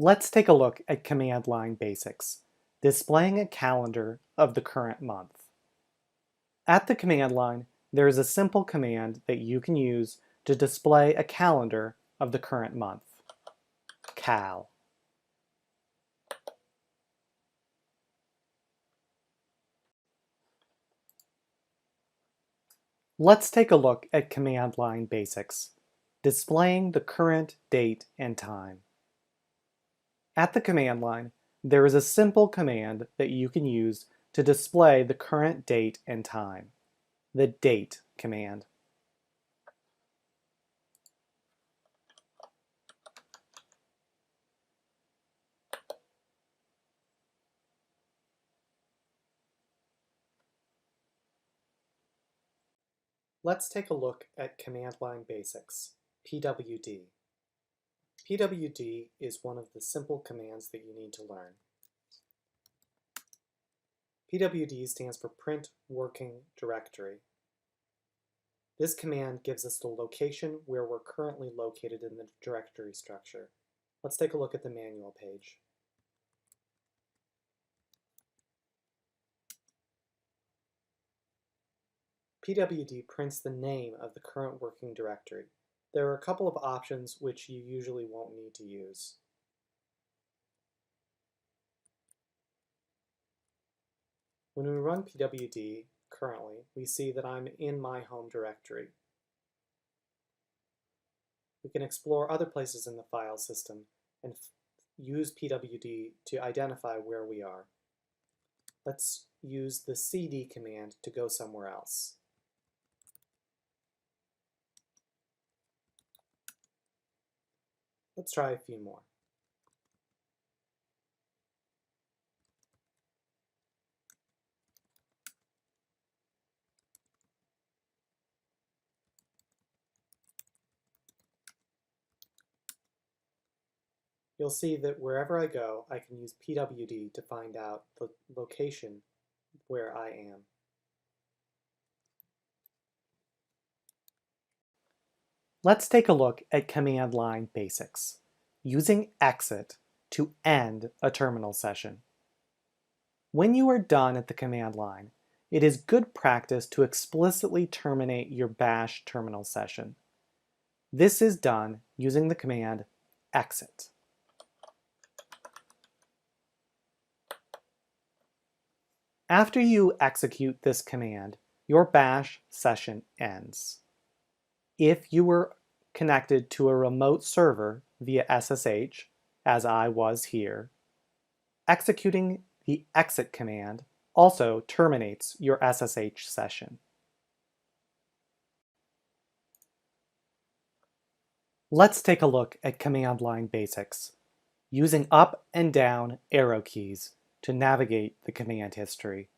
Let's take a look at command line basics, displaying a calendar of the current month. At the command line, there is a simple command that you can use to display a calendar of the current month. Cal. Let's take a look at command line basics, displaying the current date and time. At the command line, there is a simple command that you can use to display the current date and time, the date command. Let's take a look at command line basics, PWD. PWD is one of the simple commands that you need to learn. PWD stands for Print Working Directory. This command gives us the location where we're currently located in the directory structure. Let's take a look at the manual page. PWD prints the name of the current working directory. There are a couple of options which you usually won't need to use. When we run PWD currently, we see that I'm in my home directory. We can explore other places in the file system and use PWD to identify where we are. Let's use the cd command to go somewhere else. Let's try a few more. You'll see that wherever I go, I can use PWD to find out the location where I am. Let's take a look at command line basics, using exit to end a terminal session. When you are done at the command line, it is good practice to explicitly terminate your bash terminal session. This is done using the command exit. After you execute this command, your bash session ends. If you were connected to a remote server via SSH, as I was here, executing the exit command also terminates your SSH session. Let's take a look at command line basics, using up and down arrow keys to navigate the command history.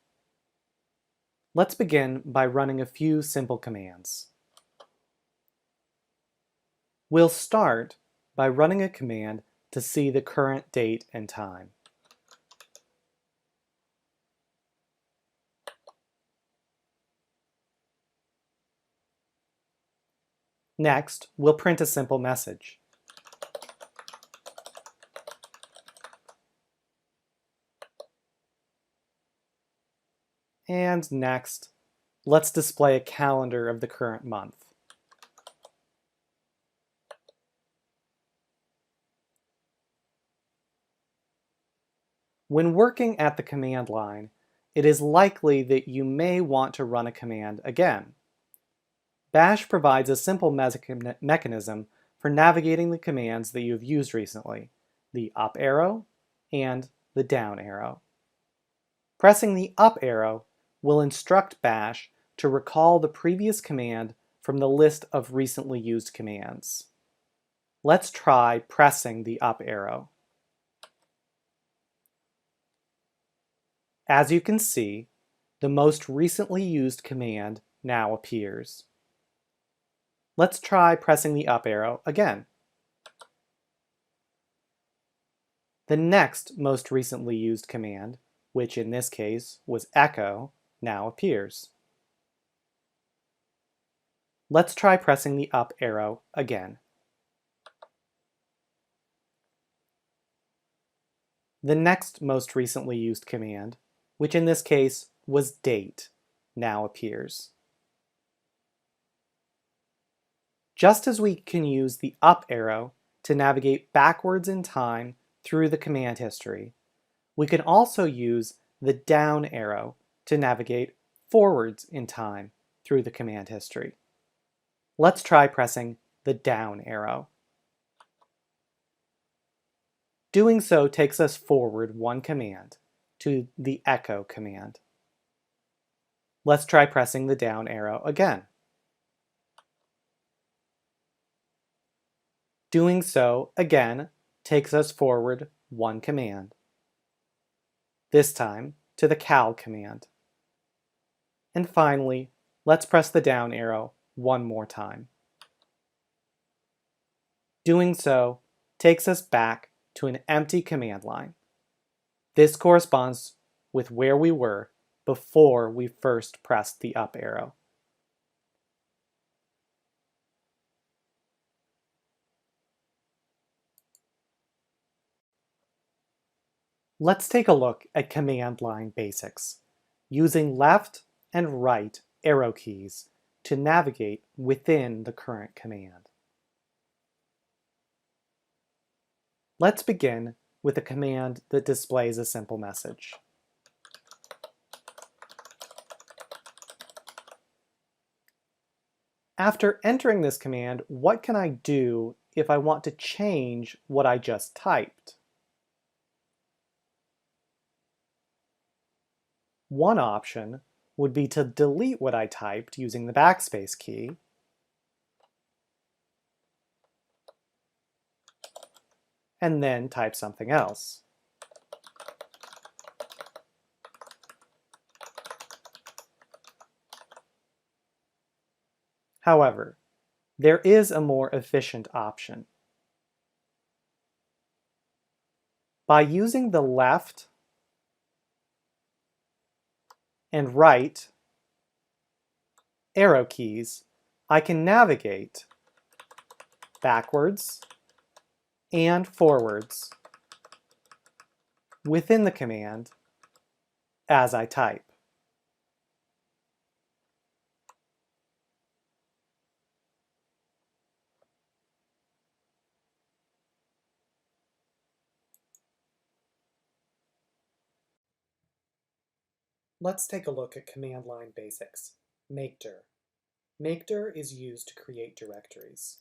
Let's begin by running a few simple commands. We'll start by running a command to see the current date and time. Next, we'll print a simple message. And next, let's display a calendar of the current month. When working at the command line, it is likely that you may want to run a command again. Bash provides a simple mechanism for navigating the commands that you have used recently, the up arrow and the down arrow. Pressing the up arrow will instruct Bash to recall the previous command from the list of recently used commands. Let's try pressing the up arrow. As you can see, the most recently used command now appears. Let's try pressing the up arrow again. The next most recently used command, which in this case was echo, now appears. Let's try pressing the up arrow again. The next most recently used command, which in this case was date, now appears. Just as we can use the up arrow to navigate backwards in time through the command history, we can also use the down arrow to navigate forwards in time through the command history. Let's try pressing the down arrow. Doing so takes us forward one command to the echo command. Let's try pressing the down arrow again. Doing so again takes us forward one command, this time to the cal command. And finally, let's press the down arrow one more time. Doing so takes us back to an empty command line. This corresponds with where we were before we first pressed the up arrow. Let's take a look at command line basics, using left and right arrow keys to navigate within the current command. Let's begin with a command that displays a simple message. After entering this command, what can I do if I want to change what I just typed? One option would be to delete what I typed using the backspace key, and then type something else. However, there is a more efficient option. By using the left and right arrow keys, I can navigate backwards and forwards within the command as I type. Let's take a look at command line basics. Makedir. Makedir is used to create directories.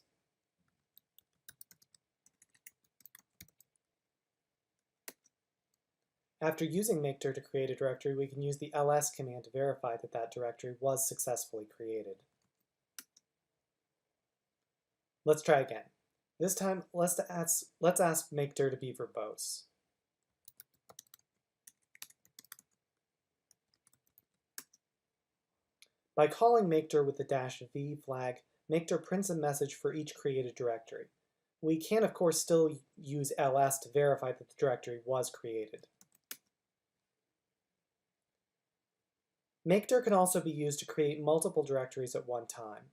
After using Makedir to create a directory, we can use the ls command to verify that that directory was successfully created. Let's try again. This time, let's ask Makedir to be verbose. By calling Makedir with the -v flag, Makedir prints a message for each created directory. We can, of course, still use ls to verify that the directory was created. Makedir can also be used to create multiple directories at one time.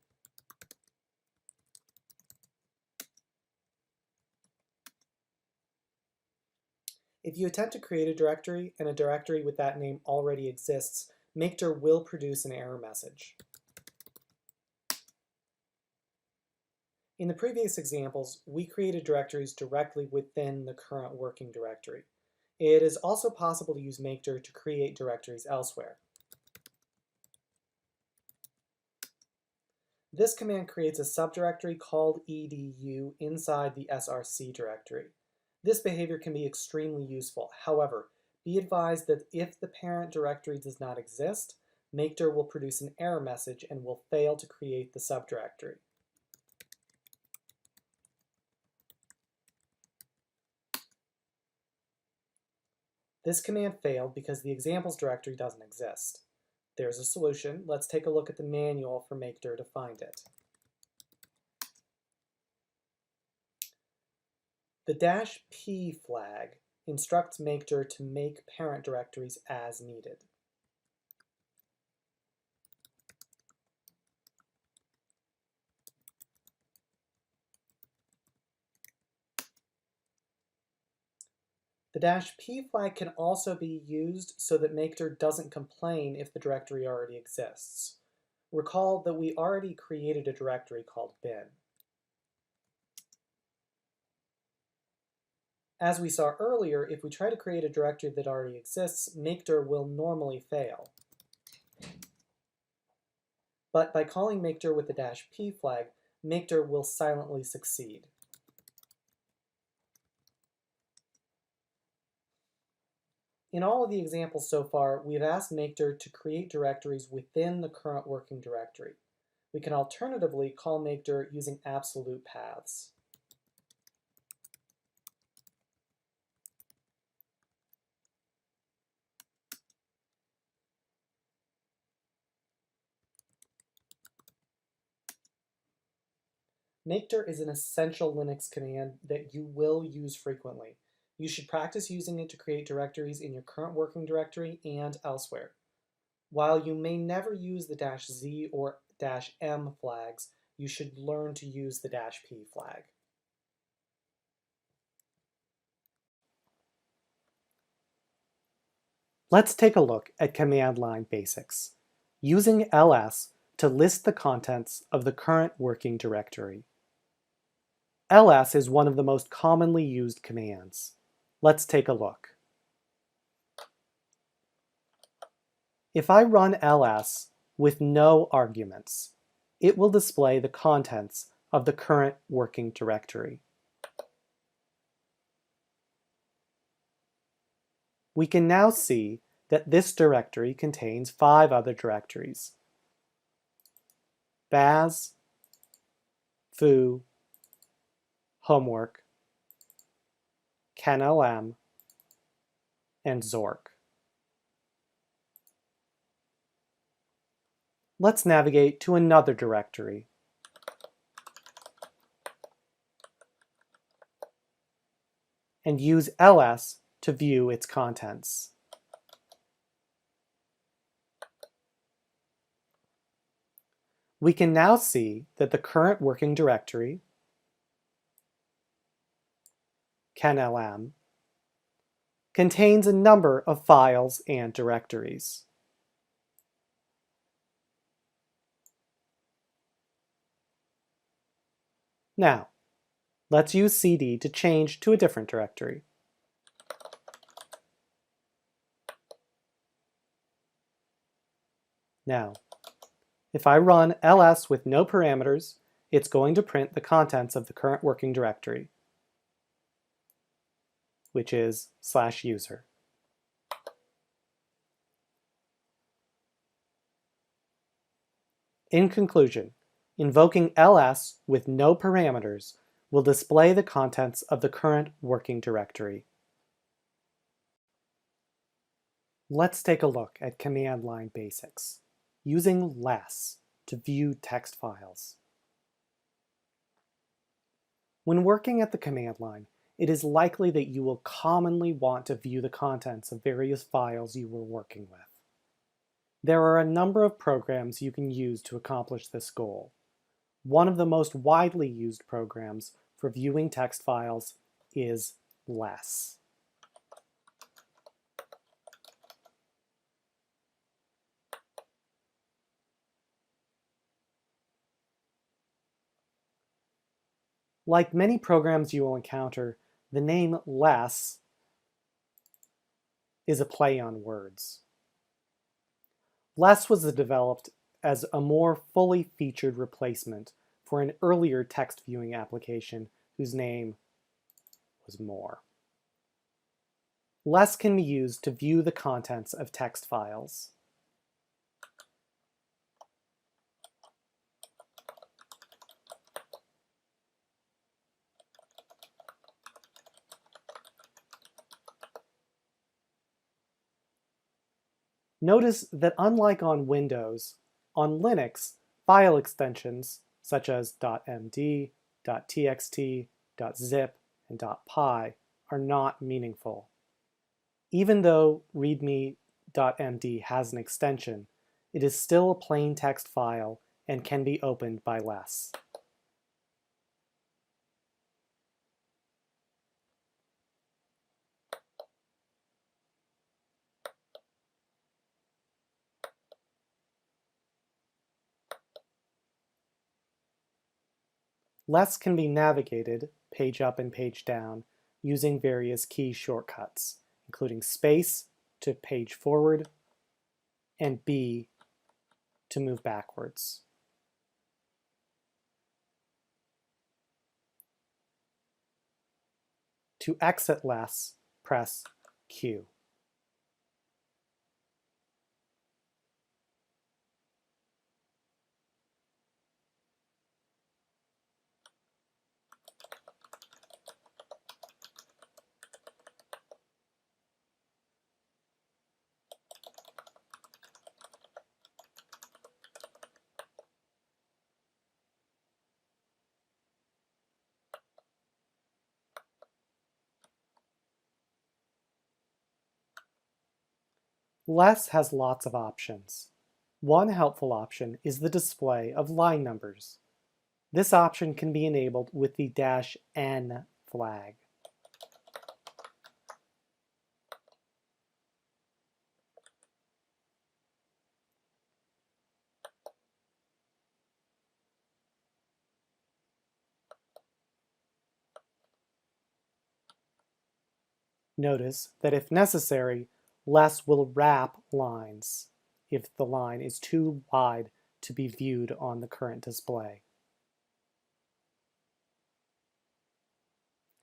If you attempt to create a directory and a directory with that name already exists, Makedir will produce an error message. In the previous examples, we created directories directly within the current working directory. It is also possible to use Makedir to create directories elsewhere. This command creates a subdirectory called edu inside the src directory. This behavior can be extremely useful. However, be advised that if the parent directory does not exist, Makedir will produce an error message and will fail to create the subdirectory. This command failed because the examples directory doesn't exist. There's a solution. Let's take a look at the manual for Makedir to find it. The -p flag instructs Makedir to make parent directories as needed. The -p flag can also be used so that makedir doesn't complain if the directory already exists. Recall that we already created a directory called bin. As we saw earlier, if we try to create a directory that already exists, makedir will normally fail. But by calling makedir with the -p flag, makedir will silently succeed. In all of the examples so far, we've asked makedir to create directories within the current working directory. We can alternatively call makedir using absolute paths. Makedir is an essential Linux command that you will use frequently. You should practice using it to create directories in your current working directory and elsewhere. While you may never use the -z or -m flags, you should learn to use the -p flag. Let's take a look at command line basics, using ls to list the contents of the current working directory. ls is one of the most commonly used commands. Let's take a look. If I run ls with no arguments, it will display the contents of the current working directory. We can now see that this directory contains 5 other directories: baz, foo, homework, kenlm, and Zork. Let's navigate to another directory. And use ls to view its contents. We can now see that the current working directory, kenlm, contains a number of files and directories. Now, let's use cd to change to a different directory. Now, if I run ls with no parameters, it's going to print the contents of the current working directory, which is /user. In conclusion, invoking ls with no parameters will display the contents of the current working directory. Let's take a look at command line basics, using less to view text files. When working at the command line, it is likely that you will commonly want to view the contents of various files you were working with. There are a number of programs you can use to accomplish this goal. One of the most widely used programs for viewing text files is less. Like many programs you will encounter, the name less is a play on words. Less was developed as a more fully featured replacement for an earlier text viewing application whose name was more. Less can be used to view the contents of text files. Notice that unlike on Windows, on Linux, file extensions such as .md, .txt, .zip, and .py are not meaningful. Even though readme.md has an extension, it is still a plain text file and can be opened by less. Less can be navigated, page up and page down, using various key shortcuts, including space to page forward and B to move backwards. To exit less, press Q. Less has lots of options. One helpful option is the display of line numbers. This option can be enabled with the -N flag. Notice that if necessary, less will wrap lines if the line is too wide to be viewed on the current display.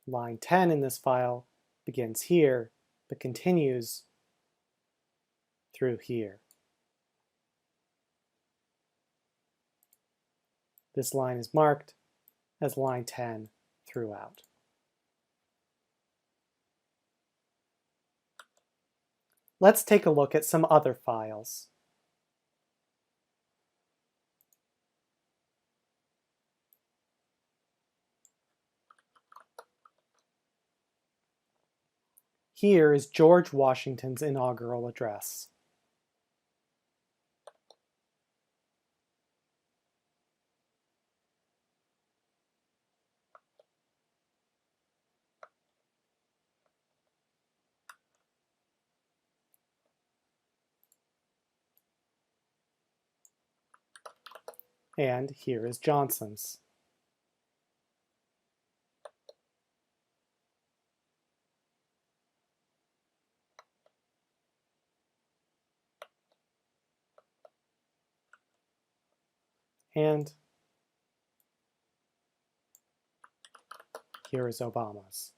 Line 10 in this file begins here, but continues through here. This line is marked as line 10 throughout. Let's take a look at some other files. Here is George Washington's inaugural address. And here is Johnson's. And here is Obama's.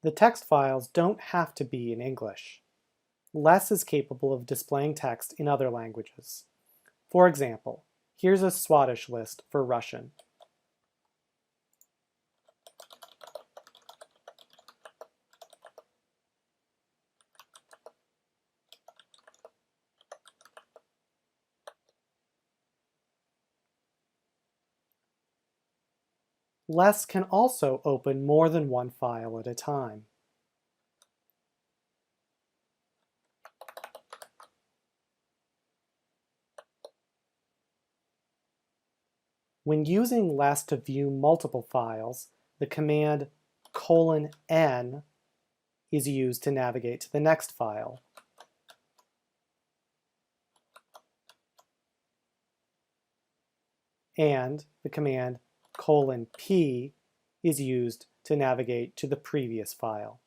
The text files don't have to be in English. Less is capable of displaying text in other languages. For example, here's a Swadesh list for Russian. Less can also open more than one file at a time. When using less to view multiple files, the command :N is used to navigate to the next file. And the command :P is used to navigate to the previous file.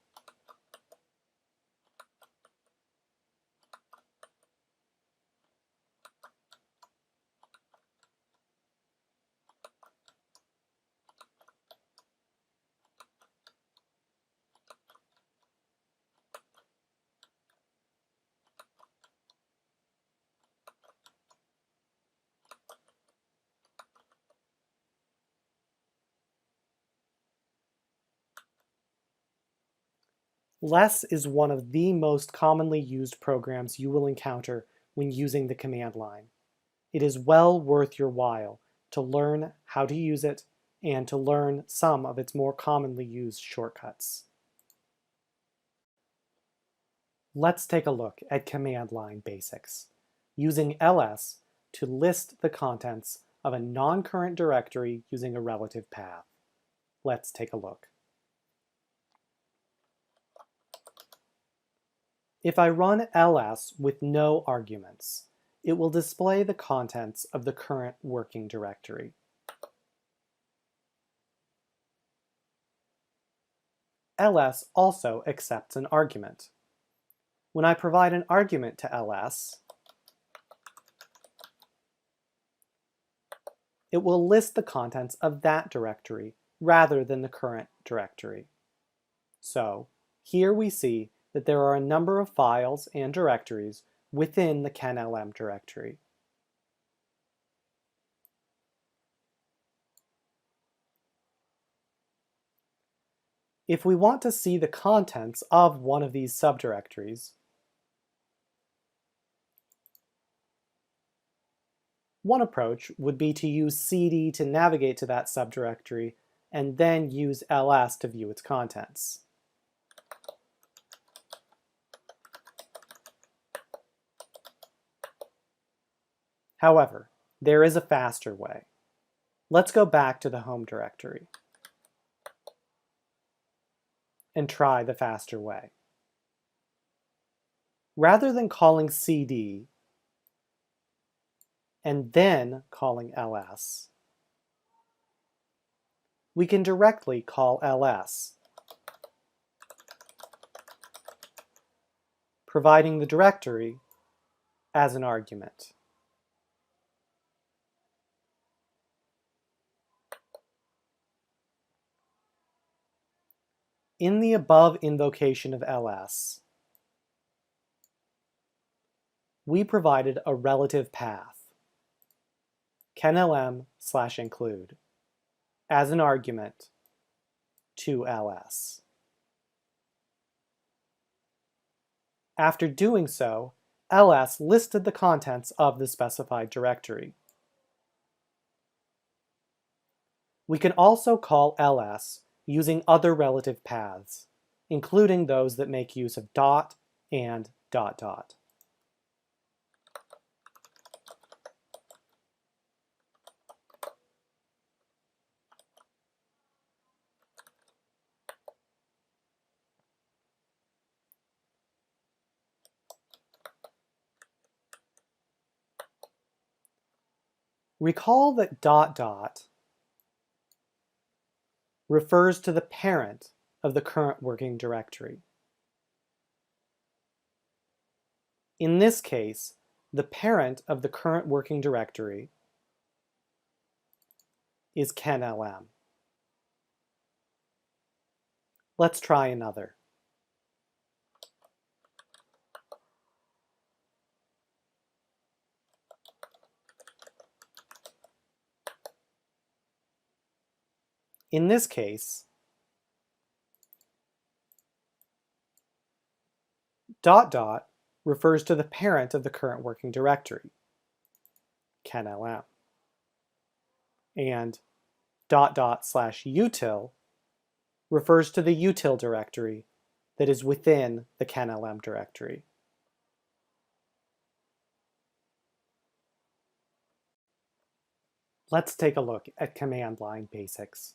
Less is one of the most commonly used programs you will encounter when using the command line. It is well worth your while to learn how to use it and to learn some of its more commonly used shortcuts. Let's take a look at command line basics, using ls to list the contents of a non-current directory using a relative path. Let's take a look. If I run ls with no arguments, it will display the contents of the current working directory. ls also accepts an argument. When I provide an argument to ls, it will list the contents of that directory rather than the current directory. So, here we see that there are a number of files and directories within the kenlm directory. If we want to see the contents of one of these subdirectories, one approach would be to use cd to navigate to that subdirectory and then use ls to view its contents. However, there is a faster way. Let's go back to the home directory and try the faster way. Rather than calling cd and then calling ls, we can directly call ls, providing the directory as an argument. In the above invocation of ls, we provided a relative path, kenlm/include, as an argument to ls. After doing so, ls listed the contents of the specified directory. We can also call ls using other relative paths, including those that make use of dot and dot dot. Recall that dot dot refers to the parent of the current working directory. In this case, the parent of the current working directory is kenlm. Let's try another. In this case, dot dot refers to the parent of the current working directory, kenlm. And dot dot slash util refers to the util directory that is within the kenlm directory. Let's take a look at command line basics,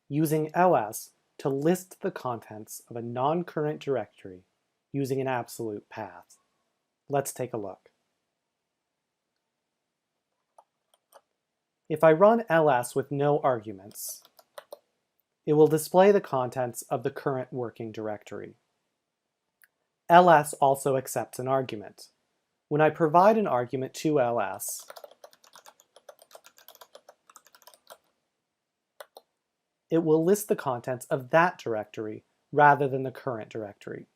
using ls to list the contents of a non-current directory using an absolute path. Let's take a look. If I run ls with no arguments, it will display the contents of the current working directory. ls also accepts an argument. When I provide an argument to ls, it will list the contents of that directory rather than the current directory.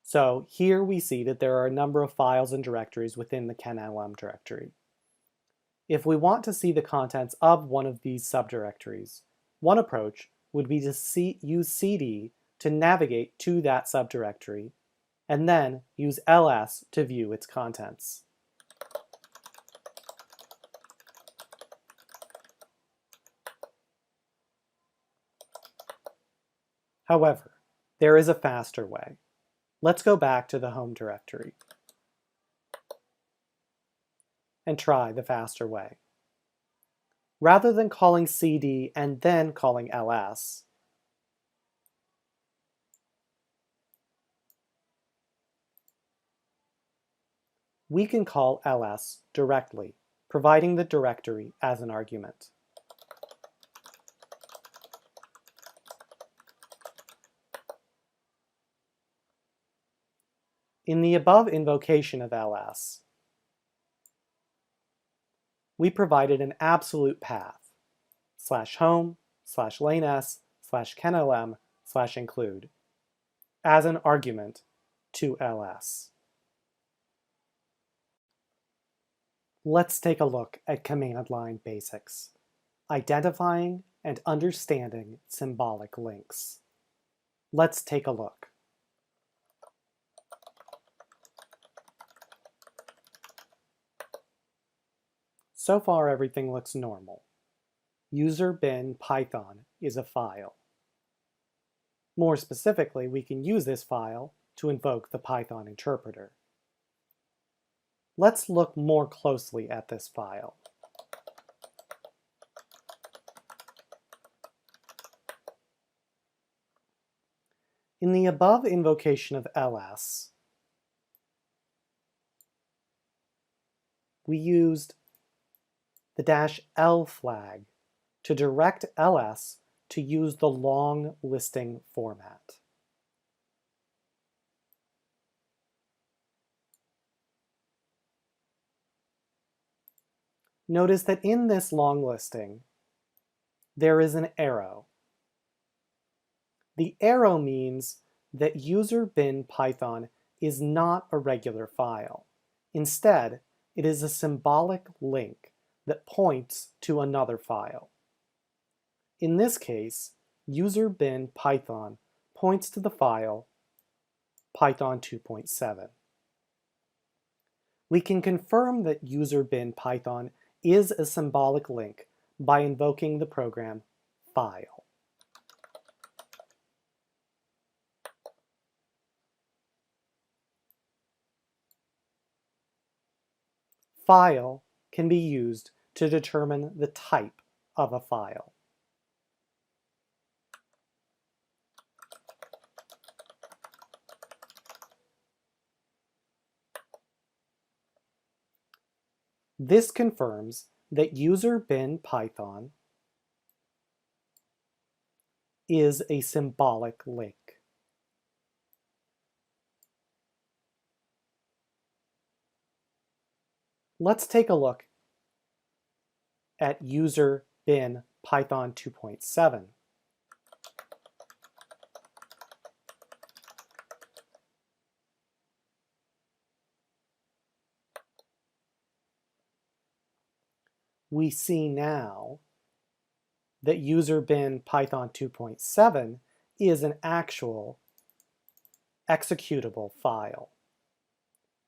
So here we see that there are a number of files and directories within the kenlm directory. If we want to see the contents of one of these subdirectories, one approach would be to use cd to navigate to that subdirectory, and then use ls to view its contents. However, there is a faster way. Let's go back to the home directory and try the faster way. Rather than calling cd and then calling ls, we can call ls directly, providing the directory as an argument. In the above invocation of ls, we provided an absolute path, /home, /lanes, /kenlm, /include, as an argument to ls. Let's take a look at command line basics, identifying and understanding symbolic links. Let's take a look. So far, everything looks normal. User bin Python is a file. More specifically, we can use this file to invoke the Python interpreter. Let's look more closely at this file. In the above invocation of ls, we used the -l flag to direct ls to use the long listing format. Notice that in this long listing, there is an arrow. The arrow means that user bin Python is not a regular file. Instead, it is a symbolic link that points to another file. In this case, user bin Python points to the file Python 2.7. We can confirm that user bin Python is a symbolic link by invoking the program file. File can be used to determine the type of a file. This confirms that user bin Python is a symbolic link. Let's take a look at user bin Python 2.7. We see now that user bin Python 2.7 is an actual executable file.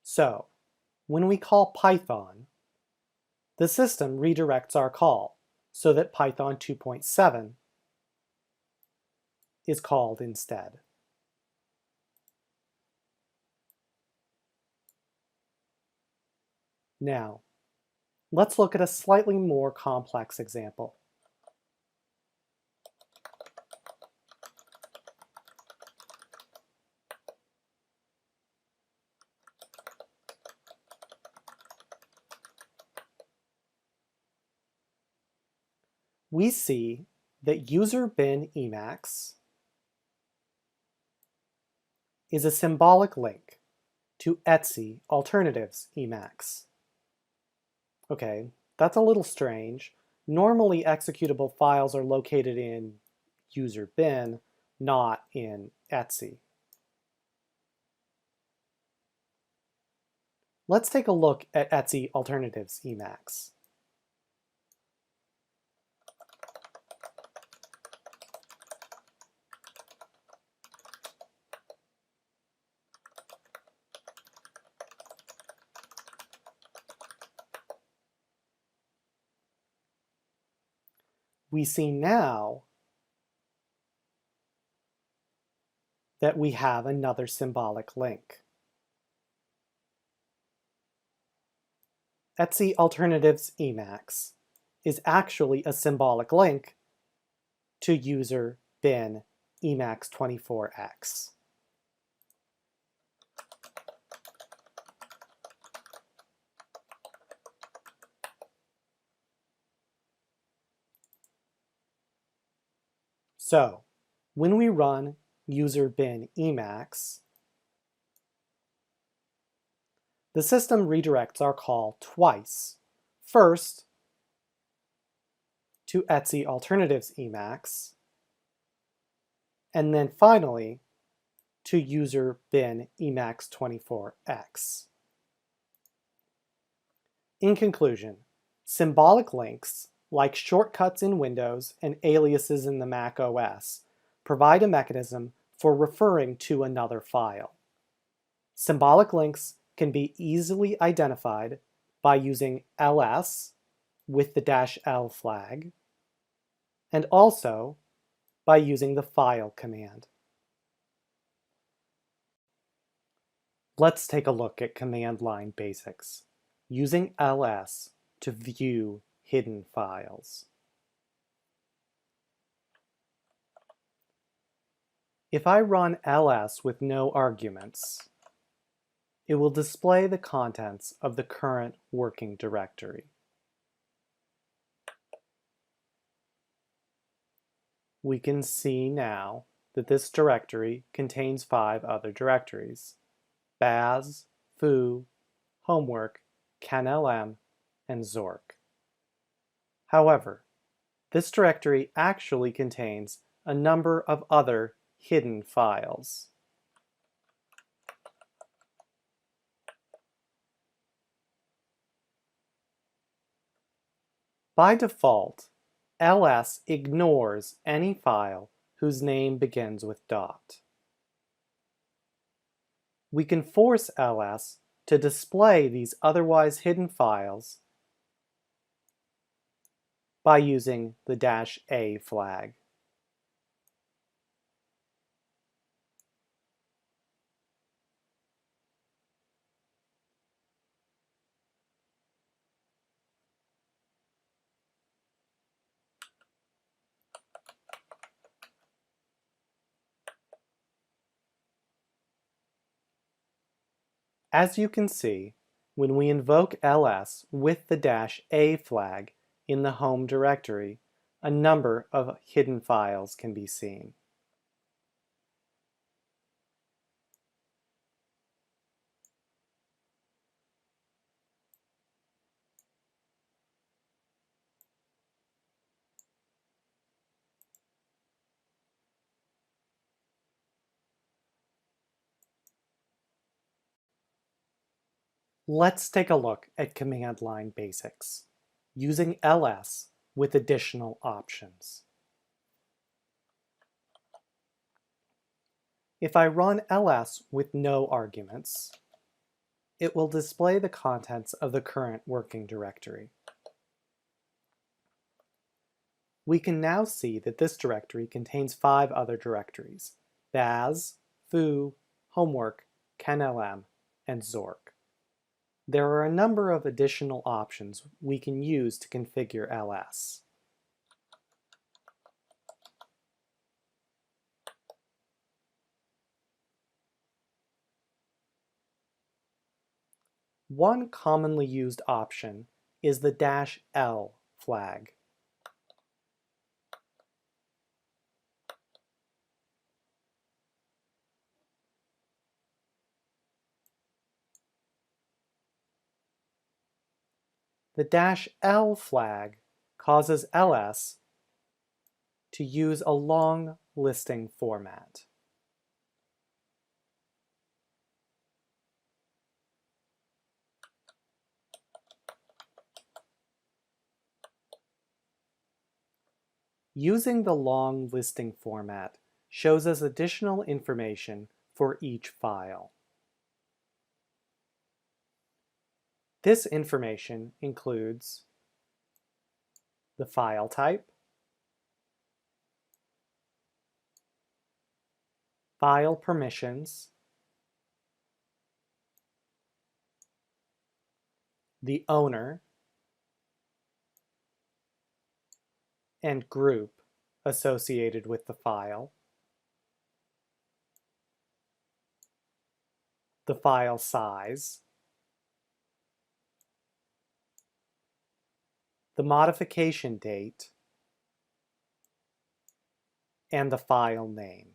So, when we call Python, the system redirects our call so that Python 2.7 is called instead. Now, let's look at a slightly more complex example. We see that user bin Emacs is a symbolic link to Etsy Alternatives Emacs. Okay, that's a little strange. Normally executable files are located in user bin, not in Etsy. Let's take a look at Etsy Alternatives Emacs. We see now that we have another symbolic link. Etsy Alternatives Emacs is actually a symbolic link to user bin Emacs24x. So, when we run user bin Emacs, the system redirects our call twice. First, to Etsy Alternatives Emacs, and then finally to user bin Emacs24x. In conclusion, symbolic links, like shortcuts in Windows and aliases in the Mac OS, provide a mechanism for referring to another file. Symbolic links can be easily identified by using ls with the -l flag, and also by using the file command. Let's take a look at command line basics, using ls to view hidden files. If I run ls with no arguments, it will display the contents of the current working directory. We can see now that this directory contains 5 other directories: Baz, Foo, Homework, CanLM, and Zork. However, this directory actually contains a number of other hidden files. By default, ls ignores any file whose name begins with dot. We can force ls to display these otherwise hidden files by using the -a flag. As you can see, when we invoke ls with the -a flag in the home directory, a number of hidden files can be seen. Let's take a look at command line basics, using ls with additional options. If I run ls with no arguments, it will display the contents of the current working directory. We can now see that this directory contains 5 other directories: Baz, Foo, Homework, CanLM, and Zork. There are a number of additional options we can use to configure ls. One commonly used option is the -l flag. The -l flag causes ls to use a long listing format. Using the long listing format shows us additional information for each file. This information includes the file type, file permissions, the owner, and group associated with the file, the file size, the modification date, and the file name.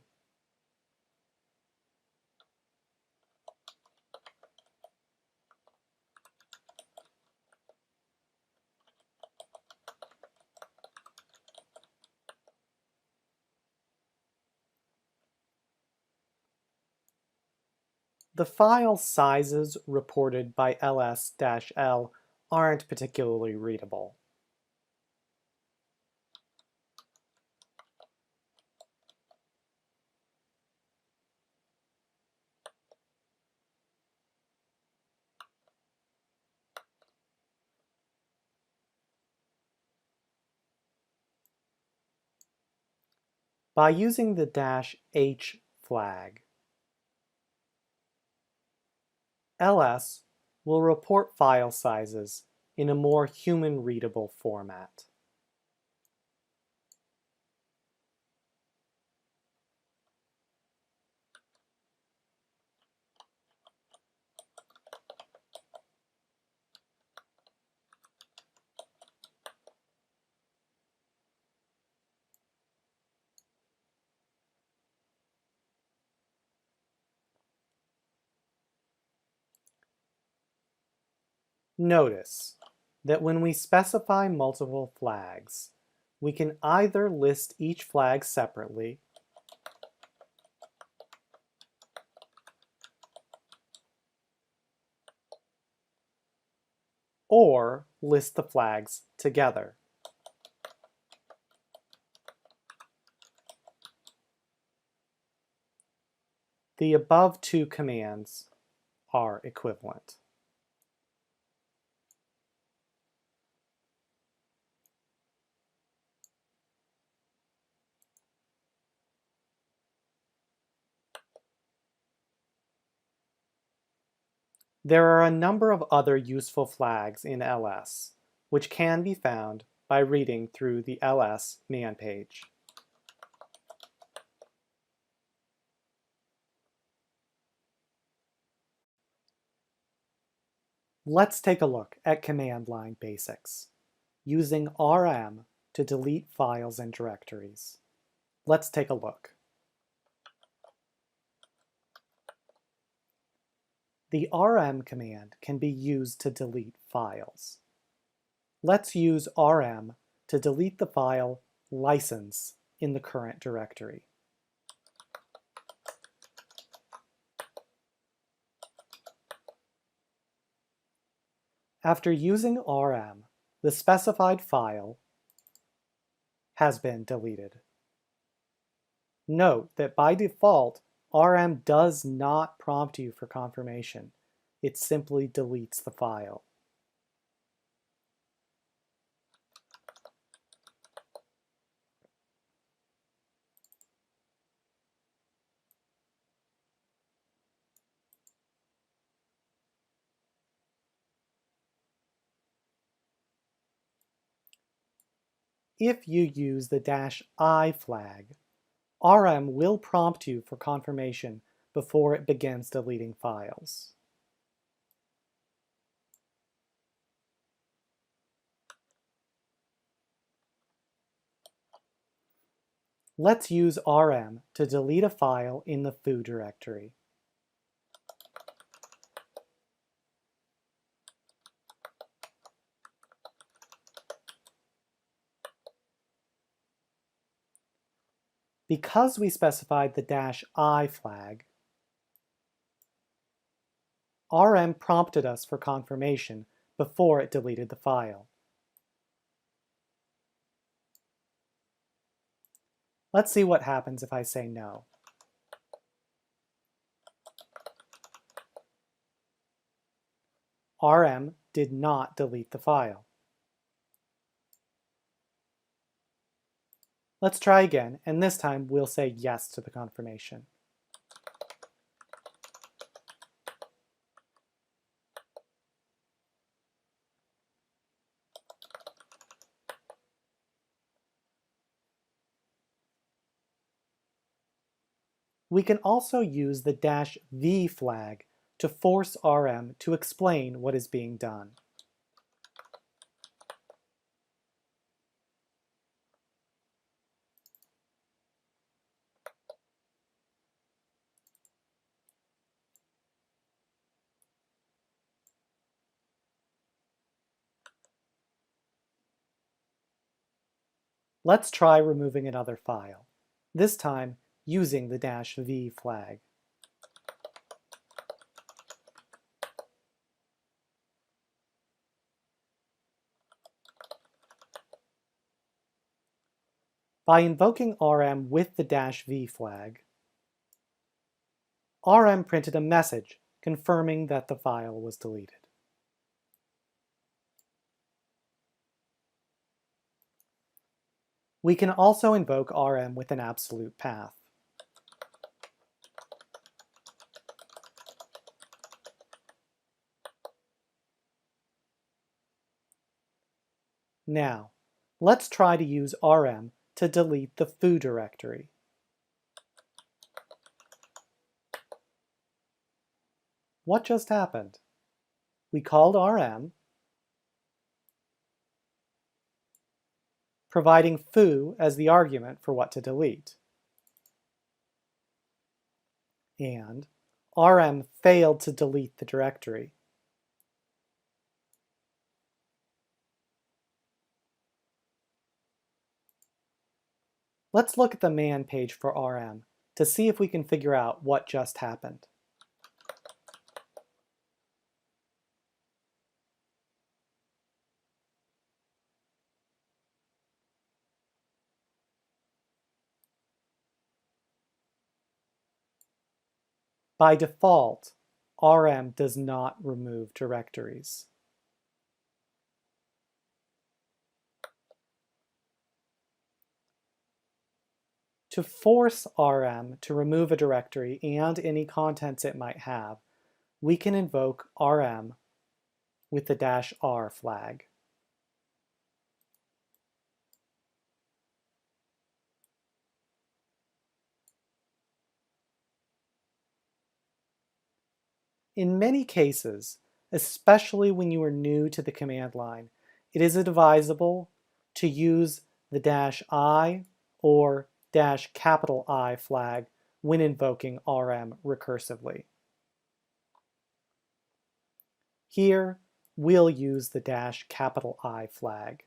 The file sizes reported by ls-l aren't particularly readable. By using the -h flag, ls will report file sizes in a more human-readable format. Notice that when we specify multiple flags, we can either list each flag separately or list the flags together. The above two commands are equivalent. There are a number of other useful flags in ls, which can be found by reading through the ls man page. Let's take a look at command line basics, using rm to delete files and directories. Let's take a look. The rm command can be used to delete files. Let's use rm to delete the file license in the current directory. After using rm, the specified file has been deleted. Note that by default, rm does not prompt you for confirmation. It simply deletes the file. If you use the -i flag, rm will prompt you for confirmation before it begins deleting files. Let's use rm to delete a file in the foo directory. Because we specified the -i flag, rm prompted us for confirmation before it deleted the file. Let's see what happens if I say no. rm did not delete the file. Let's try again, and this time we'll say yes to the confirmation. We can also use the -v flag to force RM to explain what is being done. Let's try removing another file, this time using the -v flag. By invoking RM with the -v flag, RM printed a message confirming that the file was deleted. We can also invoke RM with an absolute path. Now, let's try to use RM to delete the foo directory. What just happened? We called RM, providing foo as the argument for what to delete. And RM failed to delete the directory. Let's look at the man page for RM to see if we can figure out what just happened. By default, RM does not remove directories. To force RM to remove a directory and any contents it might have, we can invoke RM with the -r flag. In many cases, especially when you are new to the command line, it is advisable to use the -I or -I flag when invoking RM recursively. Here, we'll use the -I flag.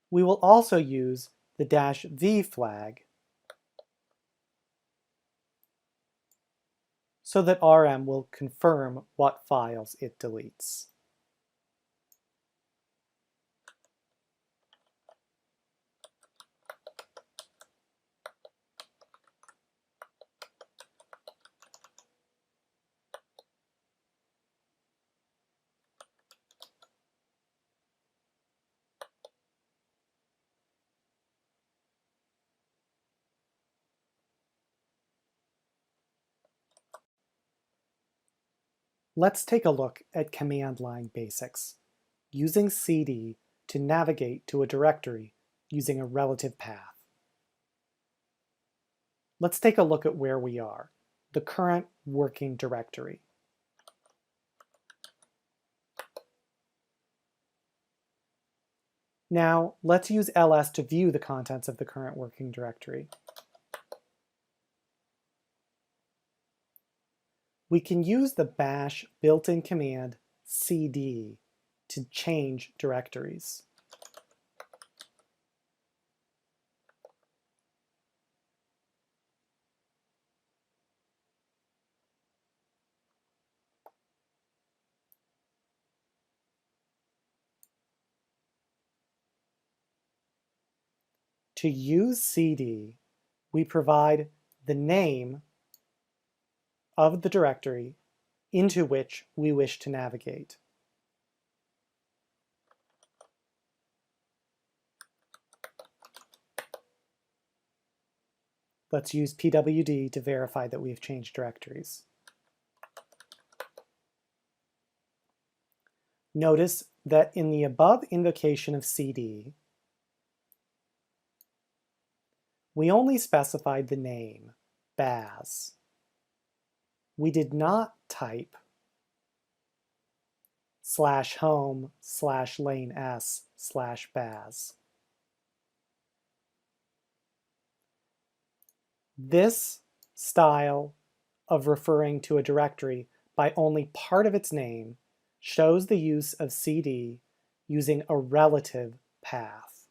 We will also use the -v flag so that RM will confirm what files it deletes. Let's take a look at command line basics, using CD to navigate to a directory using a relative path. Let's take a look at where we are, the current working directory. Now, let's use ls to view the contents of the current working directory. We can use the bash built-in command cd to change directories. To use cd, we provide the name of the directory into which we wish to navigate. Let's use pwd to verify that we've changed directories. Notice that in the above invocation of CD, we only specified the name, Baz. We did not type /home/lane_s/Baz. This style of referring to a directory by only part of its name shows the use of CD using a relative path.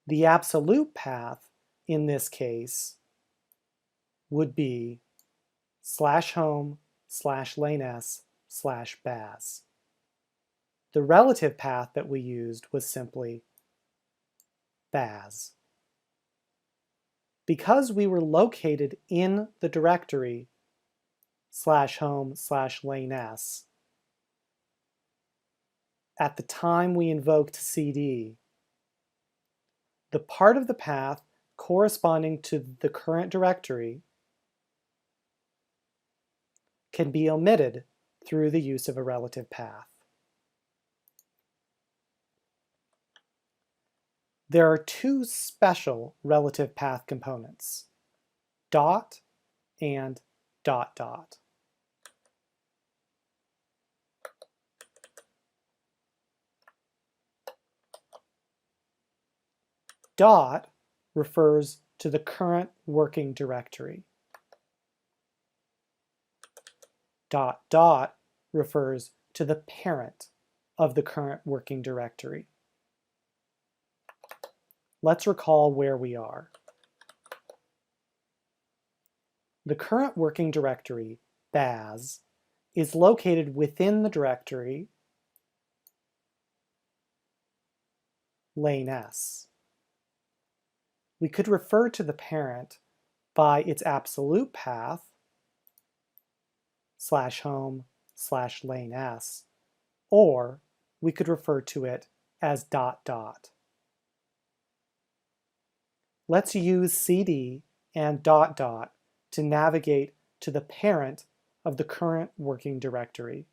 The absolute path in this case would be /home/lane_s/Baz. The relative path that we used was simply Baz. Because we were located in the directory /home/lane_s at the time we invoked CD, the part of the path corresponding to the current directory can be omitted through the use of a relative path. There are two special relative path components, dot and dot dot. Dot refers to the current working directory. Dot dot refers to the parent of the current working directory. Let's recall where we are. The current working directory, Baz, is located within the directory lane_s. We could refer to the parent by its absolute path, /home/lane_s, or we could refer to it as dot dot. Let's use CD and dot dot to navigate to the parent of the current working directory.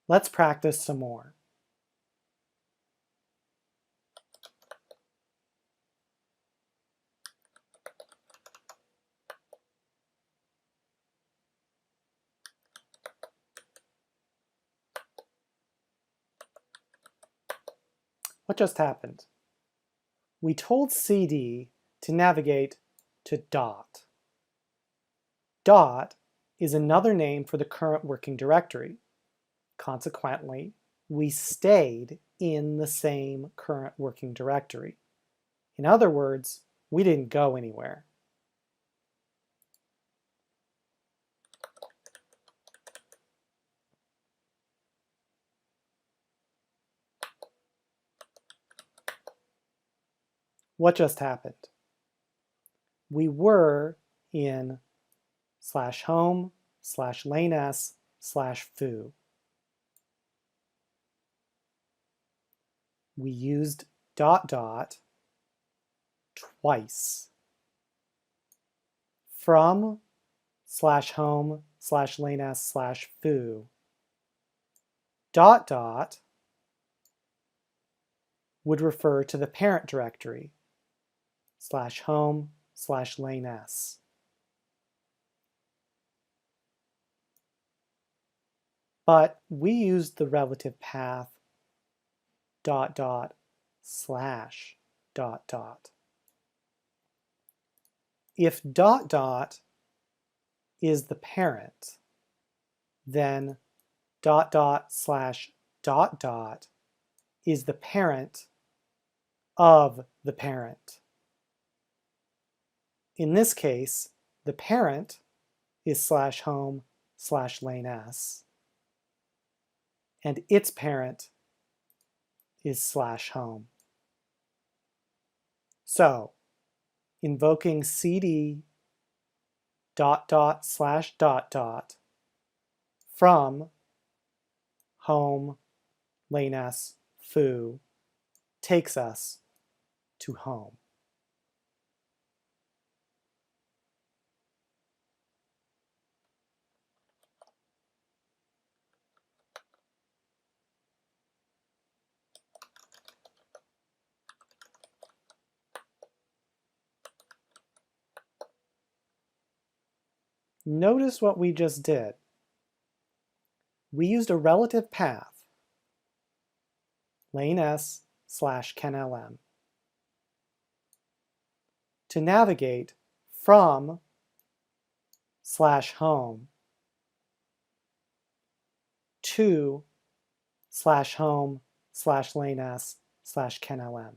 Let's practice some more. What just happened? We told CD to navigate to dot. Dot is another name for the current working directory. Consequently, we stayed in the same current working directory. In other words, we didn't go anywhere. What just happened? We were in /home/lane_s/foo. We used dot dot twice. From /home/lane_s/foo, dot dot would refer to the parent directory, /home/lane_s. But we used the relative path dot dot slash dot dot. If dot dot is the parent, then dot dot slash dot dot is the parent of the parent. In this case, the parent is /home/lane_s, and its parent is /home. So, invoking CD dot dot slash dot dot from home lane_s foo takes us to home. Notice what we just did. We used a relative path, lane S / KenLM, to navigate from /home to /home /lane S / KenLM.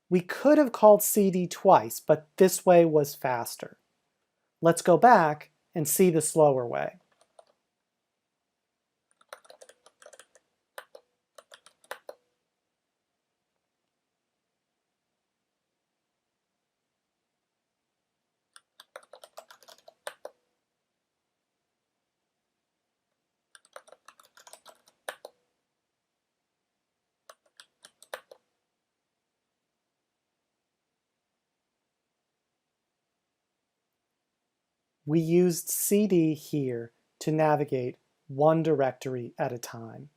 We could have called CD twice, but this way was faster. Let's go back and see the slower way. We used CD here to navigate one directory at a time.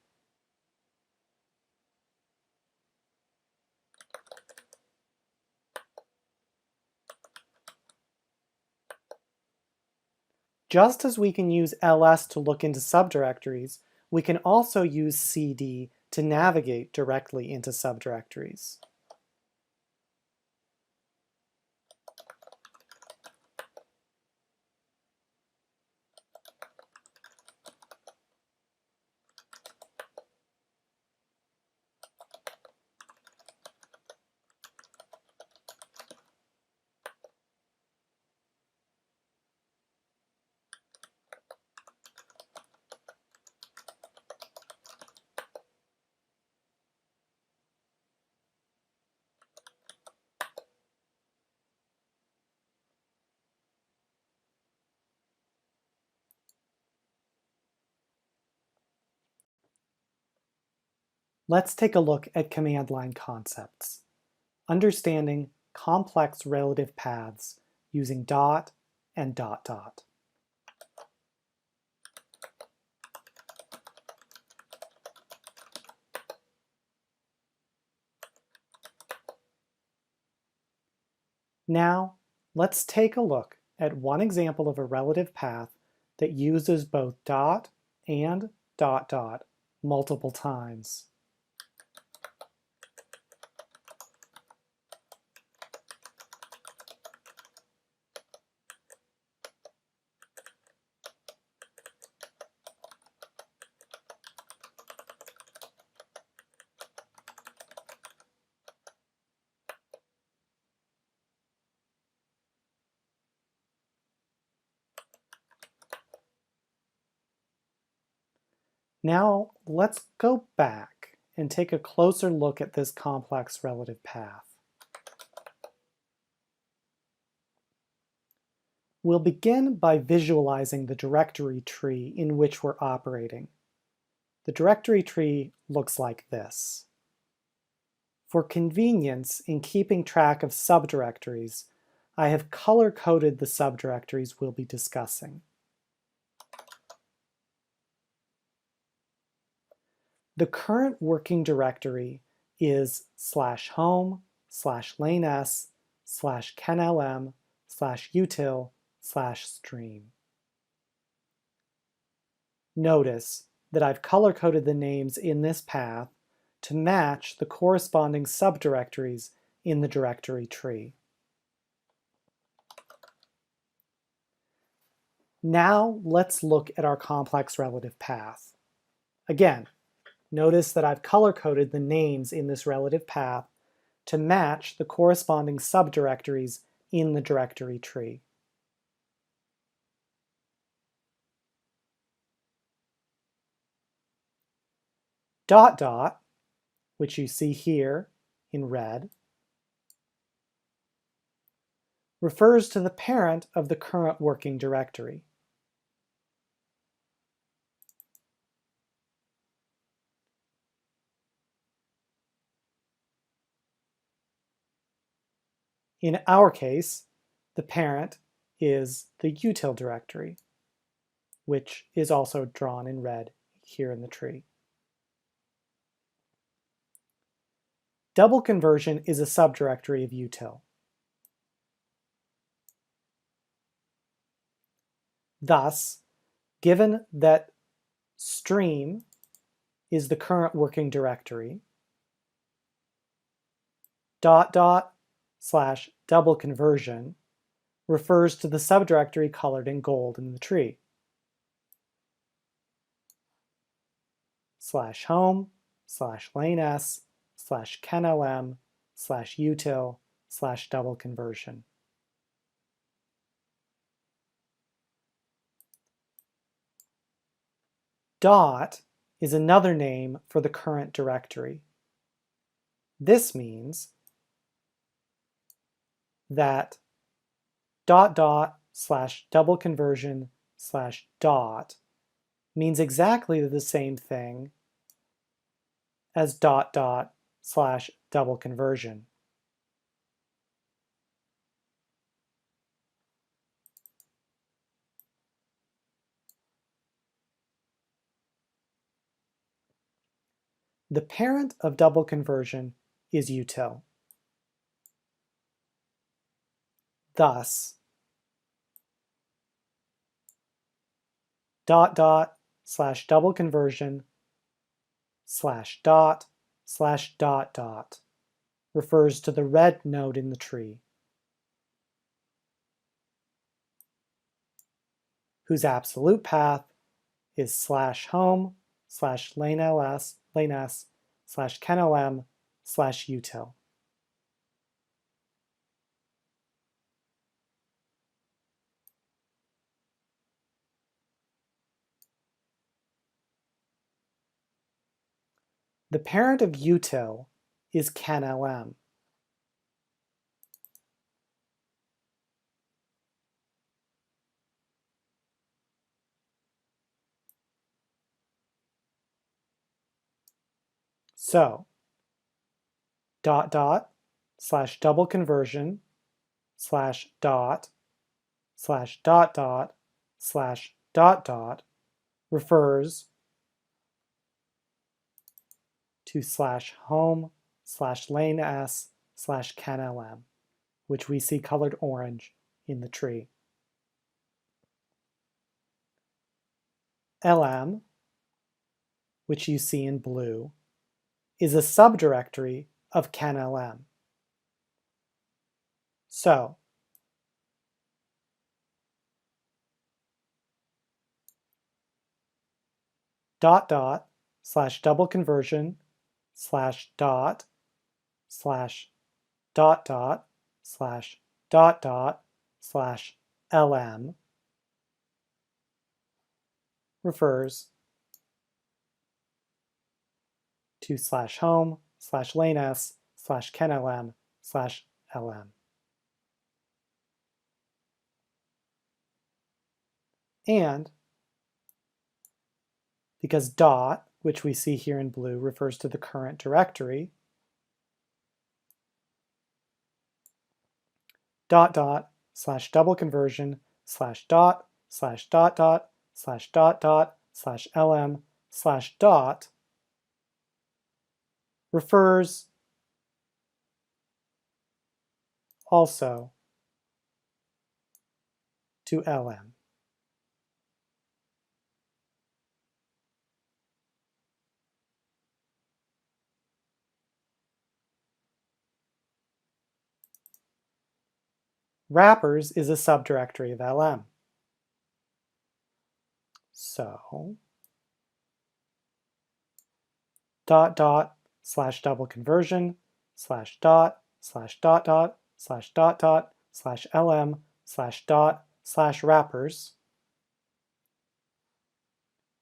Just as we can use ls to look into subdirectories, we can also use CD to navigate directly into subdirectories. Let's take a look at command line concepts, understanding complex relative paths using dot and dot dot. Now, let's take a look at one example of a relative path that uses both dot and dot dot multiple times. Now, let's go back and take a closer look at this complex relative path. We'll begin by visualizing the directory tree in which we're operating. The directory tree looks like this. For convenience in keeping track of subdirectories, I have color-coded the subdirectories we'll be discussing. The current working directory is /home /lane S /KenLM /util /stream. Notice that I've color-coded the names in this path to match the corresponding subdirectories in the directory tree. Now let's look at our complex relative path. Again, notice that I've color-coded the names in this relative path to match the corresponding subdirectories in the directory tree. Dot dot, which you see here in red, refers to the parent of the current working directory. In our case, the parent is the util directory, which is also drawn in red here in the tree. Double conversion is a subdirectory of util. Thus, given that stream is the current working directory, / double conversion refers to the subdirectory colored in gold in the tree. /home, /lanes, /kenlm, /util, /double conversion. Dot is another name for the current directory. This means that / double conversion /dot means exactly the same thing as / double conversion. The parent of double conversion is util. Thus, / double conversion /dot / refers to the red node in the tree, whose absolute path is /home /lanes /kenlm /util. The parent of util is kenlm. So, / double conversion /dot / refers to /home /lanes /kenlm, which we see colored orange in the tree. lm, which you see in blue, is a subdirectory of kenlm. So, / double conversion /dot / lm refers to /home /lanes /kenlm /lm. And because dot, which we see here in blue, refers to the current directory, / double conversion /dot / lm /dot refers also to lm. Wrappers is a subdirectory of lm. So, / double conversion /dot / lm /dot /wrappers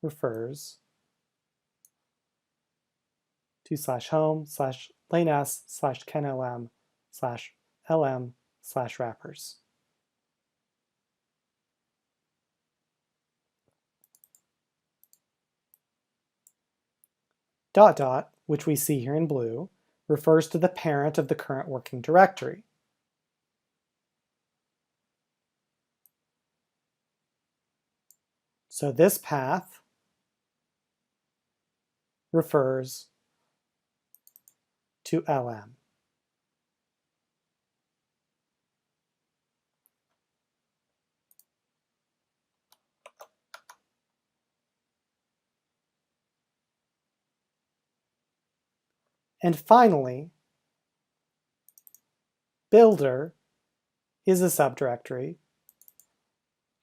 refers to /home /lanes /kenlm /lm /wrappers. /, which we see here in blue, refers to the parent of the current working directory. So this path refers to LM. And finally, builder is a subdirectory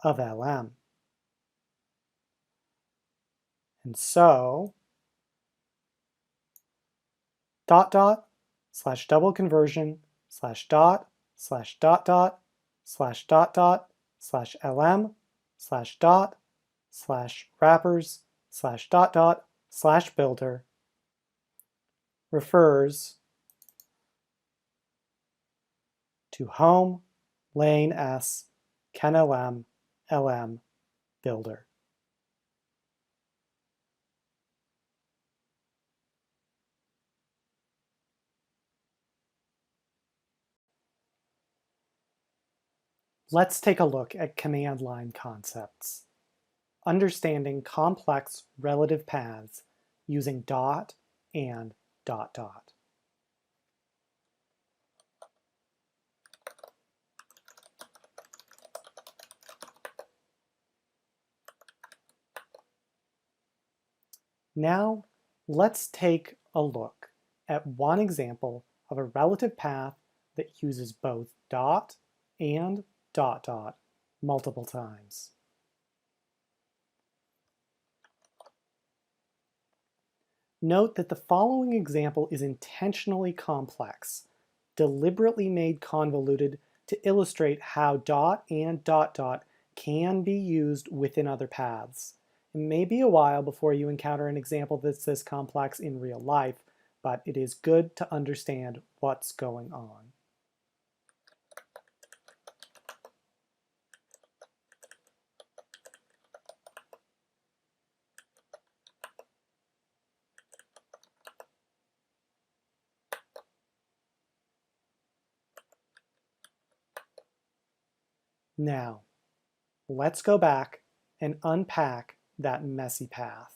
of LM. And so, dot dot slash double conversion slash dot slash dot dot slash dot dot slash LM slash dot slash wrappers slash dot dot slash builder refers to home, lane S, kenLM, LM, builder. Let's take a look at command line concepts. Understanding complex relative paths using dot and dot dot. Now, let's take a look at one example of a relative path that uses both dot and dot dot multiple times. Note that the following example is intentionally complex, deliberately made convoluted to illustrate how dot and dot dot can be used within other paths. It may be a while before you encounter an example that's this complex in real life, but it is good to understand what's going on. Now, let's go back and unpack that messy path.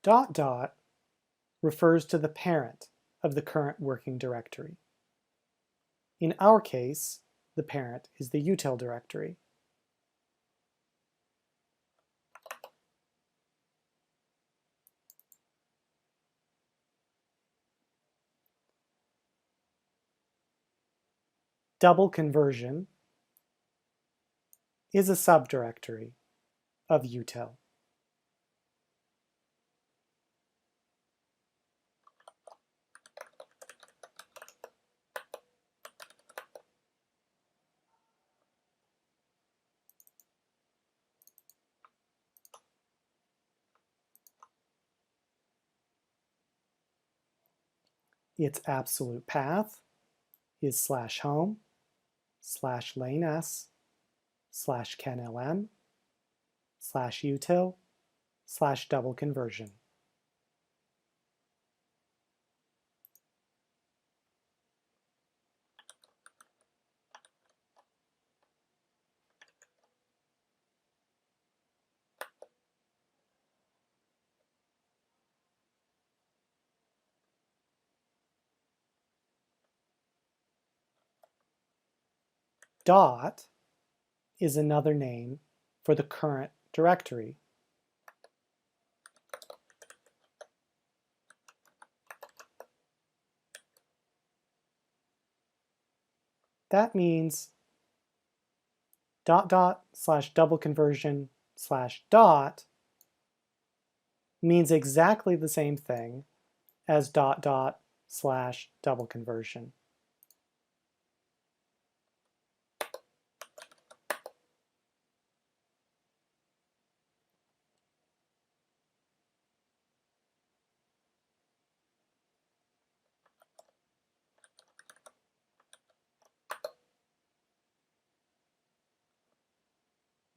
Dot dot refers to the parent of the current working directory. In our case, the parent is the util directory. Double conversion is a subdirectory of util. Its absolute path is slash home slash lane S slash kenLM slash util slash double conversion. Dot is another name for the current directory. that means dot dot slash double conversion slash dot means exactly the same thing as dot dot slash double conversion.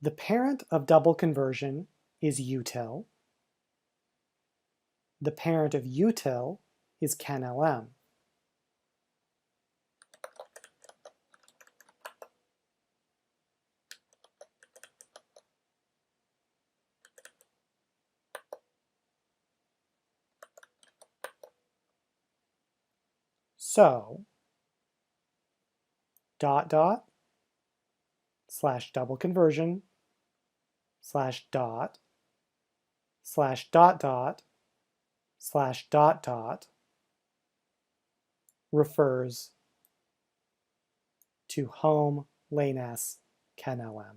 The parent of double conversion is util. The parent of util is CanLM. So, dot dot slash double conversion slash dot slash dot dot slash dot dot refers to home lanes CanLM.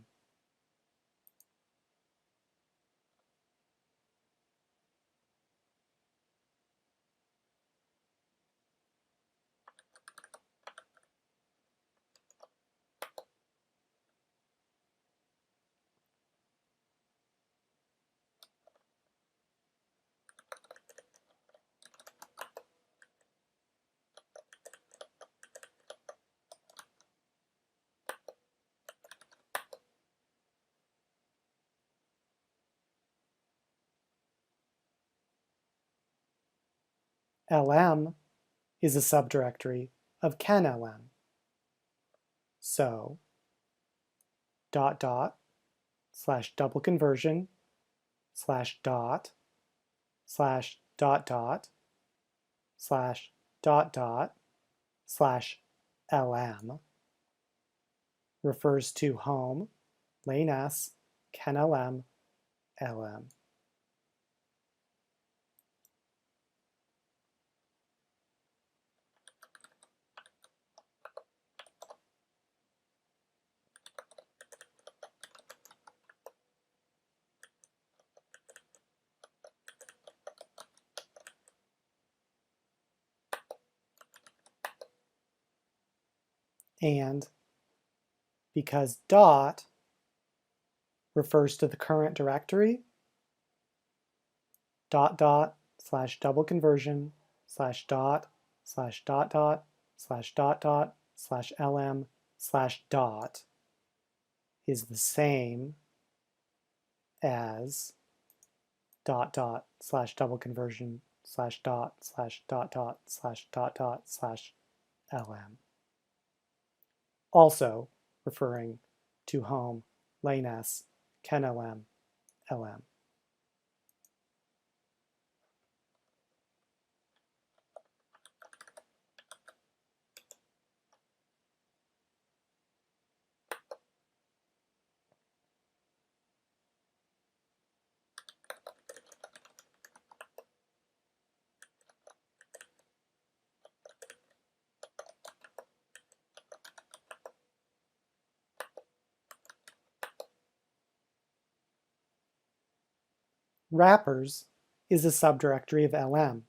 LM is a subdirectory of CanLM. So, dot dot slash double conversion slash dot slash dot dot slash dot dot slash LM refers to home lanes CanLM LM. And because dot refers to the current directory, dot dot slash double conversion slash dot dot dot slash dot dot slash LM slash dot is the same as dot dot slash double conversion slash dot dot slash dot dot slash LM. Also referring to home lanes CanLM LM. Wrappers is a subdirectory of LM.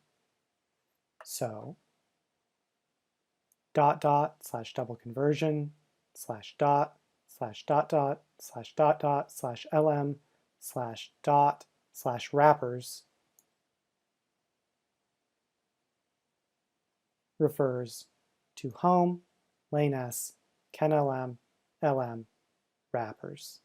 So, dot dot slash double conversion slash dot dot slash dot dot slash LM slash dot slash wrappers refers to home lanes CanLM LM wrappers.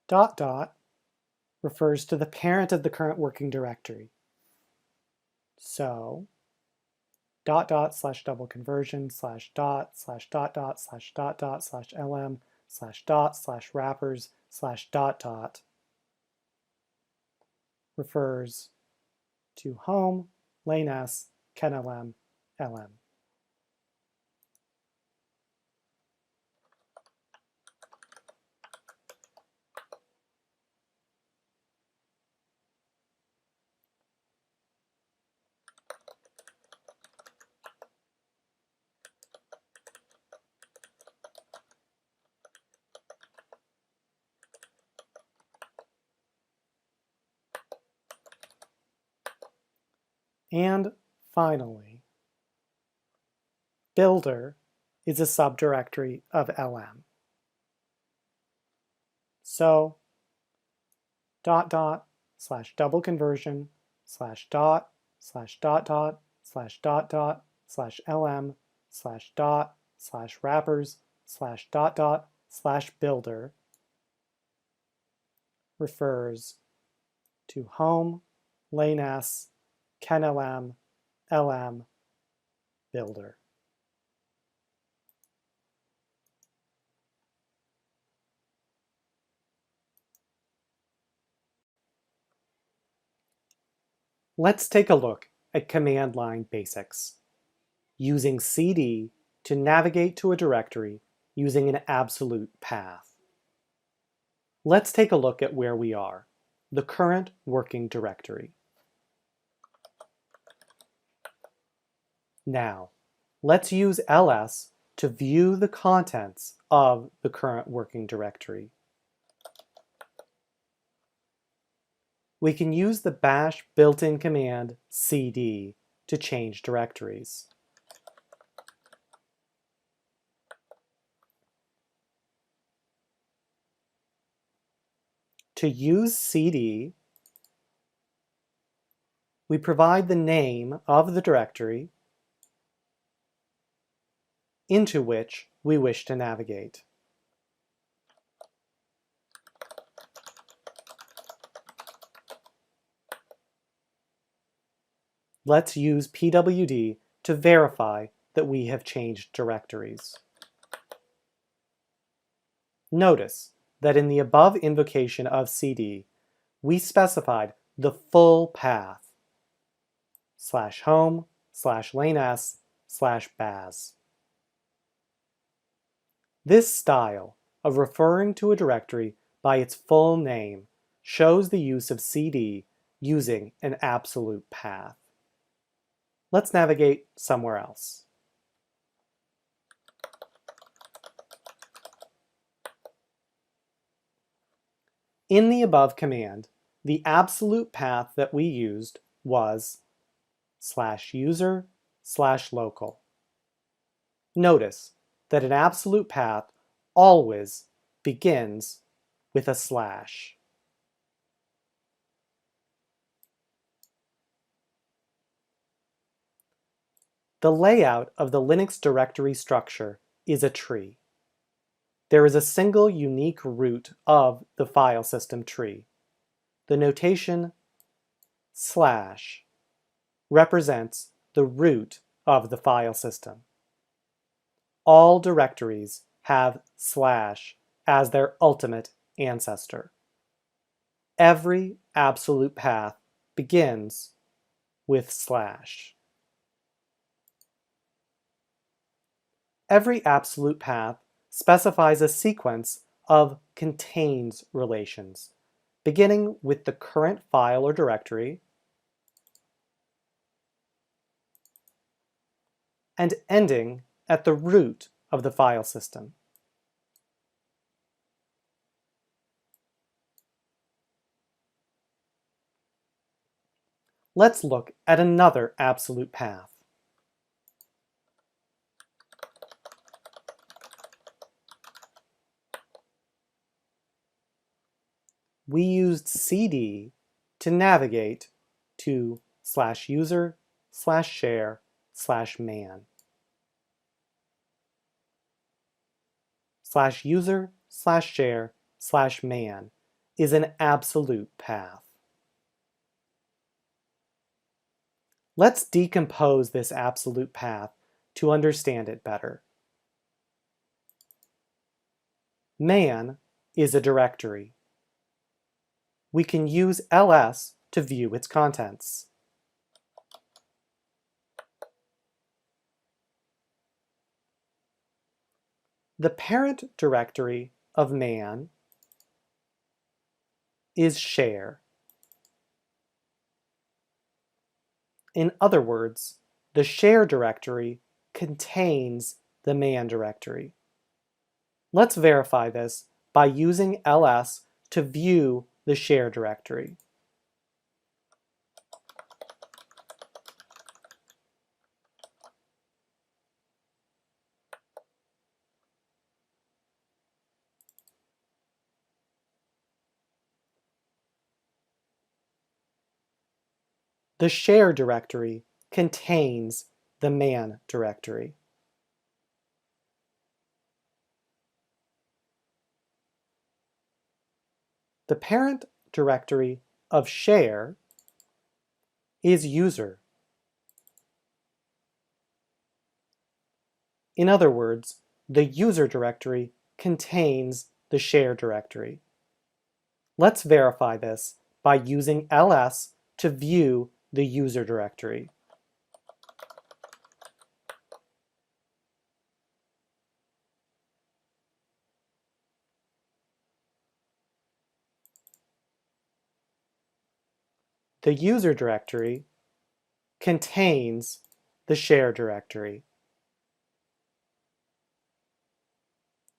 Dot dot refers to the parent of the current working directory. So dot dot slash double conversion slash dot dot slash dot dot slash lm slash dot slash wrappers slash dot dot refers to home, lane s, kenlm, lm. And finally, builder is a subdirectory of lm. So dot dot slash double conversion slash dot dot slash dot dot slash lm slash dot slash wrappers slash dot dot slash builder refers to home, lane s, kenlm, lm, builder. Let's take a look at command line basics. Using cd to navigate to a directory using an absolute path. Let's take a look at where we are, the current working directory. Now, let's use ls to view the contents of the current working directory. We can use the bash built-in command cd to change directories. To use cd, we provide the name of the directory into which we wish to navigate. Let's use pwd to verify that we have changed directories. Notice that in the above invocation of cd, we specified the full path /home /lanes /baz. This style of referring to a directory by its full name shows the use of cd using an absolute path. Let's navigate somewhere else. In the above command, the absolute path that we used was /user/local. Notice that an absolute path always begins with a slash. The layout of the Linux directory structure is a tree. There is a single unique root of the file system tree. The notation / represents the root of the file system. All directories have / as their ultimate ancestor. Every absolute path begins with /. Every absolute path specifies a sequence of contains relations, beginning with the current file or directory and ending at the root of the file system. Let's look at another absolute path. We used cd to navigate to /user/share/man. /user/share/man is an absolute path. Let's decompose this absolute path to understand it better. Man is a directory. We can use ls to view its contents. The parent directory of man is share. In other words, the share directory contains the man directory. Let's verify this by using ls to view the share directory. The share directory contains the man directory. The parent directory of share is user. In other words, the user directory contains the share directory. Let's verify this by using ls to view the user directory. The user directory contains the share directory.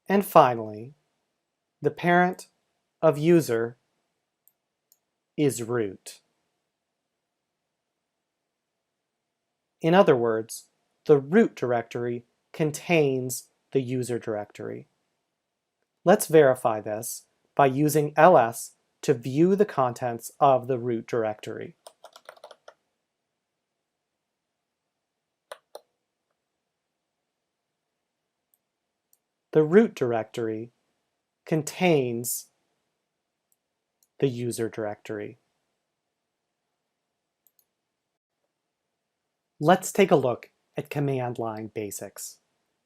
And finally, the parent of user is root. In other words, the root directory contains the user directory. Let's verify this by using ls to view the contents of the root directory. The root directory contains the user directory. Let's take a look at command line basics,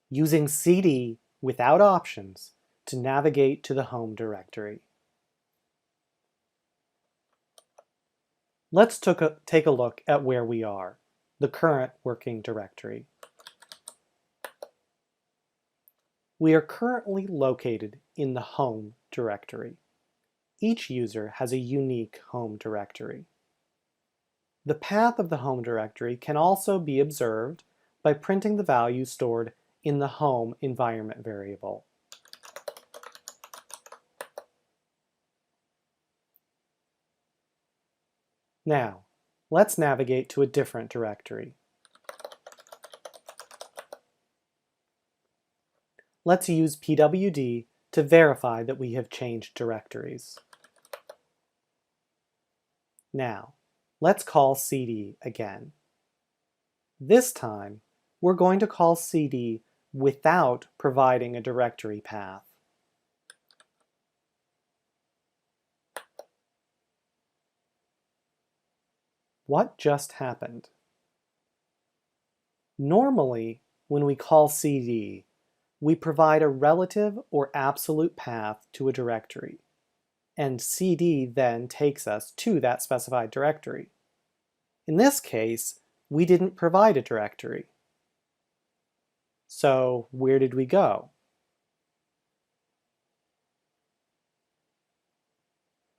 using cd without options to navigate to the home directory. Let's take a look at where we are, the current working directory. We are currently located in the home directory. Each user has a unique home directory. The path of the home directory can also be observed by printing the value stored in the home environment variable. Now, let's navigate to a different directory. Let's use pwd to verify that we have changed directories. Now, let's call cd again. This time, we're going to call cd without providing a directory path. What just happened? Normally, when we call cd, we provide a relative or absolute path to a directory, and cd then takes us to that specified directory. In this case, we didn't provide a directory. So where did we go?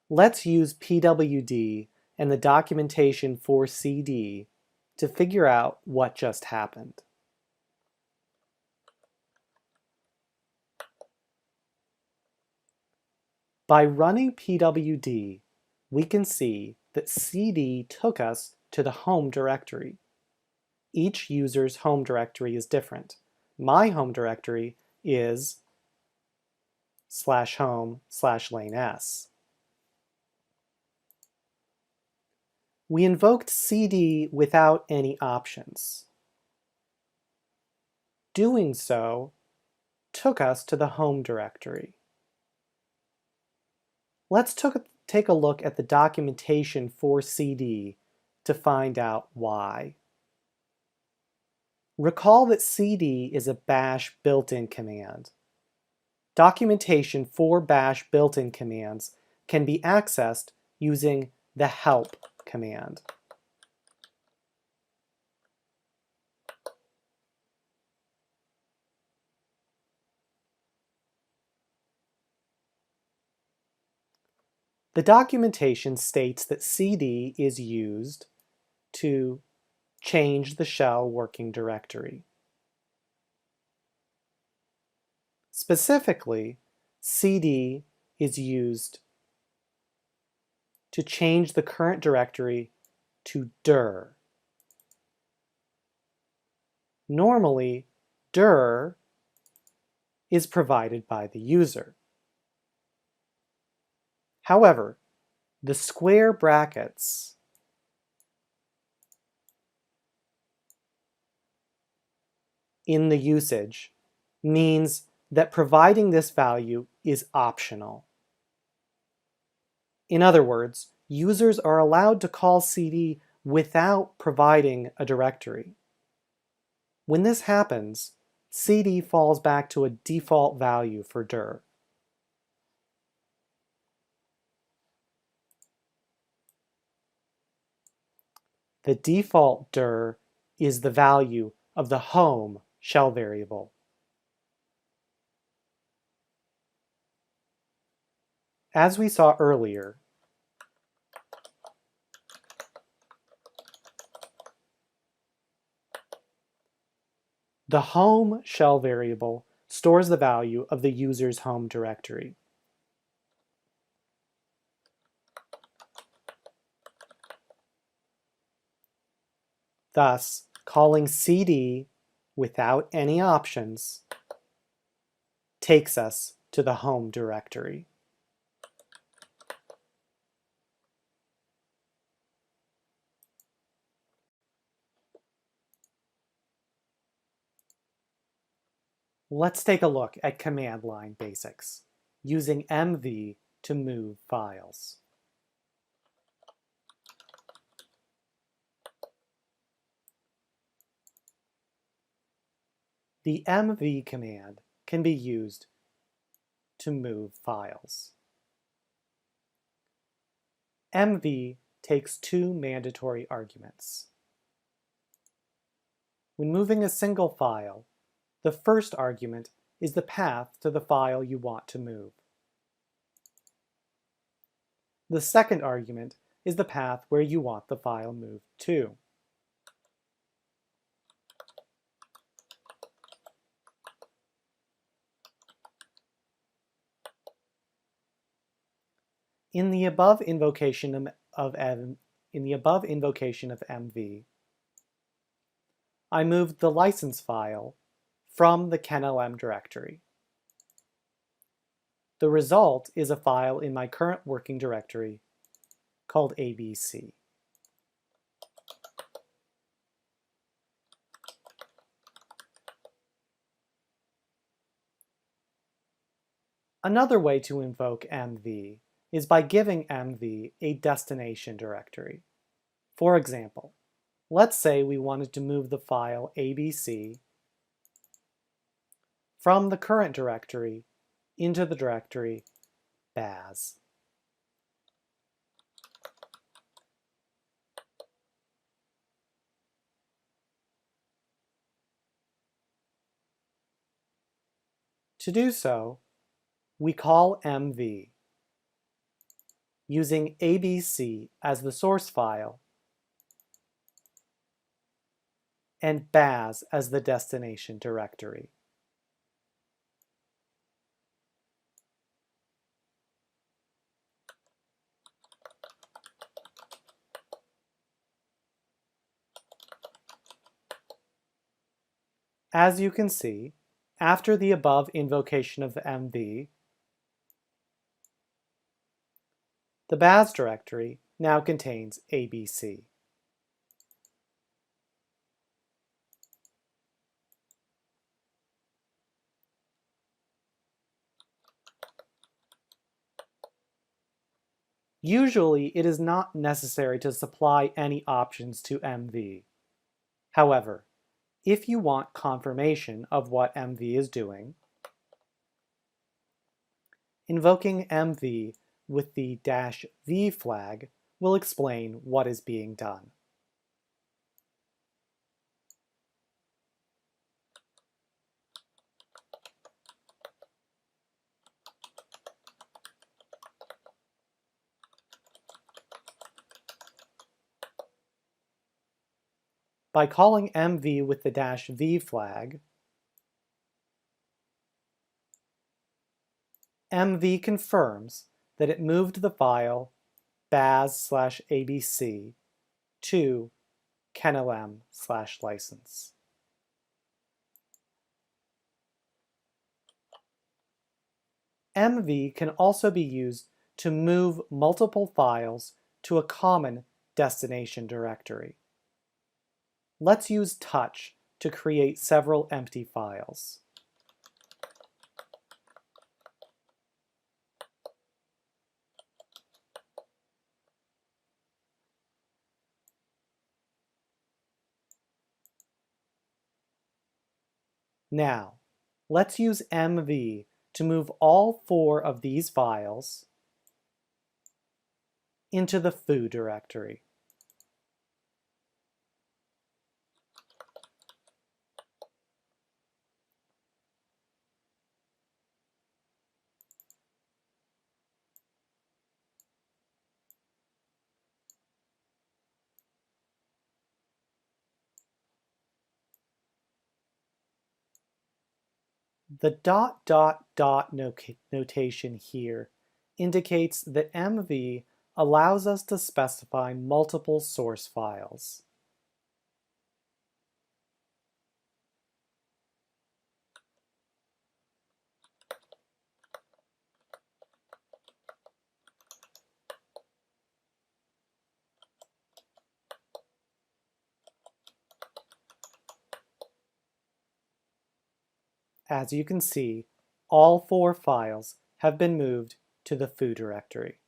Let's use pwd and the documentation for cd to figure out what just happened. By running pwd, we can see that cd took us to the home directory. Each user's home directory is different. My home directory is /home/lanes. We invoked cd without any options. Doing so took us to the home directory. Let's take a look at the documentation for cd to find out why. Recall that cd is a bash built-in command. Documentation for bash built-in commands can be accessed using the help command. The documentation states that cd is used to change the shell working directory. Specifically, cd is used to change the current directory to dir. Normally, dir is provided by the user. However, the square brackets in the usage means that providing this value is optional. In other words, users are allowed to call cd without providing a directory. When this happens, cd falls back to a default value for dir. The default dir is the value of the home shell variable. As we saw earlier, the home shell variable stores the value of the user's home directory. Thus, calling cd without any options takes us to the home directory. Let's take a look at command line basics, using mv to move files. The mv command can be used to move files. mv takes two mandatory arguments. When moving a single file, the first argument is the path to the file you want to move. The second argument is the path where you want the file moved to. In the above invocation of mv, I moved the license file from the KenLM directory. The result is a file in my current working directory called abc. Another way to invoke mv is by giving mv a destination directory. For example, let's say we wanted to move the file abc from the current directory into the directory baz. To do so, we call mv using abc as the source file and baz as the destination directory. As you can see, after the above invocation of mv, the baz directory now contains abc. Usually, it is not necessary to supply any options to MV. However, if you want confirmation of what MV is doing, invoking MV with the -v flag will explain what is being done. By calling MV with the -v flag, MV confirms that it moved the file baz/abc to kennelm/license. MV can also be used to move multiple files to a common destination directory. Let's use touch to create several empty files. Now, let's use MV to move all 4 of these files into the foo directory. The ... notation here indicates that MV allows us to specify multiple source files. As you can see, all 4 files have been moved to the foo directory.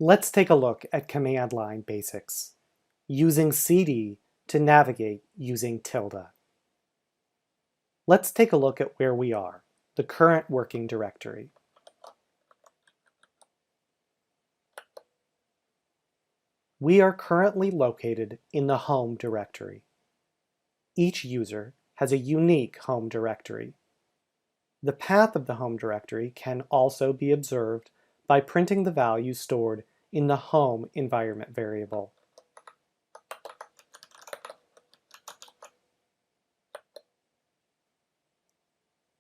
Let's take a look at command line basics, using cd to navigate using tilde. Let's take a look at where we are, the current working directory. We are currently located in the home directory. Each user has a unique home directory. The path of the home directory can also be observed by printing the value stored in the home environment variable.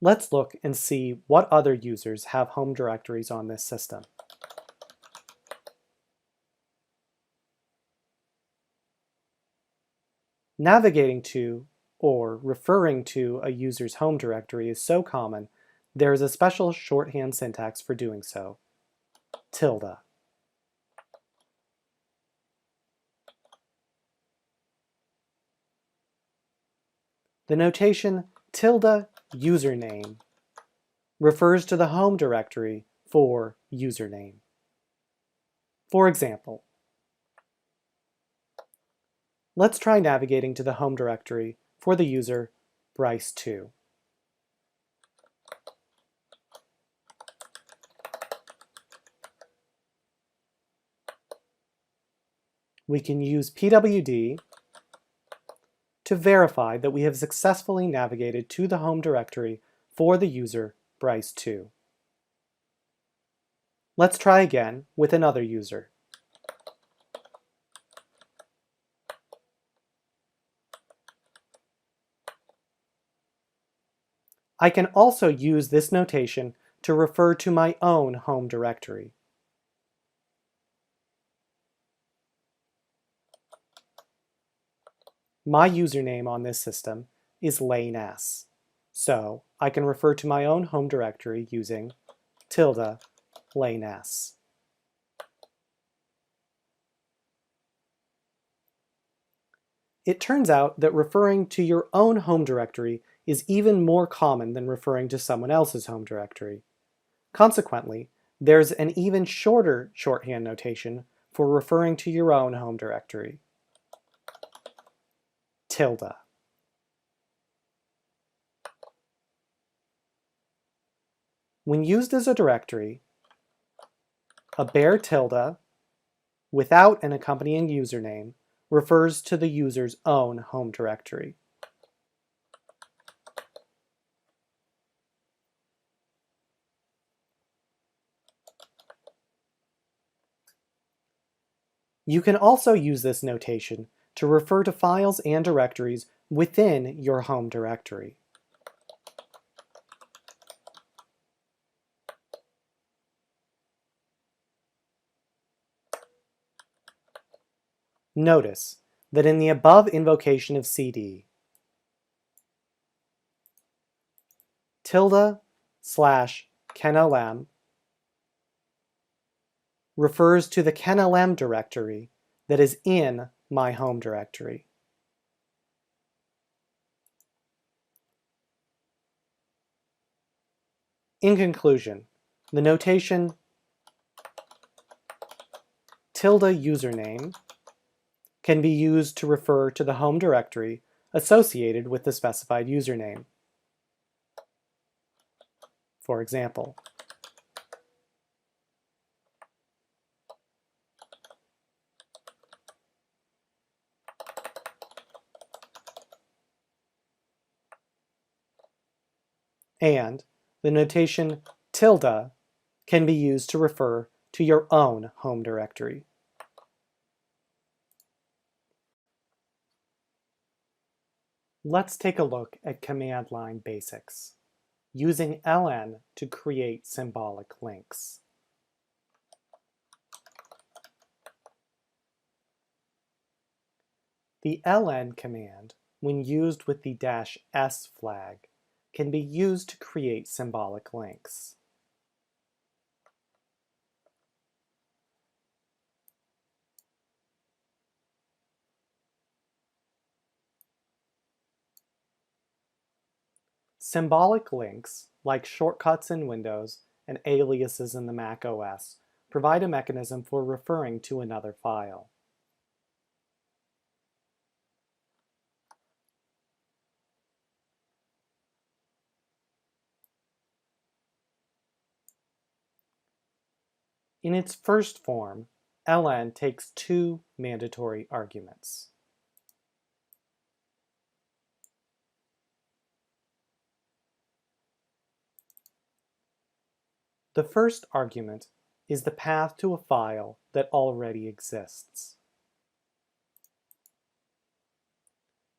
Let's look and see what other users have home directories on this system. Navigating to or referring to a user's home directory is so common, there is a special shorthand syntax for doing so: tilde. The notation tilde username refers to the home directory for username. For example, let's try navigating to the home directory for the user Bryce2. We can use pwd to verify that we have successfully navigated to the home directory for the user Bryce2. Let's try again with another user. I can also use this notation to refer to my own home directory. My username on this system is Lane S, so I can refer to my own home directory using tilde Lane S. It turns out that referring to your own home directory is even more common than referring to someone else's home directory. Consequently, there's an even shorter shorthand notation for referring to your own home directory. Tilde. When used as a directory, a bare tilde without an accompanying username refers to the user's own home directory. You can also use this notation to refer to files and directories within your home directory. Notice that in the above invocation of CD, tilde/kenlm refers to the kenlm directory that is in my home directory. In conclusion, the notation tilde username can be used to refer to the home directory associated with the specified username. For example, and the notation tilde can be used to refer to your own home directory. Let's take a look at command line basics, using ln to create symbolic links. The ln command, when used with the -s flag, can be used to create symbolic links. Symbolic links, like shortcuts in Windows and aliases in the Mac OS, provide a mechanism for referring to another file. In its first form, ln takes two mandatory arguments. The first argument is the path to a file that already exists.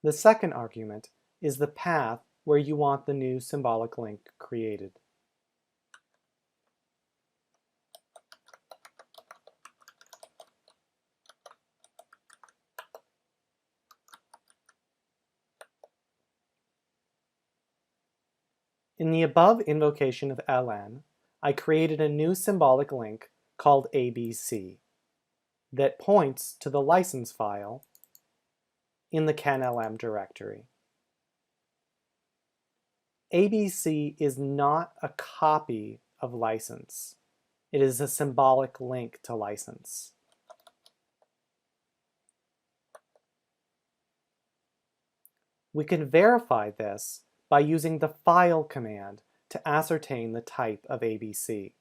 The second argument is the path where you want the new symbolic link created. In the above invocation of ln, I created a new symbolic link called abc that points to the license file in the kenlm directory. abc is not a copy of license. It is a symbolic link to license. We can verify this by using the file command to ascertain the type of abc.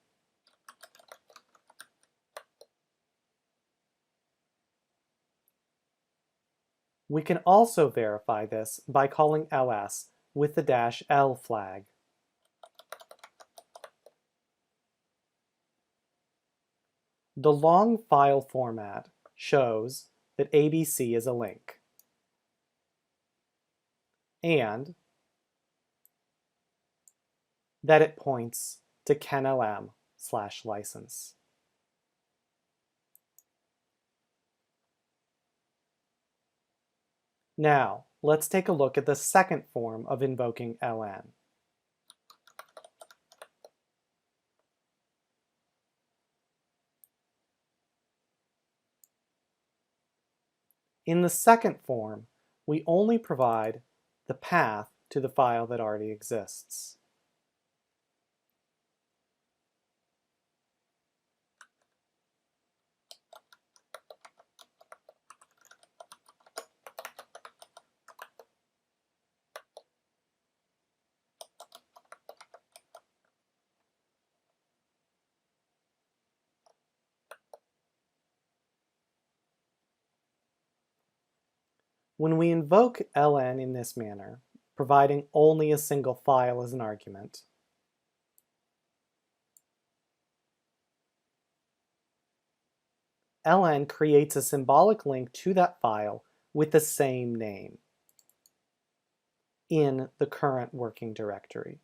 We can also verify this by calling ls with the -l flag. The long file format shows that abc is a link, and that it points to kenlm/license. Now, let's take a look at the second form of invoking ln. In the second form, we only provide the path to the file that already exists. When we invoke ln in this manner, providing only a single file as an argument, ln creates a symbolic link to that file with the same name in the current working directory.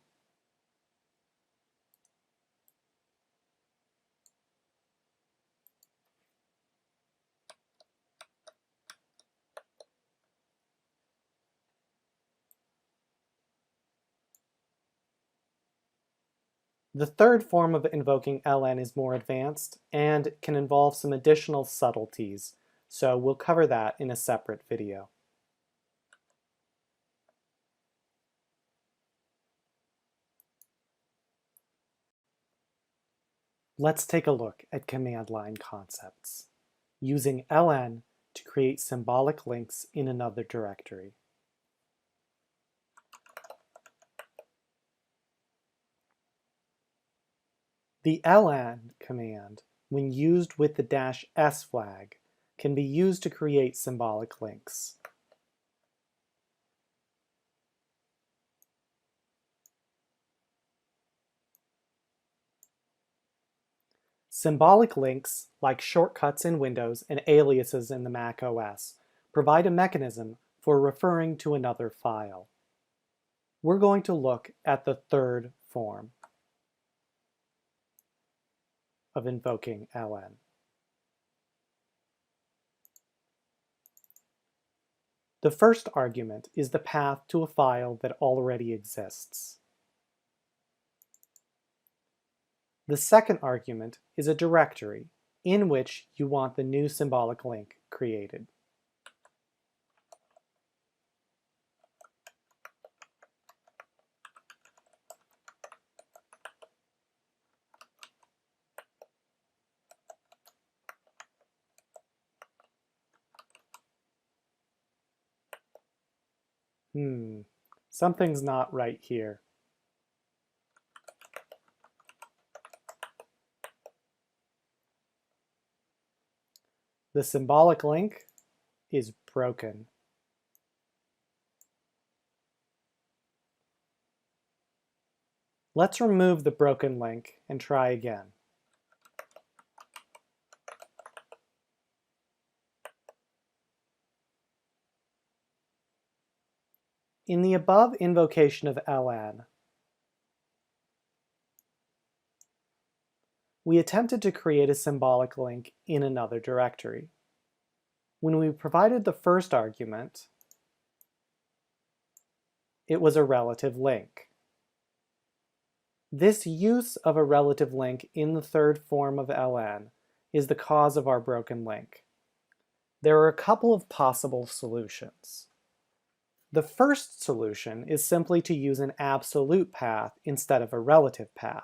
The third form of invoking ln is more advanced and can involve some additional subtleties, so we'll cover that in a separate video. Let's take a look at command line concepts, using ln to create symbolic links in another directory. The ln command, when used with the -s flag, can be used to create symbolic links. Symbolic links, like shortcuts in Windows and aliases in the Mac OS, provide a mechanism for referring to another file. We're going to look at the third form of invoking ln. The first argument is the path to a file that already exists. The second argument is a directory in which you want the new symbolic link created. Something's not right here. The symbolic link is broken. Let's remove the broken link and try again. In the above invocation of ln, we attempted to create a symbolic link in another directory. When we provided the first argument, it was a relative link. This use of a relative link in the third form of ln is the cause of our broken link. There are a couple of possible solutions. The first solution is simply to use an absolute path instead of a relative path.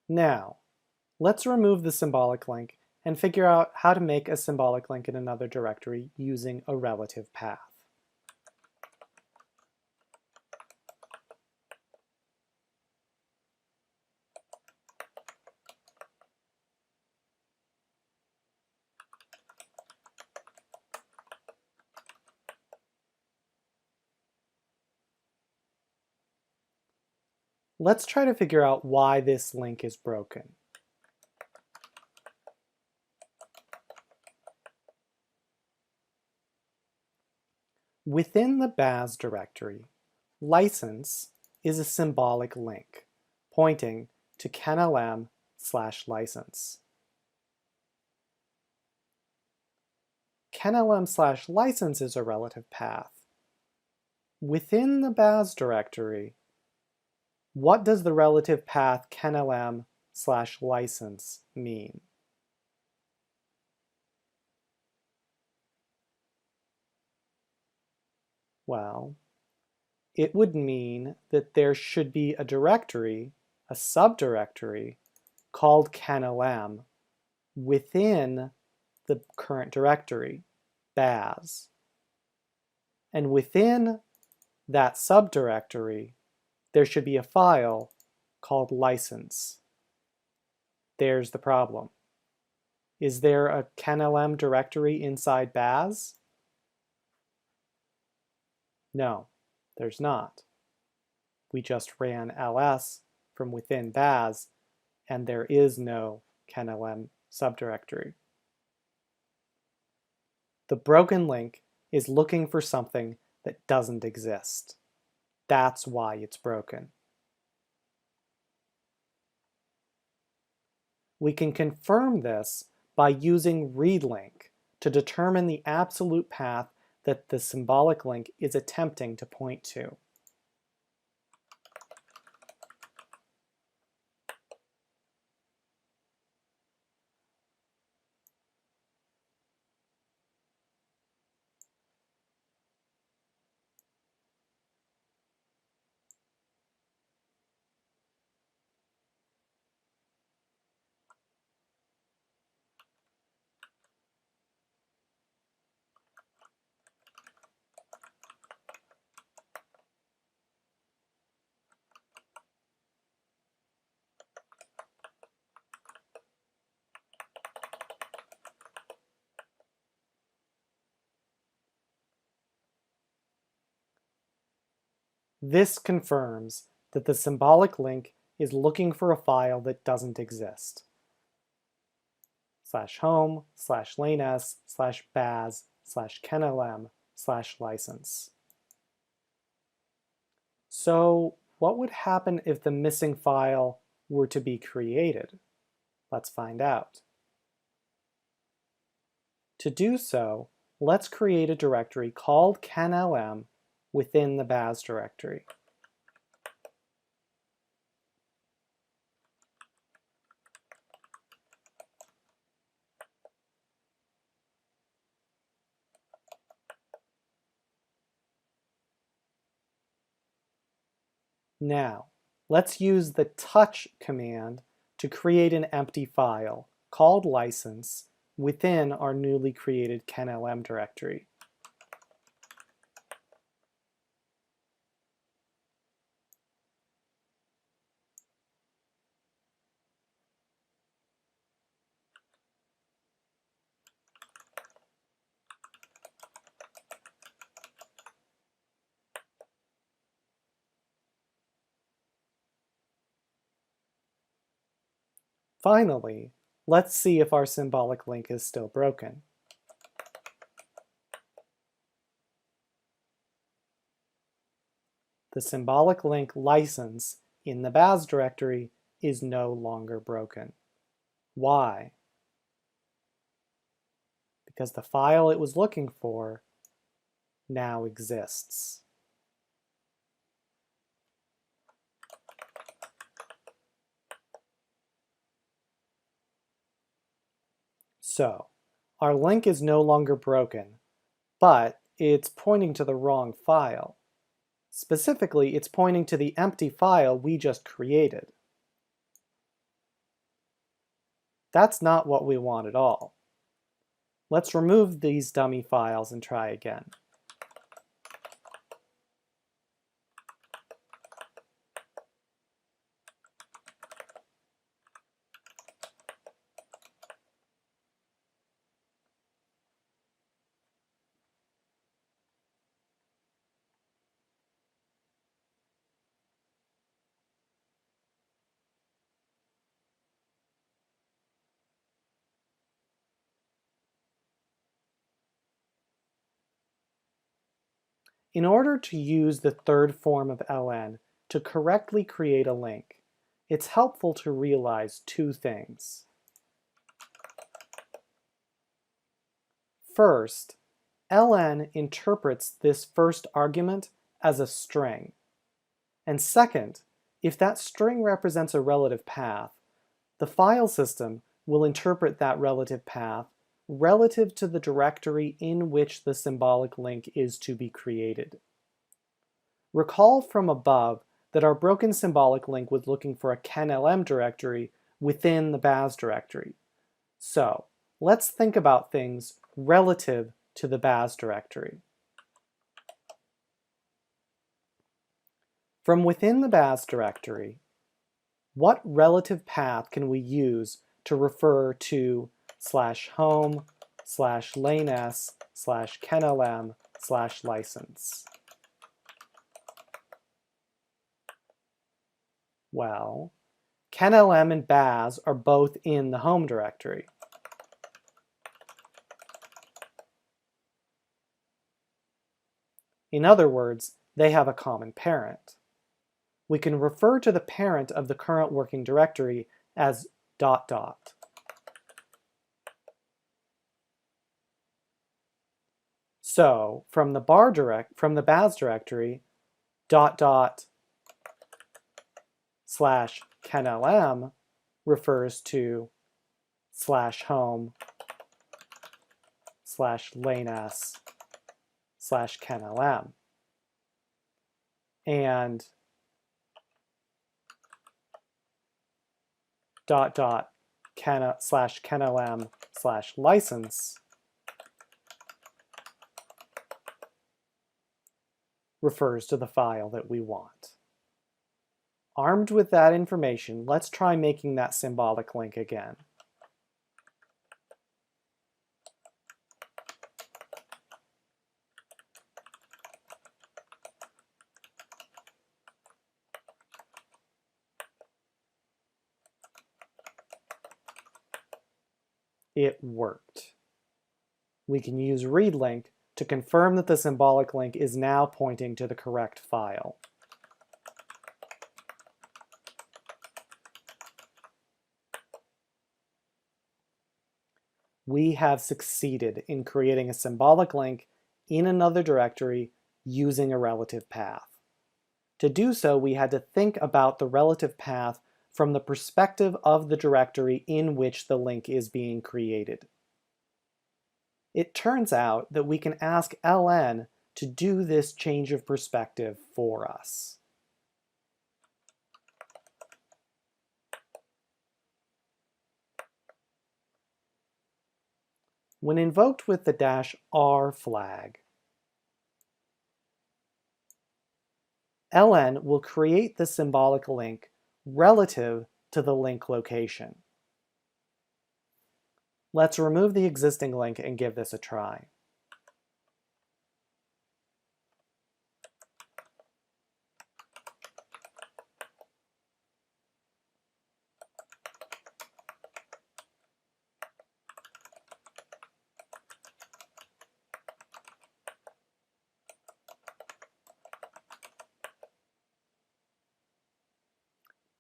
Now, let's remove the symbolic link and figure out how to make a symbolic link in another directory using a relative path. Let's try to figure out why this link is broken. Within the baz directory, license is a symbolic link pointing to kenlm/license. kenlm/license is a relative path. Within the baz directory, what does the relative path kenlm/license mean? Well, it would mean that there should be a directory, a subdirectory, called kenlm within the current directory, baz. And within that subdirectory, there should be a file called license. There's the problem. Is there a kenlm directory inside baz? No, there's not. We just ran ls from within baz, and there is no kenlm subdirectory. The broken link is looking for something that doesn't exist. That's why it's broken. We can confirm this by using readlink to determine the absolute path that the symbolic link is attempting to point to. This confirms that the symbolic link is looking for a file that doesn't exist. /home/lanes/baz/kenlm/license. So what would happen if the missing file were to be created? Let's find out. To do so, let's create a directory called kenlm within the baz directory. Now, let's use the touch command to create an empty file called license within our newly created kenlm directory. Finally, let's see if our symbolic link is still broken. The symbolic link license in the baz directory is no longer broken. Why? Because the file it was looking for now exists. So, our link is no longer broken, but it's pointing to the wrong file. Specifically, it's pointing to the empty file we just created. That's not what we want at all. Let's remove these dummy files and try again. In order to use the third form of ln to correctly create a link, it's helpful to realize two things. First, ln interprets this first argument as a string. And second, if that string represents a relative path, the file system will interpret that relative path relative to the directory in which the symbolic link is to be created. Recall from above that our broken symbolic link was looking for a kenlm directory within the baz directory. So let's think about things relative to the baz directory. From within the baz directory, what relative path can we use to refer to /home /lanes/kenlm/license? Well, kenlm and baz are both in the home directory. In other words, they have a common parent. We can refer to the parent of the current working directory as ... So from the baz directory, ... /kenlm refers to /home /lanes/kenlm. And ... /kenlm/license refers to the file that we want. Armed with that information, let's try making that symbolic link again. It worked. We can use readlink to confirm that the symbolic link is now pointing to the correct file. We have succeeded in creating a symbolic link in another directory using a relative path. To do so, we had to think about the relative path from the perspective of the directory in which the link is being created. It turns out that we can ask ln to do this change of perspective for us. When invoked with the -r flag, ln will create the symbolic link relative to the link location. Let's remove the existing link and give this a try.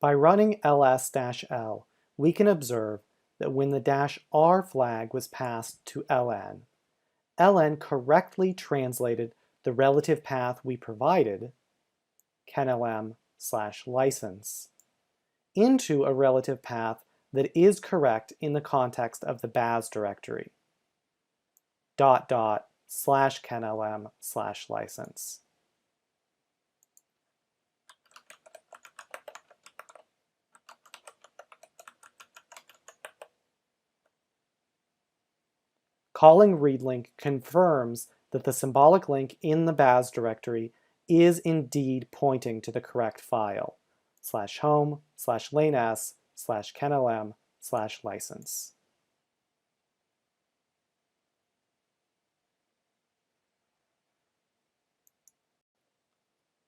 By running ls-l, we can observe that when the -r flag was passed to ln, ln correctly translated the relative path we provided, kenlm/license, into a relative path that is correct in the context of the baz directory, ... /kenlm/license. Calling readlink confirms that the symbolic link in the baz directory is indeed pointing to the correct file, /home /lanes/kenlm/license.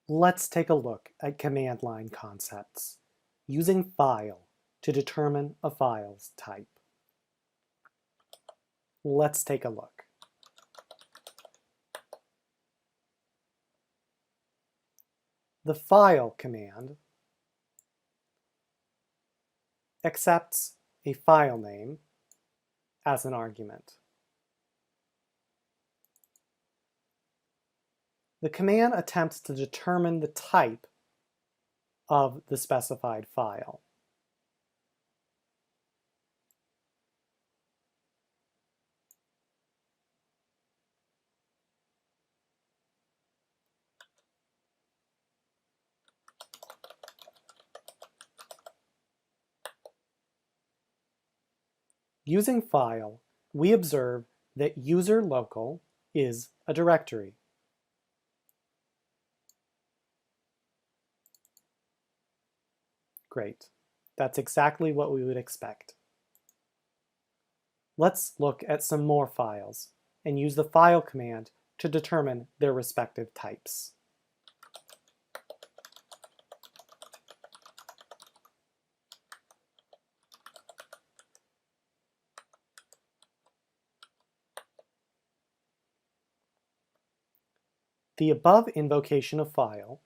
Let's take a look at command line concepts, using file to determine a file's type. Let's take a look. The file command accepts a file name as an argument. the command attempts to determine the type of the specified file. Using file, we observe that user local is a directory. Great. That's exactly what we would expect. Let's look at some more files and use the file command to determine their respective types. The above invocation of file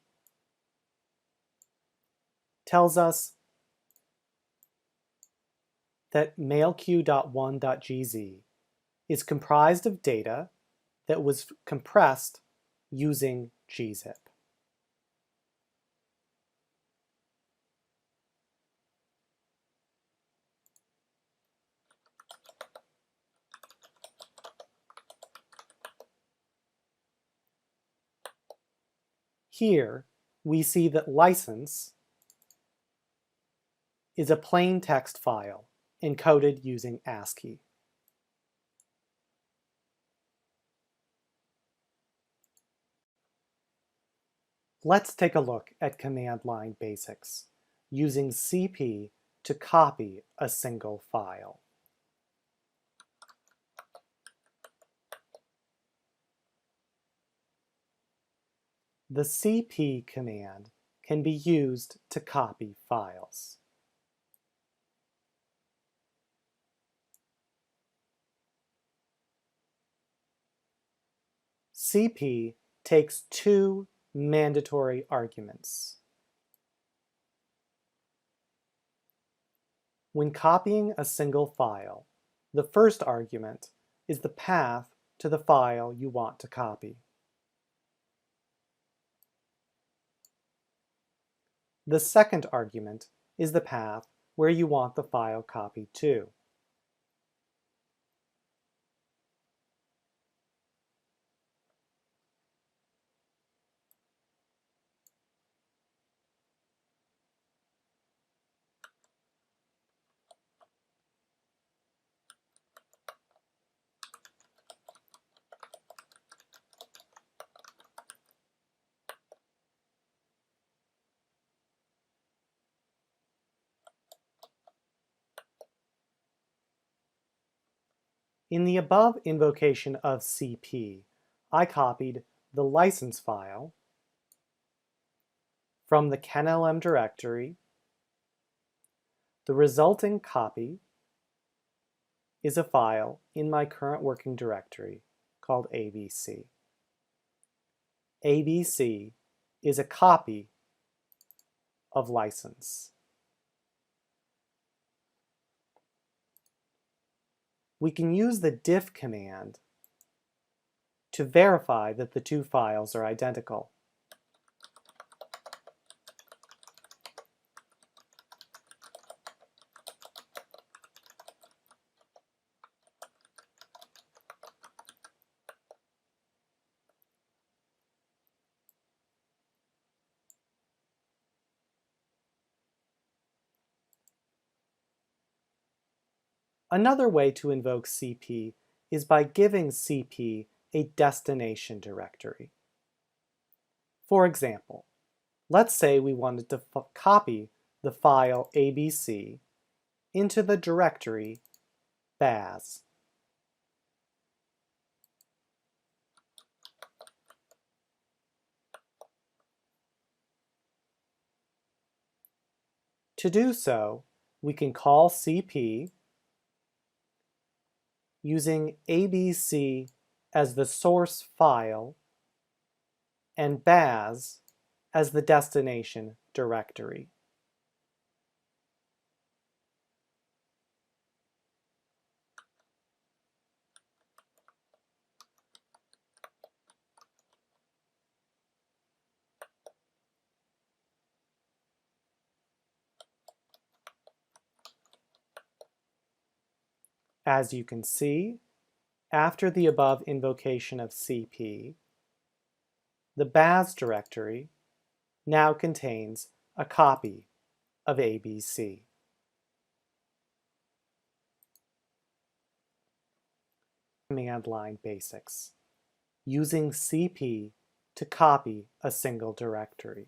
tells us that mailq.1.gz is comprised of data that was compressed using gzip. Here, we see that license is a plain text file encoded using ASCII. Let's take a look at command line basics using CP to copy a single file. The CP command can be used to copy files. CP takes two mandatory arguments. When copying a single file, the first argument is the path to the file you want to copy. The second argument is the path where you want the file copied to. In the above invocation of CP, I copied the license file from the KNLM directory. The resulting copy is a file in my current working directory called ABC. ABC is a copy of license. We can use the diff command to verify that the two files are identical. Another way to invoke CP is by giving CP a destination directory. For example, let's say we wanted to copy the file ABC into the directory BAS. To do so, we can call CP using ABC as the source file and BAS as the destination directory. As you can see, after the above invocation of CP, the BAS directory now contains a copy of ABC. Command line basics, using CP to copy a single directory.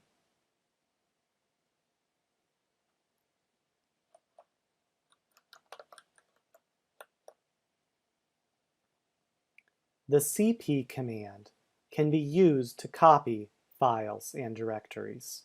The CP command can be used to copy files and directories.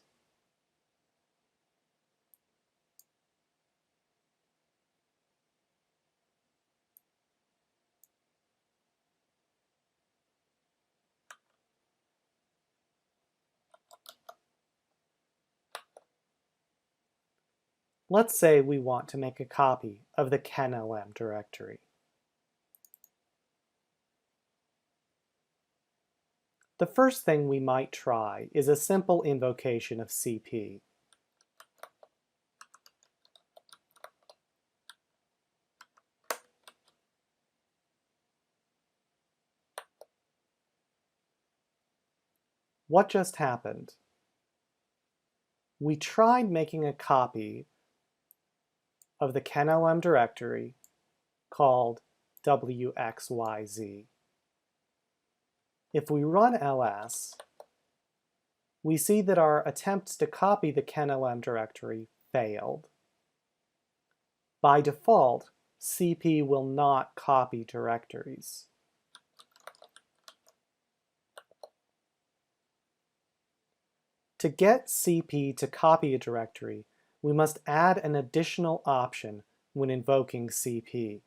Let's say we want to make a copy of the KenLM directory. The first thing we might try is a simple invocation of CP. What just happened? We tried making a copy of the KenLM directory called wxyz. If we run ls, we see that our attempts to copy the KenLM directory failed. By default, CP will not copy directories. To get CP to copy a directory, we must add an additional option when invoking CP.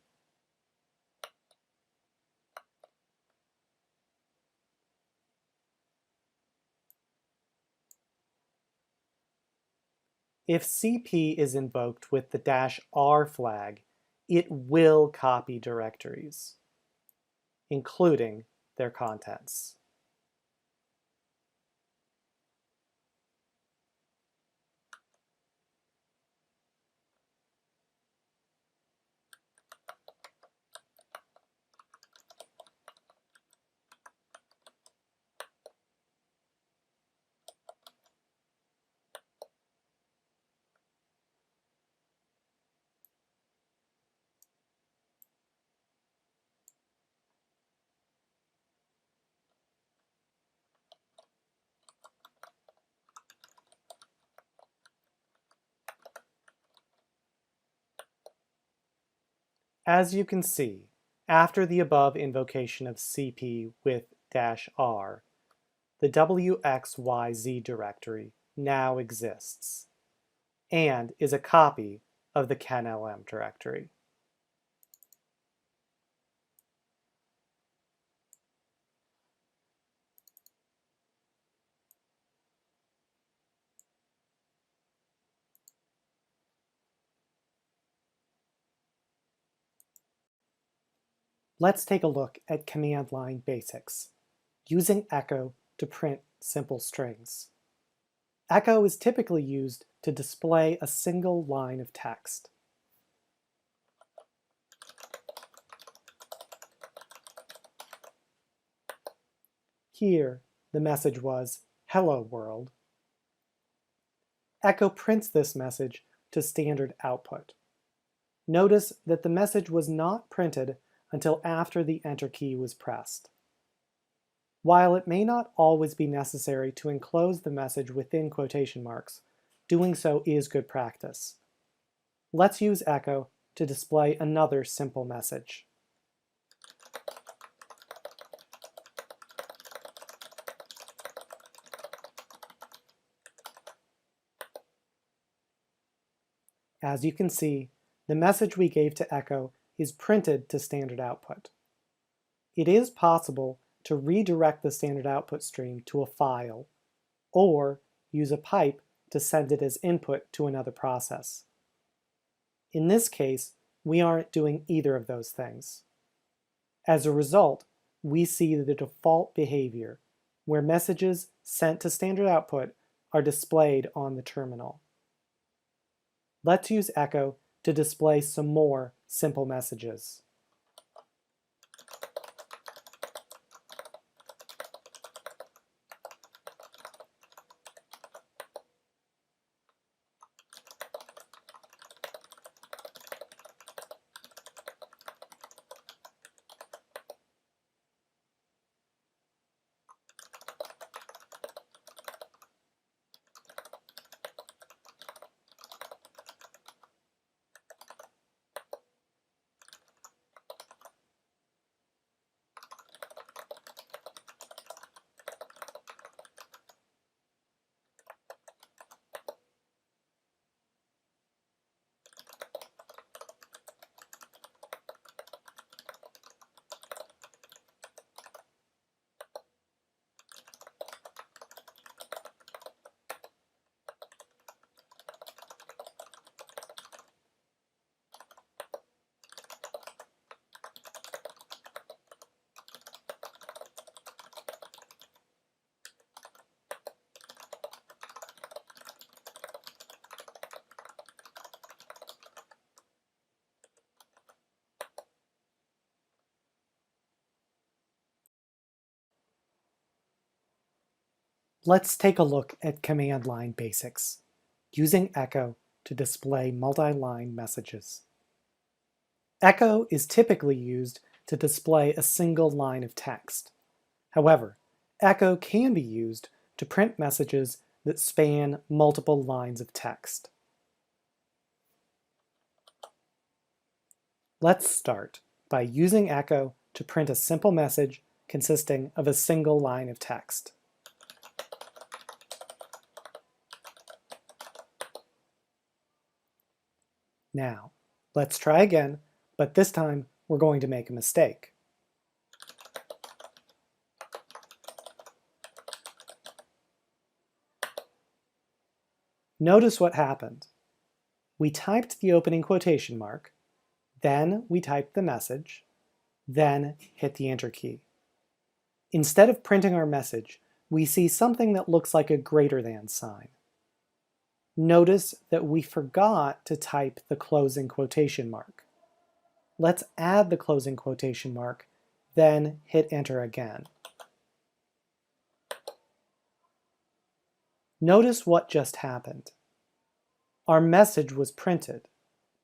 If CP is invoked with the -r flag, it will copy directories, including their contents. As you can see, after the above invocation of CP with -r, the wxyz directory now exists and is a copy of the KenLM directory. Let's take a look at command line basics, using echo to print simple strings. Echo is typically used to display a single line of text. Here, the message was, "Hello world." Echo prints this message to standard output. Notice that the message was not printed until after the Enter key was pressed. While it may not always be necessary to enclose the message within quotation marks, doing so is good practice. Let's use echo to display another simple message. As you can see, the message we gave to echo is printed to standard output. It is possible to redirect the standard output stream to a file, or use a pipe to send it as input to another process. In this case, we aren't doing either of those things. As a result, we see the default behavior, where messages sent to standard output are displayed on the terminal. Let's use echo to display some more simple messages. Let's take a look at command line basics, using Echo to display multi-line messages. Echo is typically used to display a single line of text. However, Echo can be used to print messages that span multiple lines of text. Let's start by using Echo to print a simple message consisting of a single line of text. Now, let's try again, but this time we're going to make a mistake. Notice what happened. We typed the opening quotation mark, then we typed the message, then hit the Enter key. Instead of printing our message, we see something that looks like a greater than sign. Notice that we forgot to type the closing quotation mark. Let's add the closing quotation mark, then hit Enter again. Notice what just happened. Our message was printed,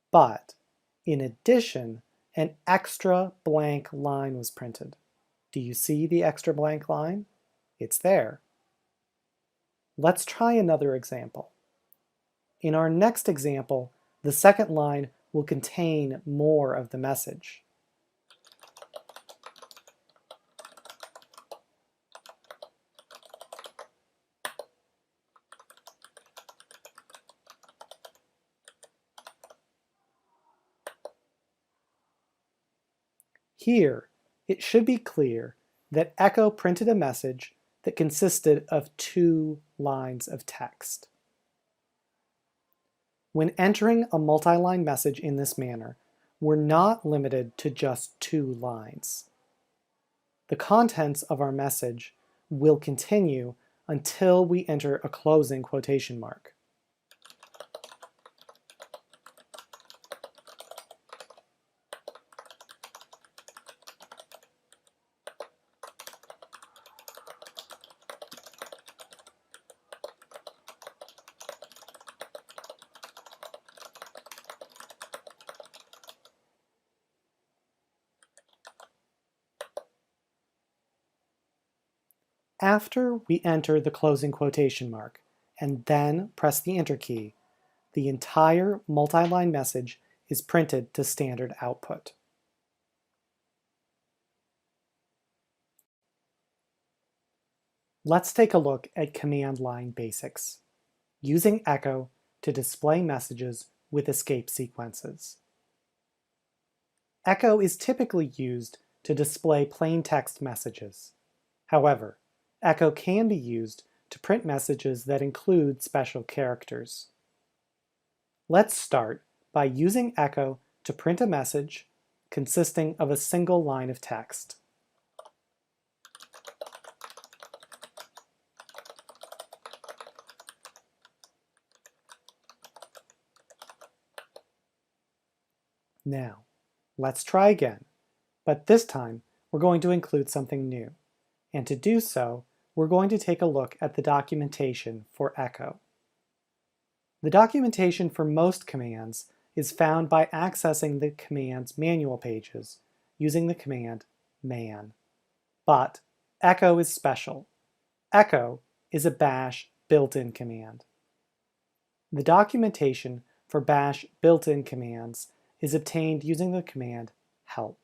but in addition, an extra blank line was printed. Do you see the extra blank line? It's there. Let's try another example. In our next example, the second line will contain more of the message. Here, it should be clear that Echo printed a message that consisted of 2 lines of text. When entering a multi-line message in this manner, we're not limited to just 2 lines. The contents of our message will continue until we enter a closing quotation mark. After we enter the closing quotation mark and then press the Enter key, the entire multi-line message is printed to standard output. Let's take a look at command line basics, using Echo to display messages with escape sequences. Echo is typically used to display plain text messages. However, Echo can be used to print messages that include special characters. Let's start by using Echo to print a message consisting of a single line of text. Now, let's try again, but this time we're going to include something new. And to do so, we're going to take a look at the documentation for Echo. The documentation for most commands is found by accessing the command's manual pages using the command man. But Echo is special. Echo is a bash built-in command. The documentation for bash built-in commands is obtained using the command help.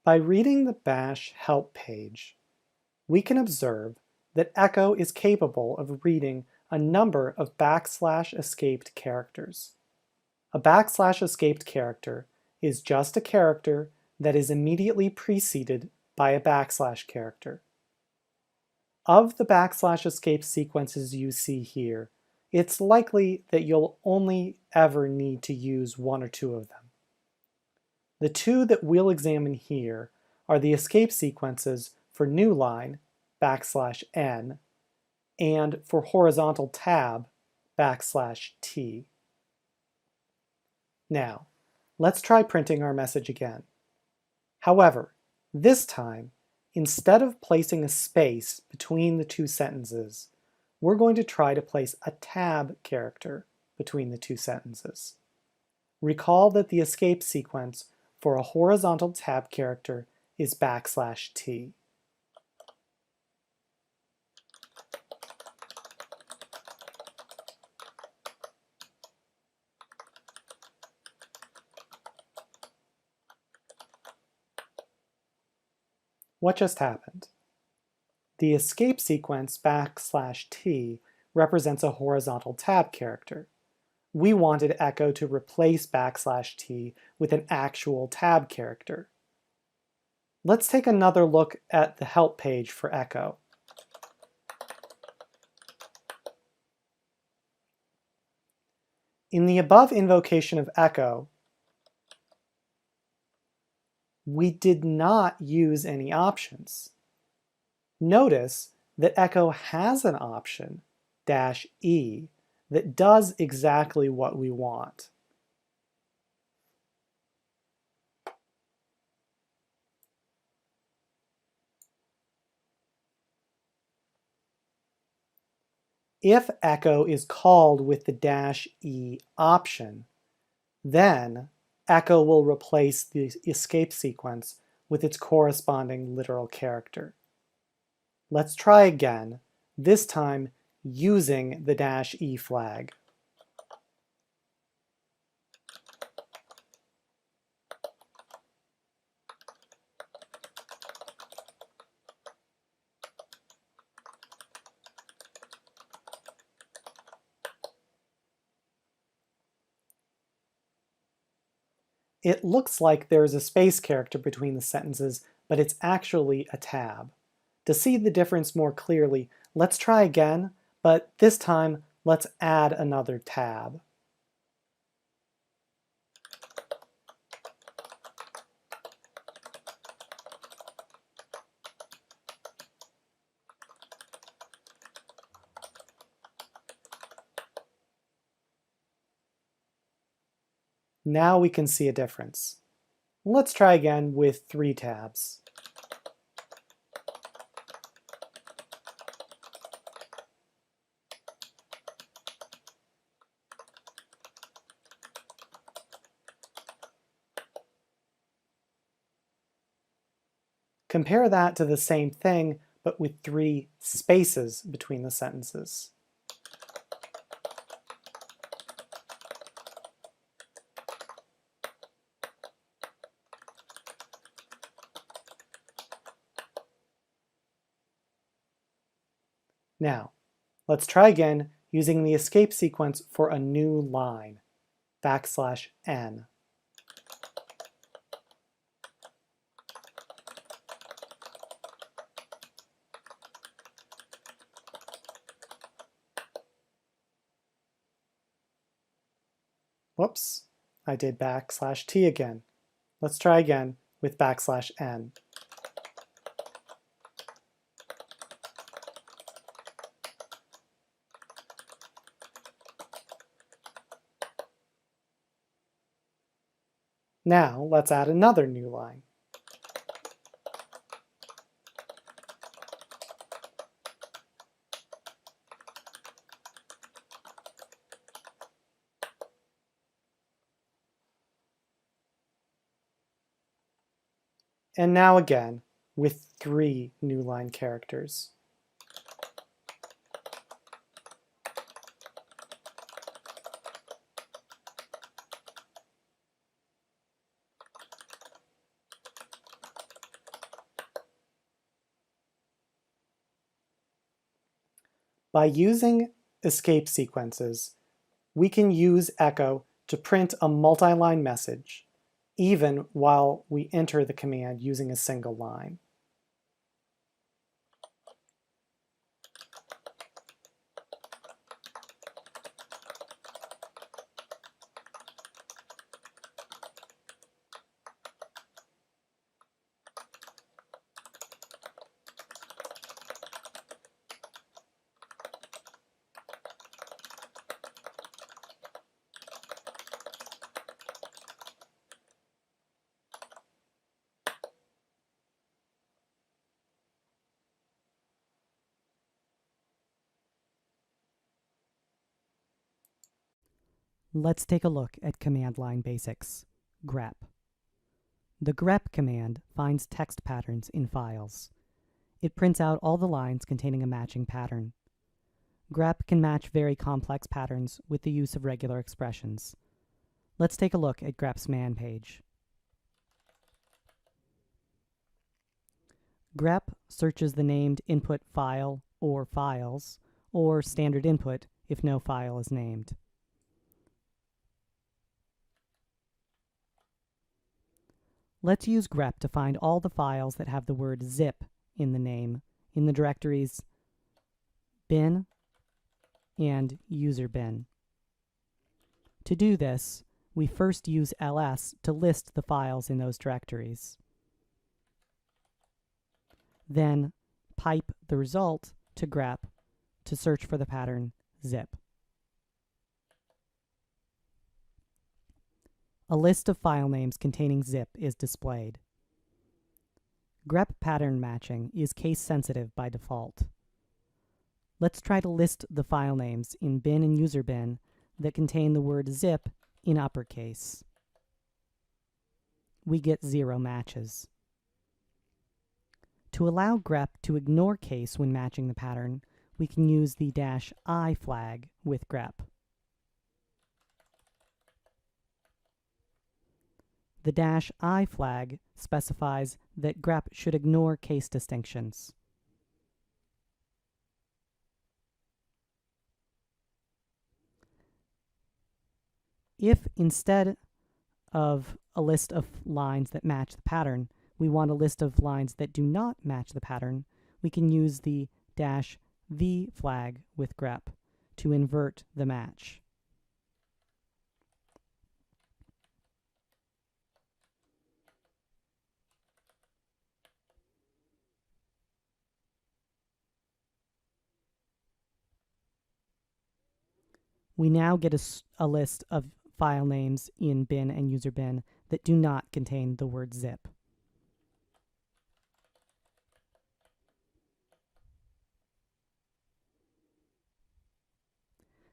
By reading the bash help page, we can observe that Echo is capable of reading a number of \escaped characters. A \escaped character is just a character that is immediately preceded by a / character. Of the \escape sequences you see here, it's likely that you'll only ever need to use 1 or 2 of them. The 2 that we'll examine here are the escape sequences for new line, \n, and for horizontal tab, \t. Now, Let's try printing our message again. However, this time, instead of placing a space between the two sentences, we're going to try to place a tab character between the two sentences. Recall that the escape sequence for a horizontal tab character is \t. What just happened? The escape sequence \t represents a horizontal tab character. We wanted Echo to replace \t with an actual tab character. Let's take another look at the help page for Echo. In the above invocation of Echo, we did not use any options. Notice that Echo has an option, -e, that does exactly what we want. If Echo is called with the -e option, then Echo will replace the escape sequence with its corresponding literal character. Let's try again, this time using the -e flag. It looks like there's a space character between the sentences, but it's actually a tab. To see the difference more clearly, let's try again, but this time let's add another tab. Now we can see a difference. Let's try again with 3 tabs. Compare that to the same thing, but with 3 spaces between the sentences. Now, let's try again using the escape sequence for a new line, \n. Whoops, I did \t again. Let's try again with \n. Now let's add another new line. And now again with 3 new line characters. By using escape sequences, we can use Echo to print a multi-line message, even while we enter the command using a single line. Let's take a look at command line basics. grep. The grep command finds text patterns in files. It prints out all the lines containing a matching pattern. grep can match very complex patterns with the use of regular expressions. Let's take a look at grep's man page. grep searches the named input file or files, or standard input if no file is named. Let's use grep to find all the files that have the word zip in the name in the directories bin and user bin. To do this, we first use ls to list the files in those directories. Then pipe the result to grep to search for the pattern zip. A list of file names containing zip is displayed. grep pattern matching is case sensitive by default. Let's try to list the file names in bin and user bin that contain the word zip in uppercase. We get 0 matches. To allow grep to ignore case when matching the pattern, we can use the -i flag with grep. The -i flag specifies that grep should ignore case distinctions. If instead of a list of lines that match the pattern, we want a list of lines that do not match the pattern, we can use the -v flag with grep to invert the match. We now get a list of file names in bin and user bin that do not contain the word zip.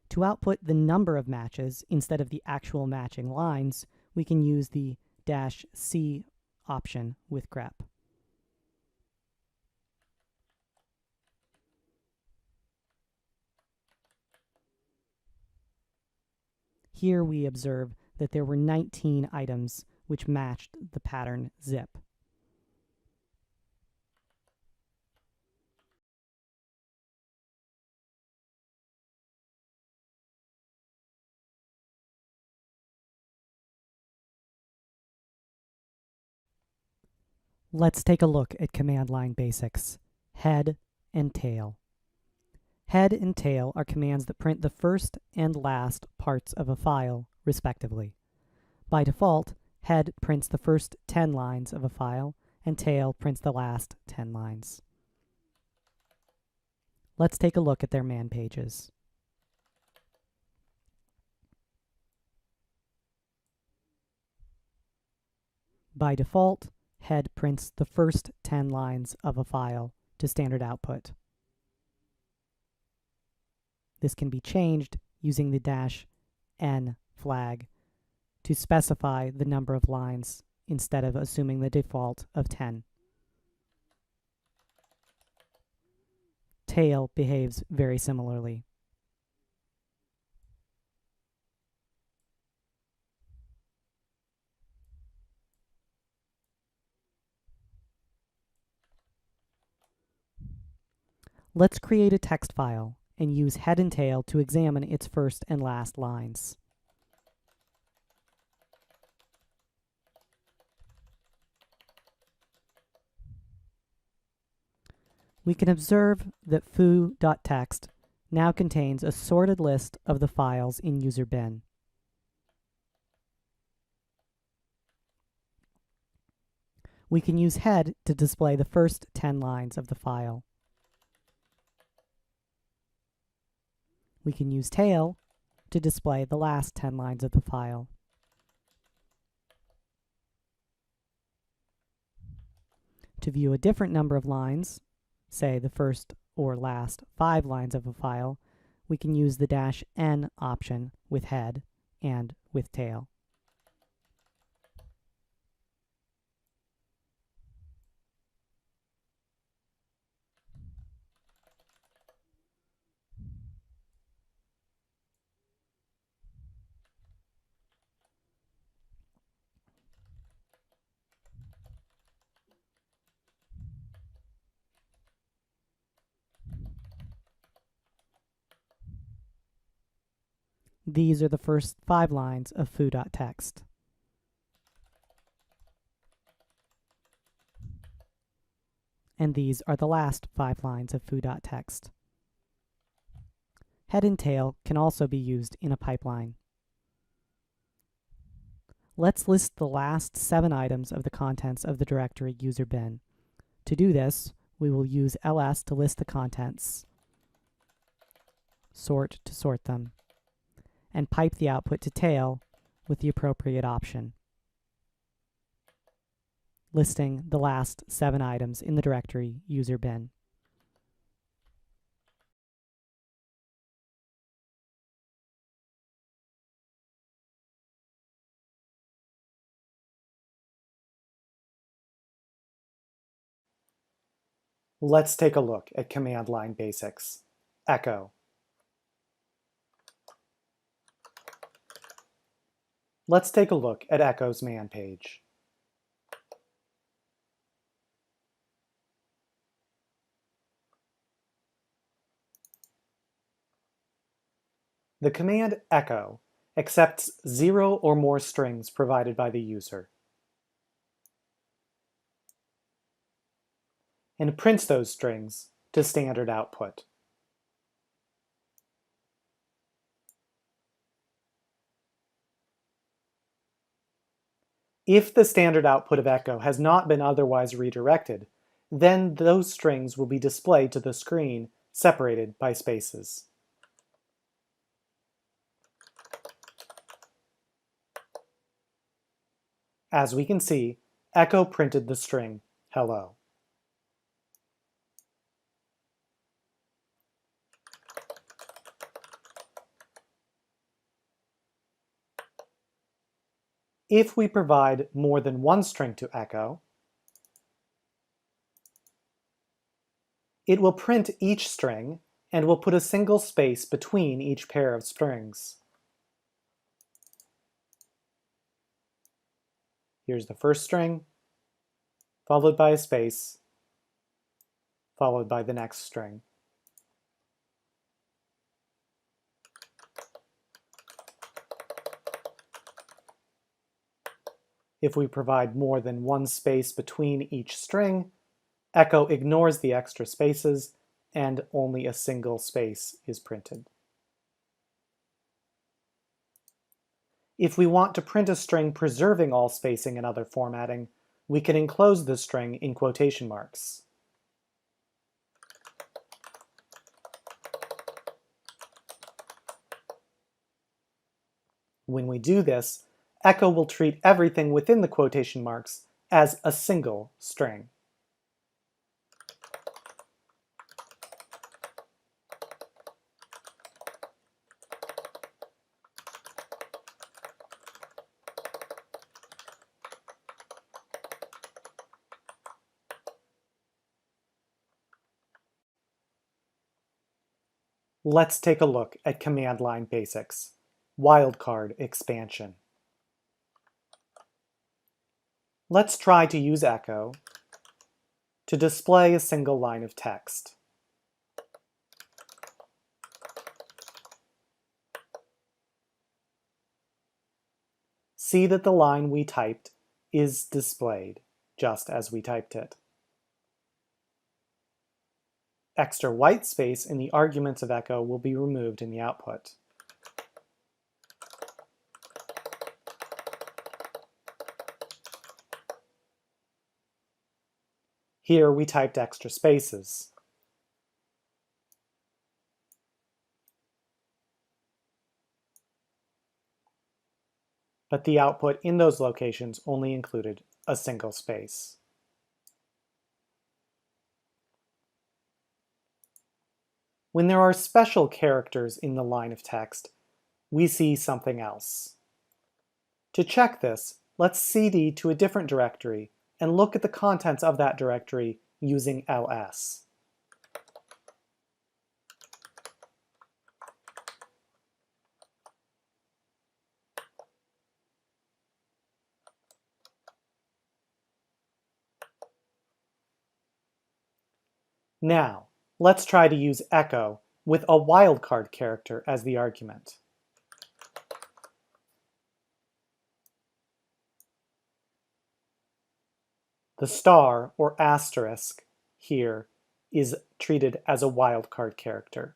To output the number of matches instead of the actual matching lines, we can use the -c option with grep. Here we observe that there were 19 items which matched the pattern zip. Let's take a look at command line basics. Head and tail. Head and tail are commands that print the first and last parts of a file, respectively. By default, head prints the first 10 lines of a file, and tail prints the last 10 lines. Let's take a look at their man pages. By default, head prints the first 10 lines of a file to standard output. This can be changed using the -n flag to specify the number of lines instead of assuming the default of 10. Tail behaves very similarly. Let's create a text file and use head and tail to examine its first and last lines. We can observe that foo.txt now contains a sorted list of the files in user bin. We can use head to display the first 10 lines of the file. We can use tail to display the last 10 lines of the file. To view a different number of lines, say the first or last 5 lines of a file, we can use the -n option with head and with tail. These are the first 5 lines of foo.txt. And these are the last 5 lines of foo.txt. Head and tail can also be used in a pipeline. Let's list the last 7 items of the contents of the directory user bin. To do this, we will use ls to list the contents, sort to sort them, and pipe the output to tail with the appropriate option, listing the last 7 items in the directory user bin. Let's take a look at command line basics. Echo. Let's take a look at Echo's man page. The command echo accepts 0 or more strings provided by the user and prints those strings to standard output. If the standard output of echo has not been otherwise redirected, then those strings will be displayed to the screen separated by spaces. As we can see, echo printed the string hello. If we provide more than one string to echo, it will print each string and will put a single space between each pair of strings. Here's the first string, followed by a space, followed by the next string. If we provide more than one space between each string, echo ignores the extra spaces and only a single space is printed. If we want to print a string preserving all spacing and other formatting, we can enclose the string in quotation marks. When we do this, echo will treat everything within the quotation marks as a single string. Let's take a look at command line basics. Wildcard expansion. Let's try to use echo to display a single line of text. See that the line we typed is displayed just as we typed it. Extra white space in the arguments of echo will be removed in the output. Here we typed extra spaces. But the output in those locations only included a single space. When there are special characters in the line of text, we see something else. To check this, let's cd to a different directory and look at the contents of that directory using ls. Now, let's try to use echo with a wildcard character as the argument. The star or asterisk here is treated as a wildcard character.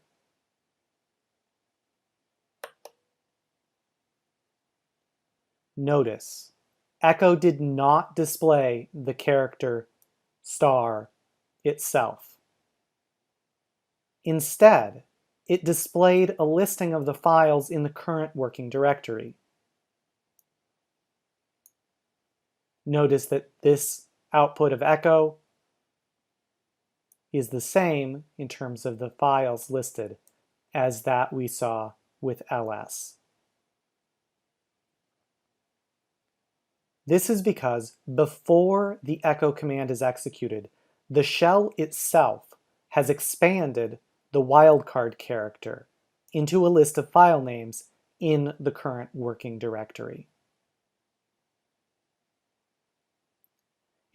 Notice, echo did not display the character star itself. Instead, it displayed a listing of the files in the current working directory. Notice that this output of echo is the same in terms of the files listed as that we saw with ls. This is because before the echo command is executed, the shell itself has expanded the wildcard character into a list of file names in the current working directory.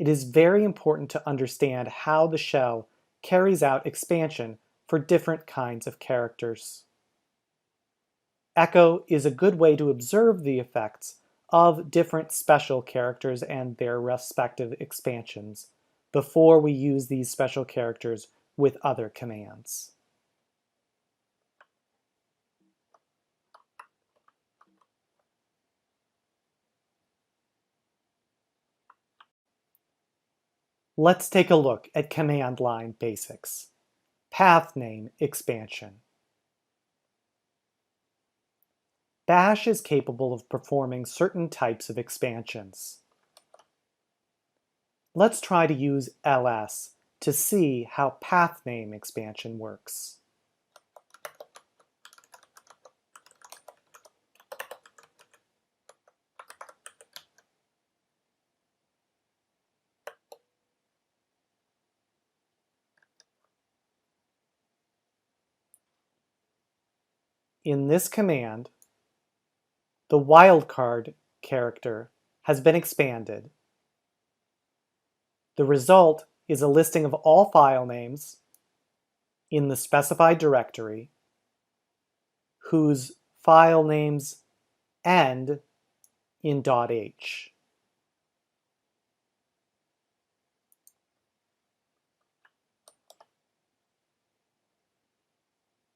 It is very important to understand how the shell carries out expansion for different kinds of characters. Echo is a good way to observe the effects of different special characters and their respective expansions before we use these special characters with other commands. Let's take a look at command line basics. Path name expansion. Bash is capable of performing certain types of expansions. Let's try to use ls to see how path name expansion works. In this command, the wildcard character has been expanded. The result is a listing of all file names in the specified directory whose file names end in .h.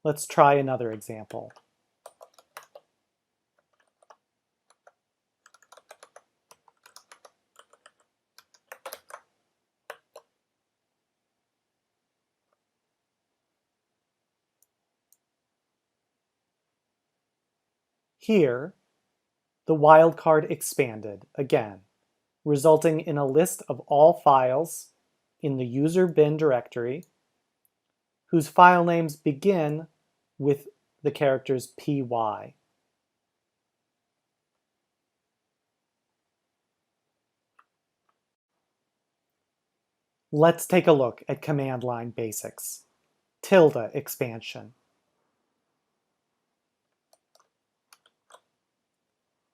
Let's try another example. Here, the wildcard expanded again, resulting in a list of all files in the user bin directory whose file names begin with the characters py. Let's take a look at command line basics. Tilde expansion.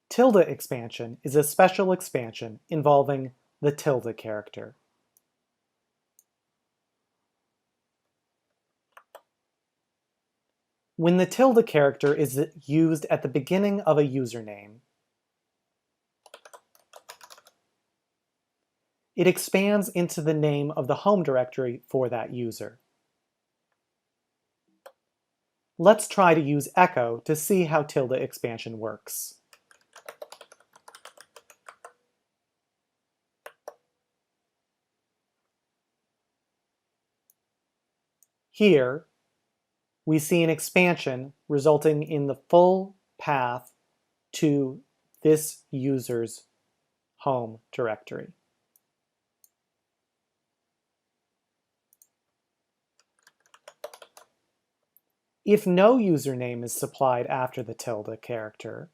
Tilde expansion is a special expansion involving the tilde character. When the tilde character is used at the beginning of a username, it expands into the name of the home directory for that user. Let's try to use echo to see how tilde expansion works. Here, we see an expansion resulting in the full path to this user's home directory. If no username is supplied after the tilde character,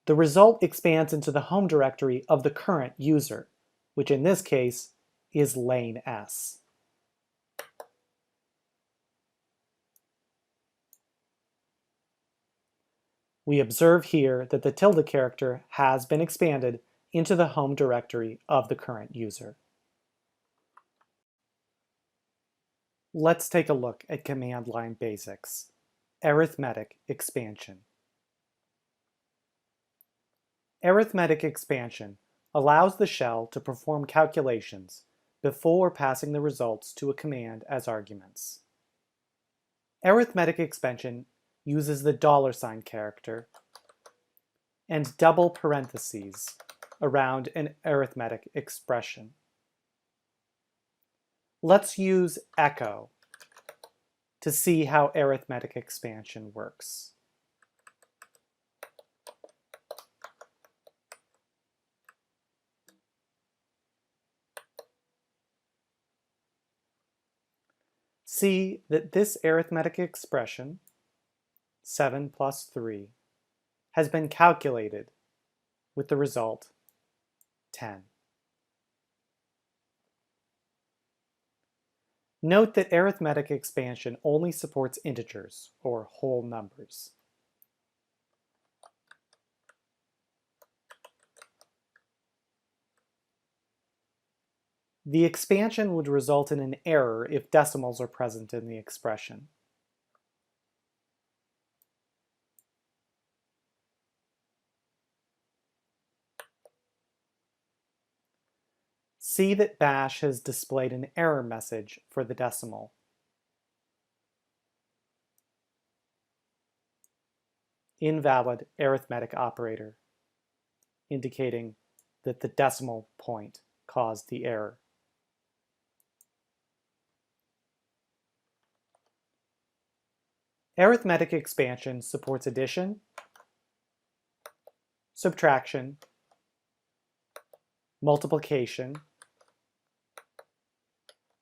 the result expands into the home directory of the current user, which in this case is lane S. We observe here that the tilde character has been expanded into the home directory of the current user. Let's take a look at command line basics. Arithmetic expansion. Arithmetic expansion allows the shell to perform calculations before passing the results to a command as arguments. Arithmetic expansion uses the $sign character and double parentheses around an arithmetic expression. Let's use echo to see how arithmetic expansion works. See that this arithmetic expression, 7 plus 3, has been calculated with the result 10. Note that arithmetic expansion only supports integers, or whole numbers. The expansion would result in an error if decimals are present in the expression. See that Bash has displayed an error message for the decimal. Invalid arithmetic operator, indicating that the decimal point caused the error. Arithmetic expansion supports addition, subtraction, multiplication,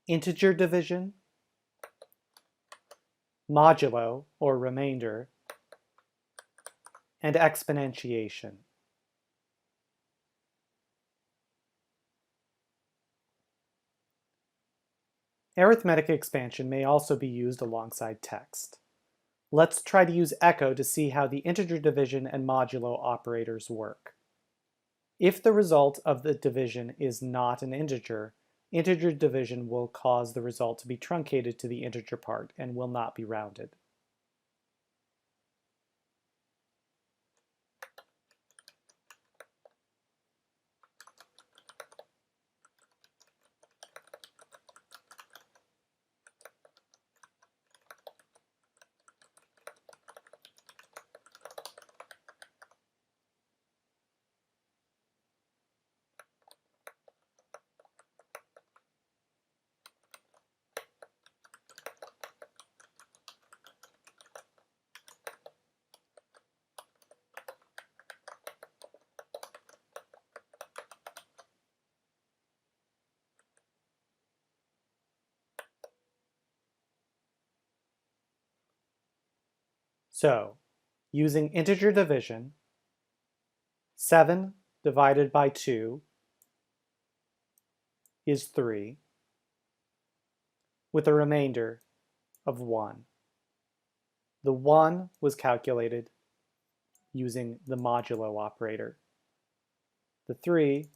integer division, modulo or remainder, and exponentiation. Arithmetic expansion may also be used alongside text. Let's try to use echo to see how the integer division and modulo operators work. If the result of the division is not an integer, integer division will cause the result to be truncated to the integer part and will not be rounded. So, using integer division, 7 divided by 2 is 3, with a remainder of 1. The 1 was calculated using the modulo operator. The 3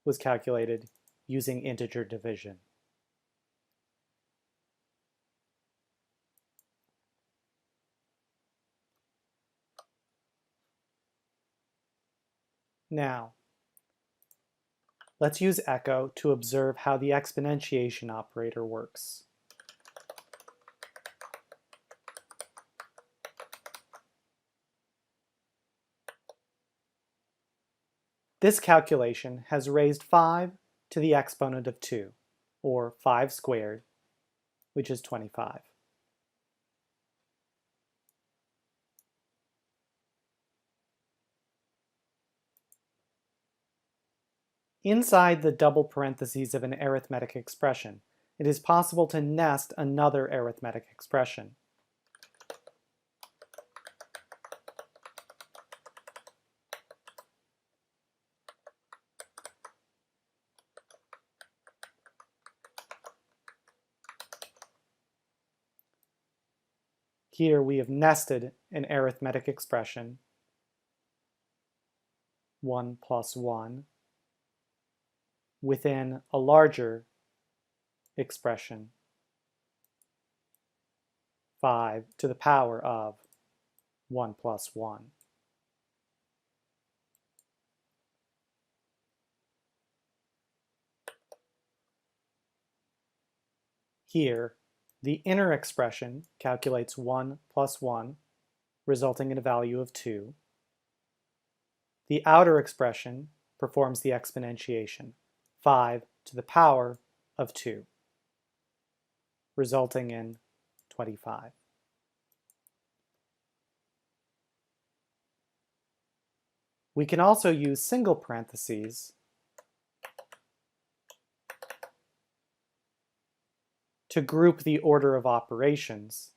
was calculated using integer division. Now, let's use echo to observe how the exponentiation operator works. This calculation has raised 5 to the exponent of 2, or 5 squared, which is 25. Inside the double parentheses of an arithmetic expression, it is possible to nest another arithmetic expression. Here we have nested an arithmetic expression, 1 plus 1, within a larger expression, 5 to the power of 1 plus 1. Here, the inner expression calculates 1 plus 1, resulting in a value of 2. The outer expression performs the exponentiation, 5 to the power of 2, resulting in 25. We can also use single parentheses to group the order of operations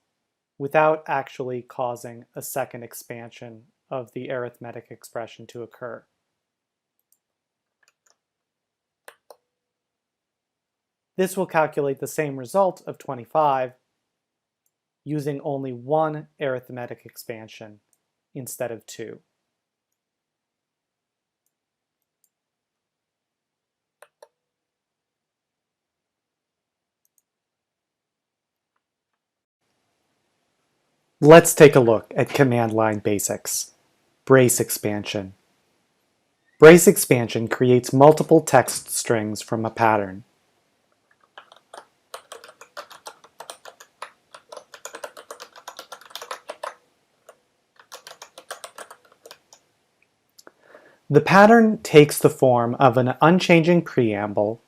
without actually causing a second expansion of the arithmetic expression to occur. This will calculate the same result of 25 using only one arithmetic expansion instead of two. Let's take a look at command line basics. Brace expansion. Brace expansion creates multiple text strings from a pattern. The pattern takes the form of an unchanging preamble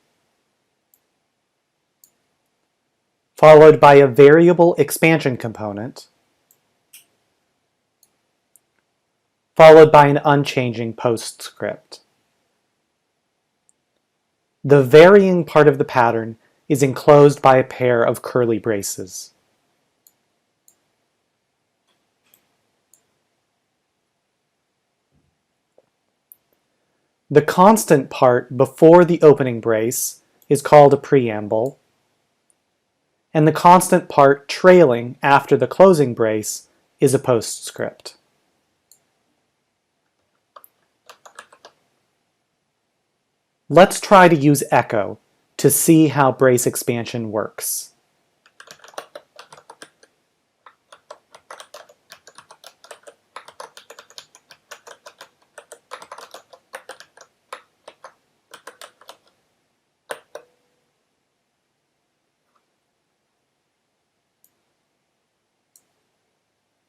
followed by a variable expansion component followed by an unchanging postscript. The varying part of the pattern is enclosed by a pair of curly braces. The constant part before the opening brace is called a preamble, and the constant part trailing after the closing brace is a postscript. Let's try to use echo to see how brace expansion works.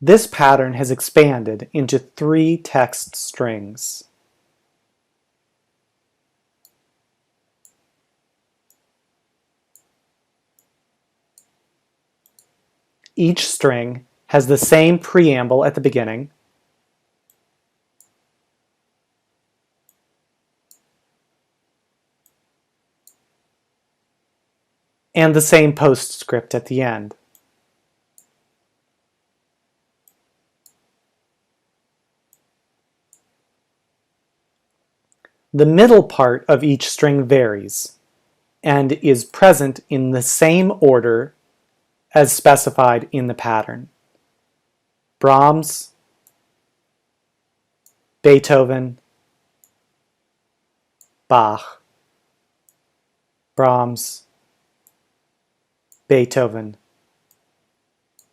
This pattern has expanded into 3 text strings. Each string has the same preamble at the beginning, and the same postscript at the end. The middle part of each string varies and is present in the same order as specified in the pattern. Brahms, Beethoven, Bach, Brahms, Beethoven,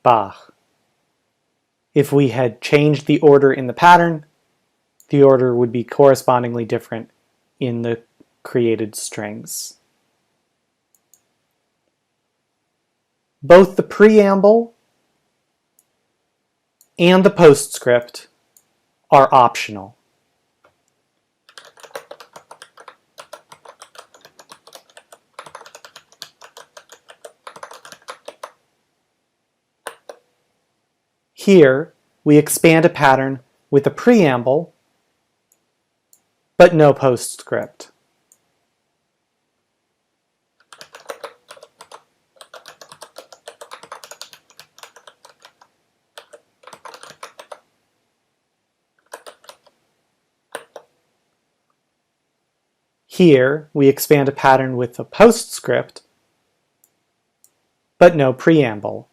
Bach. If we had changed the order in the pattern, the order would be correspondingly different in the created strings. Both the preamble and the postscript are optional. Here, we expand a pattern with a preamble, but no postscript. Here, we expand a pattern with a postscript, but no preamble.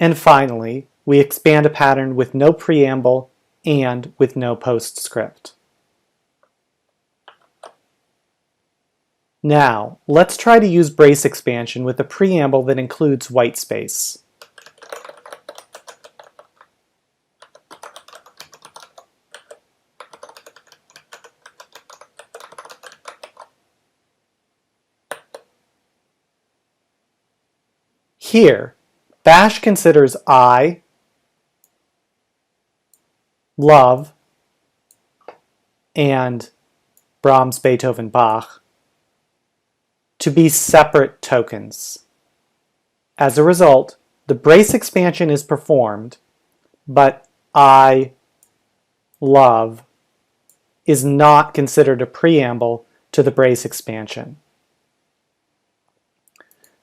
And finally, we expand a pattern with no preamble and with no postscript. Now, let's try to use brace expansion with a preamble that includes white space. Here, Bash considers I, love, and Brahms, Beethoven, Bach to be separate tokens. As a result, the brace expansion is performed, but I, love is not considered a preamble to the brace expansion.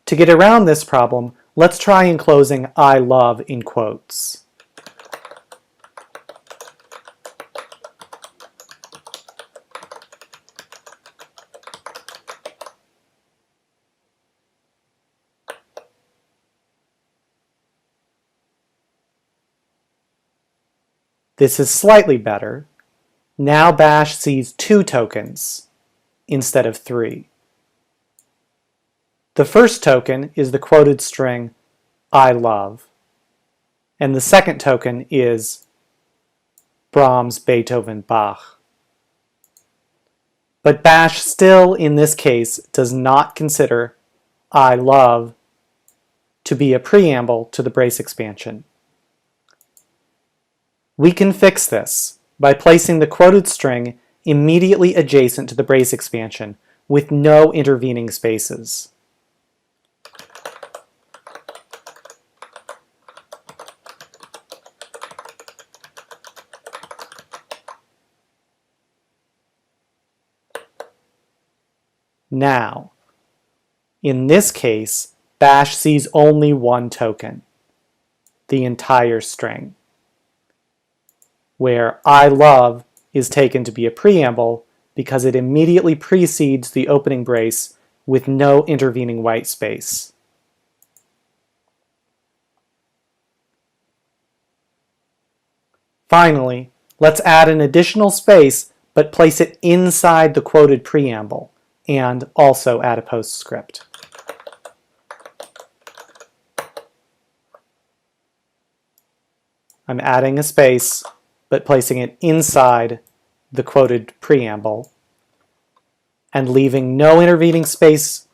To get around this problem, let's try enclosing I love in quotes. This is slightly better. Now Bash sees 2 tokens instead of 3. The first token is the quoted string I love, and the second token is Brahms, Beethoven, Bach. But Bash still, in this case, does not consider I love to be a preamble to the brace expansion. We can fix this by placing the quoted string immediately adjacent to the brace expansion with no intervening spaces. Now, in this case, Bash sees only 1 token, the entire string, where I love is taken to be a preamble because it immediately precedes the opening brace with no intervening white space. Finally, let's add an additional space but place it inside the quoted preamble and also add a postscript. I'm adding a space but placing it inside the quoted preamble and leaving no intervening space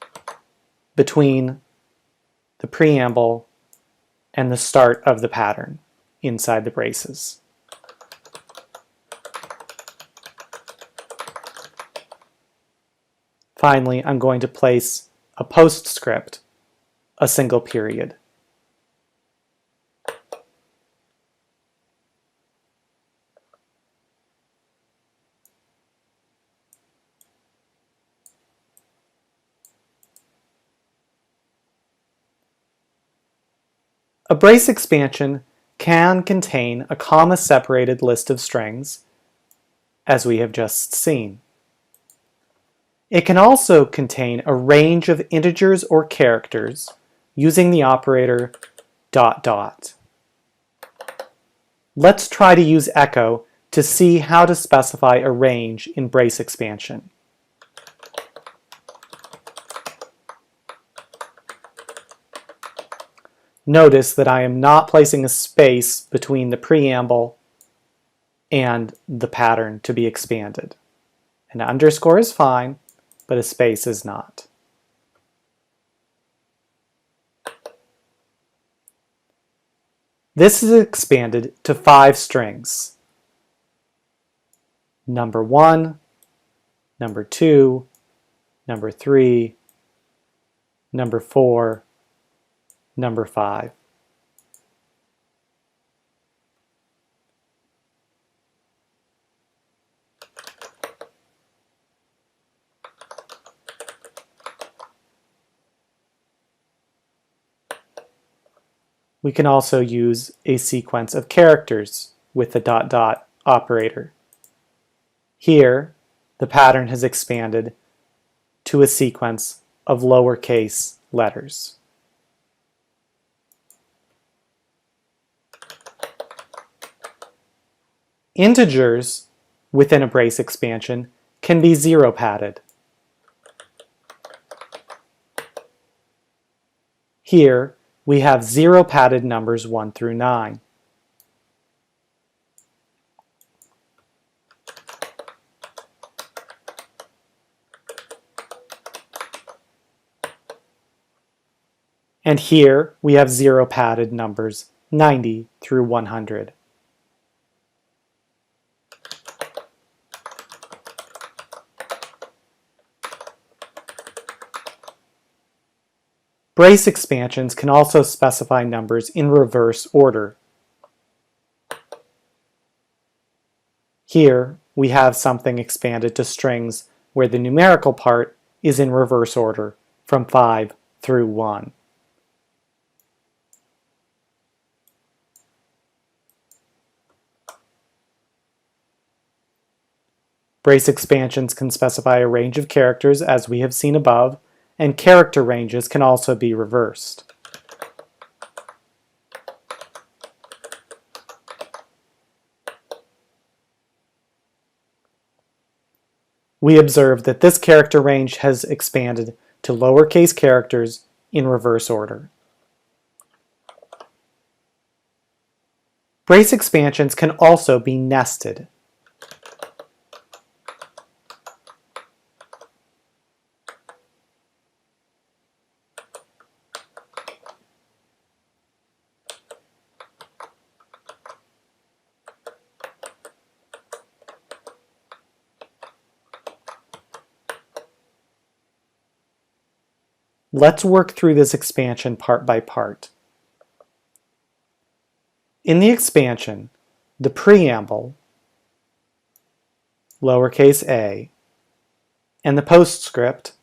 between the preamble and the start of the pattern inside the braces. Finally, I'm going to place a postscript, a single period. A brace expansion can contain a comma-separated list of strings, as we have just seen. It can also contain a range of integers or characters using the operator ... Let's try to use echo to see how to specify a range in brace expansion. Notice that I am not placing a space between the preamble and the pattern to be expanded. An underscore is fine, but a space is not. This is expanded to 5 strings. Number 1, number 2, number 3, number 4, number 5. We can also use a sequence of characters with the ... operator. Here, the pattern has expanded to a sequence of lowercase letters. Integers within a brace expansion can be zero padded. Here, we have zero padded numbers 1 through 9. And here we have zero padded numbers 90 through 100. Brace expansions can also specify numbers in reverse order. Here we have something expanded to strings where the numerical part is in reverse order from 5 through 1. Brace expansions can specify a range of characters as we have seen above, and character ranges can also be reversed. We observe that this character range has expanded to lowercase characters in reverse order. Brace expansions can also be nested. Let's work through this expansion part by part. In the expansion, the preamble, lowercase a, and the postscript,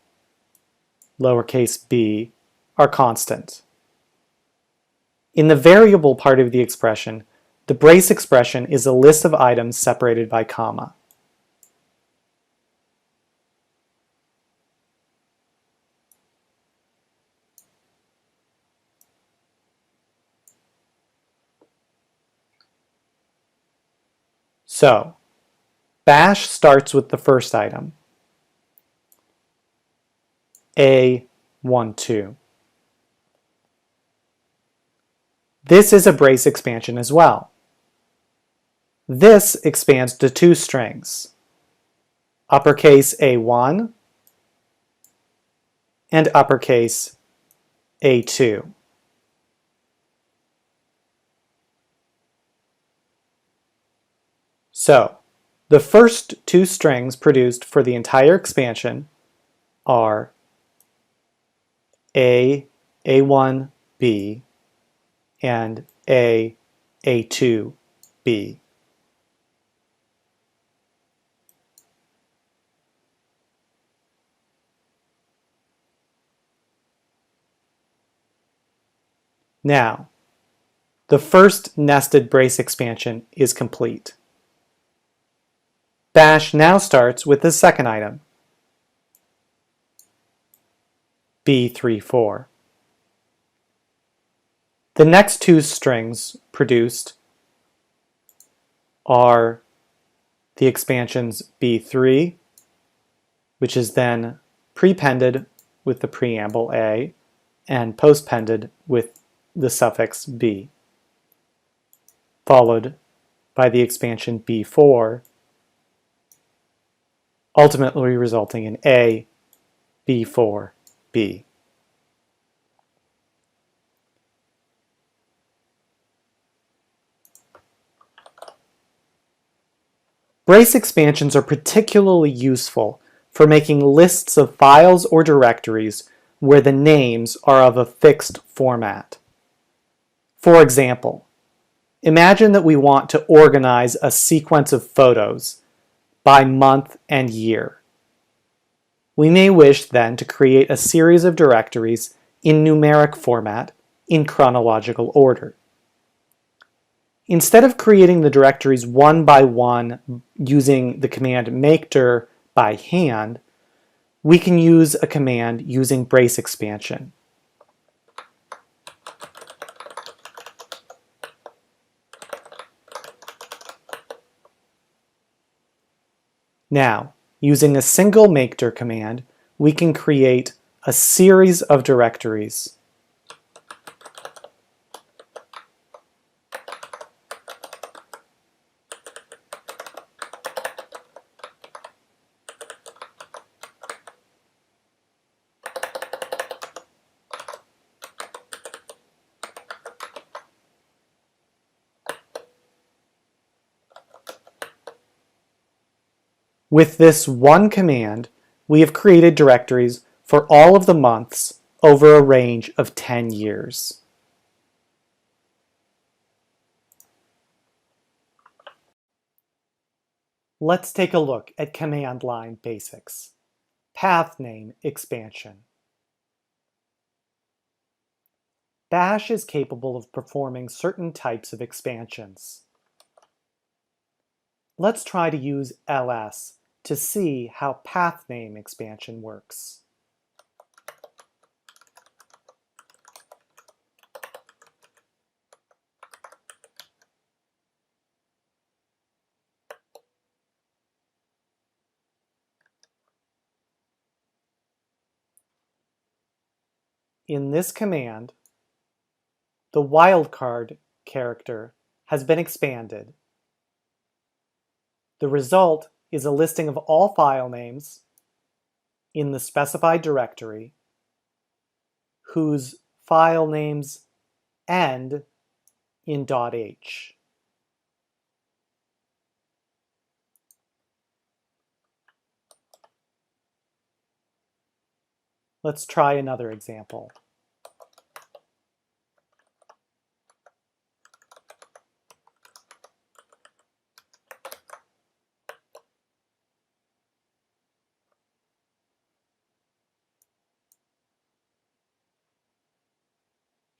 lowercase b, are constant. In the variable part of the expression, the brace expression is a list of items separated by comma. So, bash starts with the first item, A12. This is a brace expansion as well. This expands to two strings, uppercase A1 and uppercase A2. So, the first two strings produced for the entire expansion are A1B, and A2B. Now, the first nested brace expansion is complete. Bash now starts with the second item, B34. The next two strings produced are the expansions B3, which is then prepended with the preamble A, and postpended with the suffix B, followed by the expansion B4, ultimately resulting in A, B4, B. Brace expansions are particularly useful for making lists of files or directories where the names are of a fixed format. For example, imagine that we want to organize a sequence of photos by month and year. We may wish then to create a series of directories in numeric format in chronological order. Instead of creating the directories one by one using the command makedir by hand, we can use a command using brace expansion. Now, using a single makedir command, we can create a series of directories. With this one command, we have created directories for all of the months over a range of 10 years. Let's take a look at command line basics. Path name expansion. Bash is capable of performing certain types of expansions. Let's try to use ls to see how path name expansion works. In this command, the wildcard character has been expanded. The result is a listing of all file names in the specified directory whose file names end in .h. Let's try another example.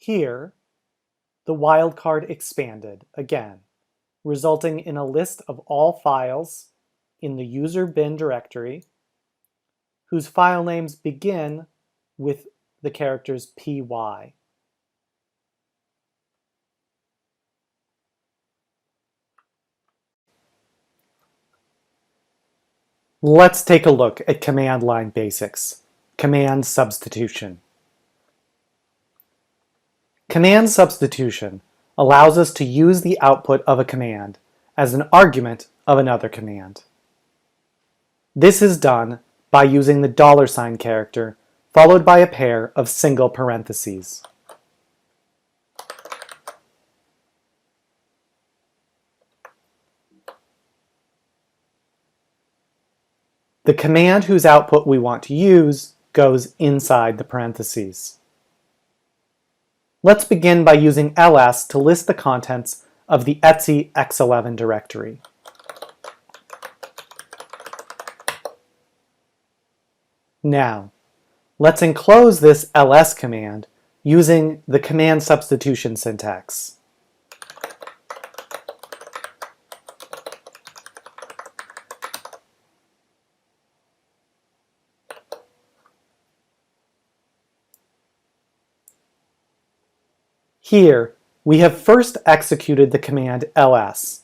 Here, the wildcard expanded again, resulting in a list of all files in the user bin directory whose file names begin with the characters py. Let's take a look at command line basics. Command substitution. Command substitution allows us to use the output of a command as an argument of another command. This is done by using the $ character followed by a pair of single parentheses. The command whose output we want to use goes inside the parentheses. Let's begin by using ls to list the contents of the etc x11 directory. Now, let's enclose this ls command using the command substitution syntax. Here, we have first executed the command ls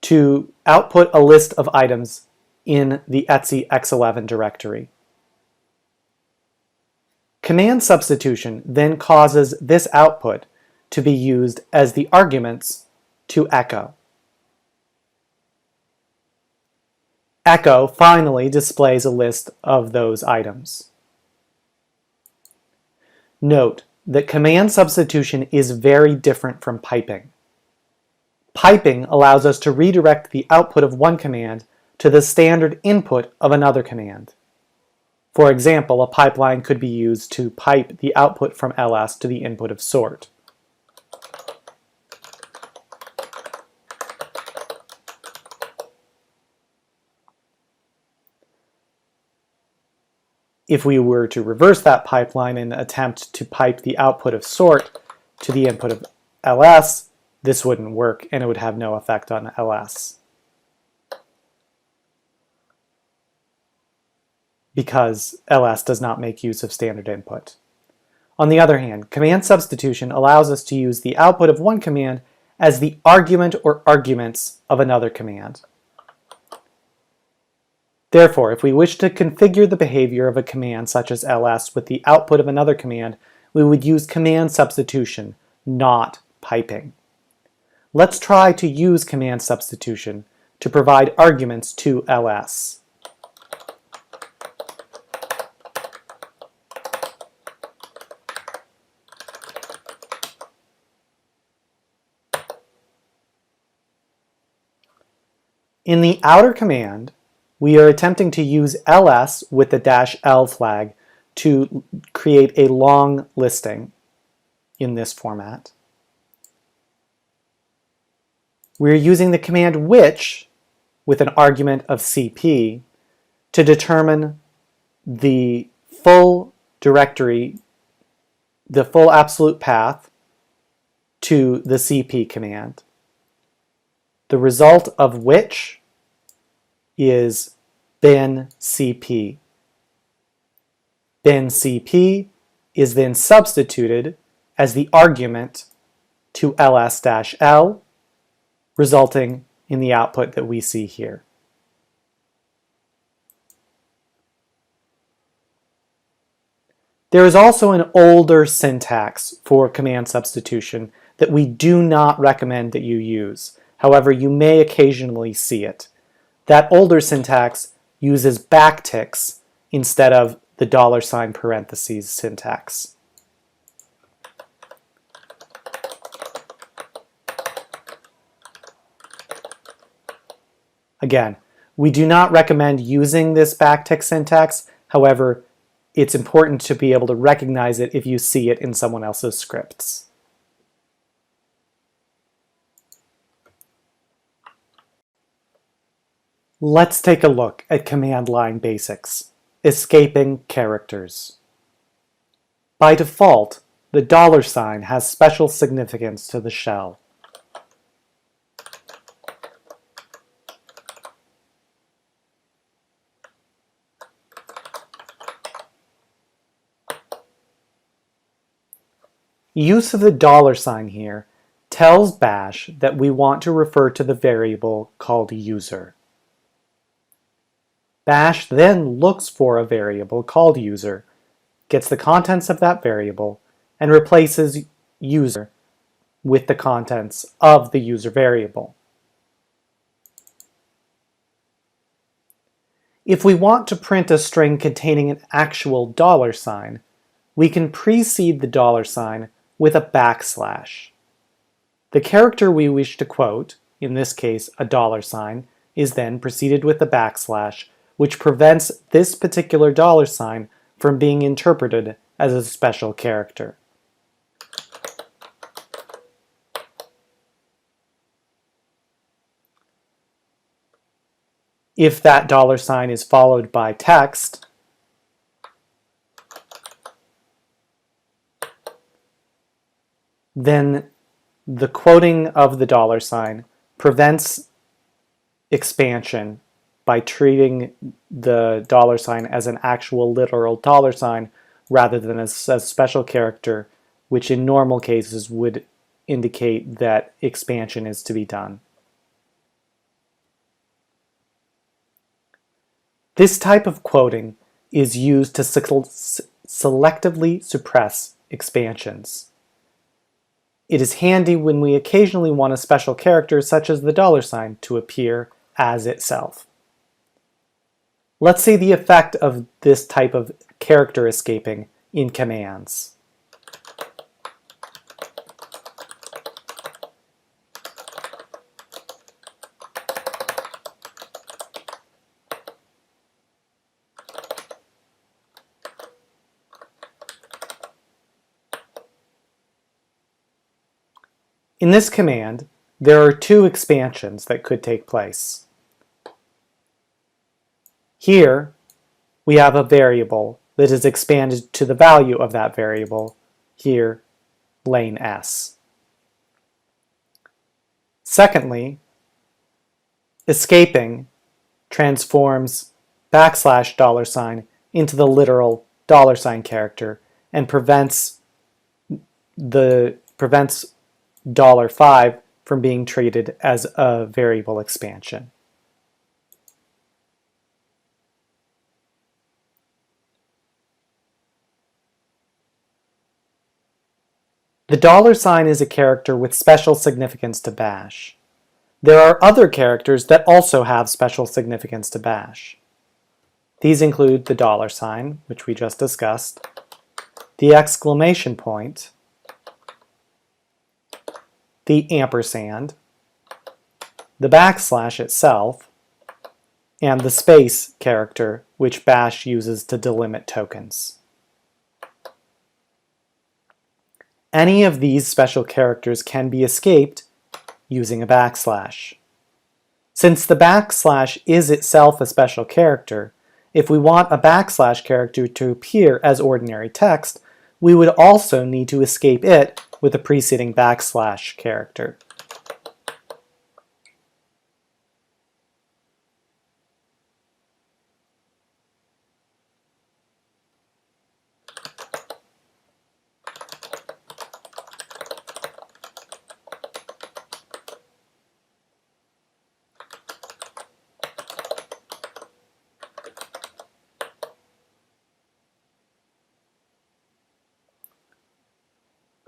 to output a list of items in the etc x11 directory. Command substitution then causes this output to be used as the arguments to echo. Echo finally displays a list of those items. Note that command substitution is very different from piping. Piping allows us to redirect the output of one command to the standard input of another command. For example, a pipeline could be used to pipe the output from ls to the input of sort. If we were to reverse that pipeline and attempt to pipe the output of sort to the input of ls, this wouldn't work and it would have no effect on ls. Because ls does not make use of standard input. On the other hand, command substitution allows us to use the output of one command as the argument or arguments of another command. Therefore, if we wish to configure the behavior of a command such as ls with the output of another command, we would use command substitution, not piping. Let's try to use command substitution to provide arguments to ls. In the outer command, we are attempting to use ls with the -l flag to create a long listing in this format. We're using the command which with an argument of cp to determine the full directory, the full absolute path to the cp command. The result of which is bin cp. Bin cp is then substituted as the argument to ls-l, resulting in the output that we see here. There is also an older syntax for command substitution that we do not recommend that you use. However, you may occasionally see it. That older syntax uses backticks instead of the $ parentheses syntax. Again, we do not recommend using this backtick syntax. However, it's important to be able to recognize it if you see it in someone else's scripts. Let's take a look at command line basics. Escaping characters. By default, the $ has special significance to the shell. Use of the $ here tells Bash that we want to refer to the variable called user. Bash then looks for a variable called user, gets the contents of that variable, and replaces user with the contents of the user variable. If we want to print a string containing an actual $, we can precede the $ with a backslash. The character we wish to quote, in this case a $, is then preceded with the backslash, which prevents this particular $ from being interpreted as a special character. If that $ is followed by text, then the quoting of the $, prevents expansion by treating the $ as an actual literal $, rather than as a special character, which in normal cases would indicate that expansion is to be done. This type of quoting is used to selectively suppress expansions. It is handy when we occasionally want a special character such as the $ to appear as itself. Let's see the effect of this type of character escaping in commands. In this command, there are two expansions that could take place. Here, we have a variable that is expanded to the value of that variable, here, lane S. Secondly, escaping transforms $$ into the literal $ character and prevents $5 from being treated as a variable expansion. The $sign is a character with special significance to Bash. There are other characters that also have special significance to Bash. These include the $sign, which we just discussed, the exclamation point, the ampersand, the backslash itself, and the space character, which Bash uses to delimit tokens. Any of these special characters can be escaped using a backslash. Since the backslash is itself a special character, if we want a backslash character to appear as ordinary text, we would also need to escape it with a preceding backslash character.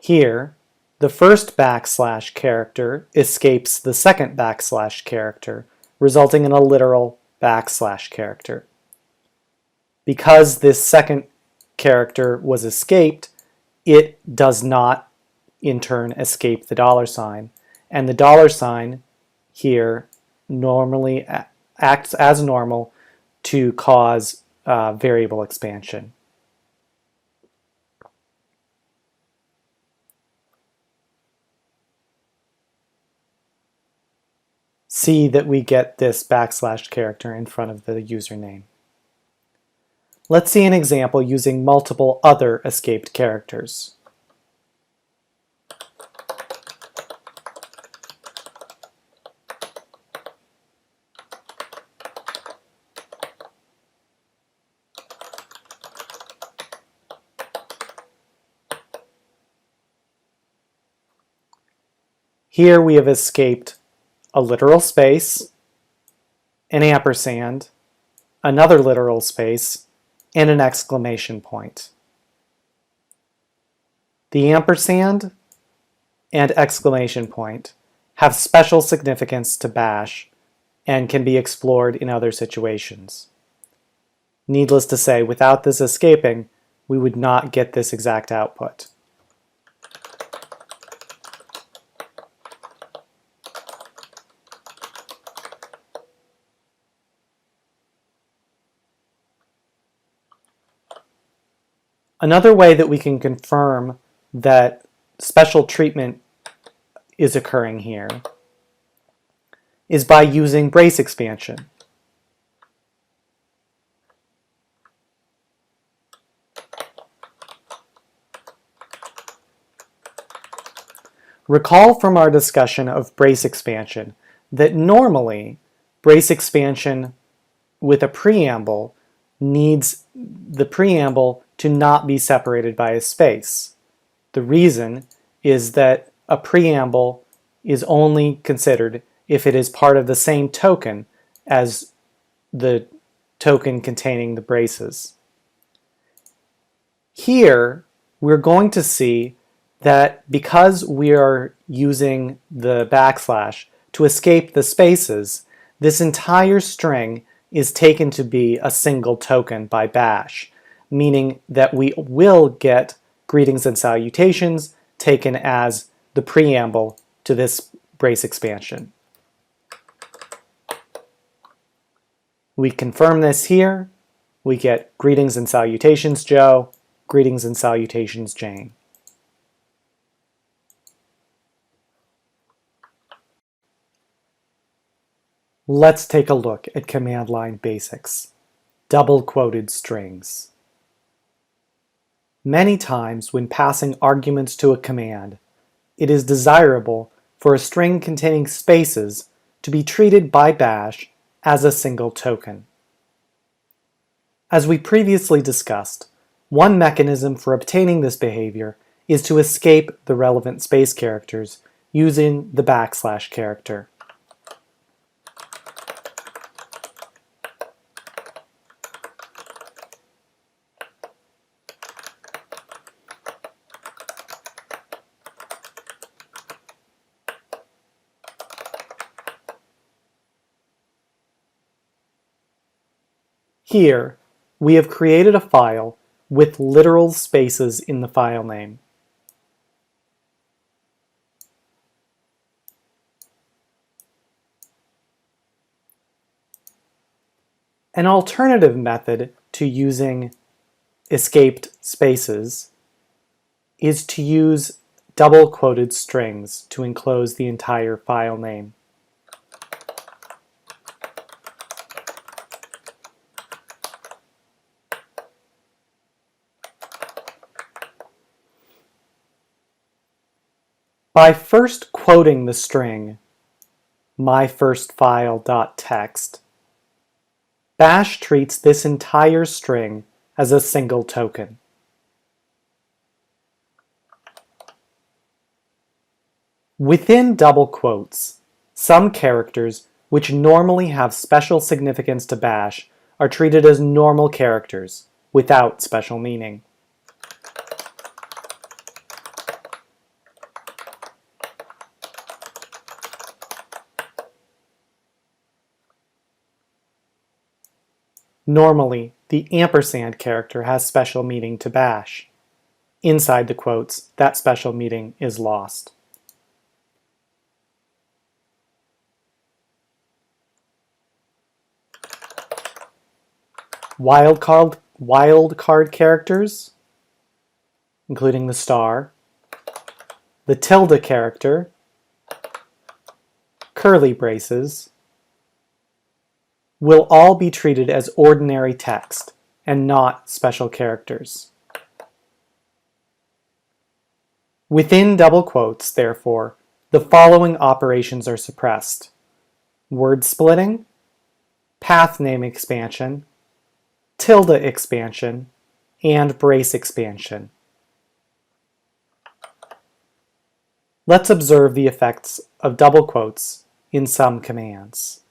Here, the first backslash character escapes the second backslash character, resulting in a literal backslash character. Because this second character was escaped, it does not in turn escape the $sign, and the $sign here normally acts as normal to cause variable expansion. See that we get this backslash character in front of the username. Let's see an example using multiple other escaped characters. Here we have escaped a literal space, an ampersand, another literal space, and an exclamation point. The ampersand and exclamation point have special significance to Bash and can be explored in other situations. Needless to say, without this escaping, we would not get this exact output. Another way that we can confirm that special treatment is occurring here is by using brace expansion. Recall from our discussion of brace expansion that normally brace expansion with a preamble needs the preamble to not be separated by a space. The reason is that a preamble is only considered if it is part of the same token as the token containing the braces. Here, we're going to see that because we are using the backslash to escape the spaces, this entire string is taken to be a single token by Bash, meaning that we will get greetings and salutations taken as the preamble to this brace expansion. We confirm this here. We get greetings and salutations, Joe, greetings and salutations, Jane. Let's take a look at command line basics. Double quoted strings. Many times when passing arguments to a command, it is desirable for a string containing spaces to be treated by Bash as a single token. As we previously discussed, one mechanism for obtaining this behavior is to escape the relevant space characters using the backslash character. Here, we have created a file with literal spaces in the file name. An alternative method to using escaped spaces is to use double quoted strings to enclose the entire file name. By first quoting the string myfirstfile.txt, Bash treats this entire string as a single token. Within double quotes, some characters which normally have special significance to Bash are treated as normal characters without special meaning. Normally, the ampersand character has special meaning to Bash. Inside the quotes, that special meaning is lost. Wildcard characters, including the star, the tilde character, curly braces, will all be treated as ordinary text and not special characters. Within double quotes, therefore, the following operations are suppressed: word splitting, path name expansion, tilde expansion, and brace expansion. Let's observe the effects of double quotes in some commands.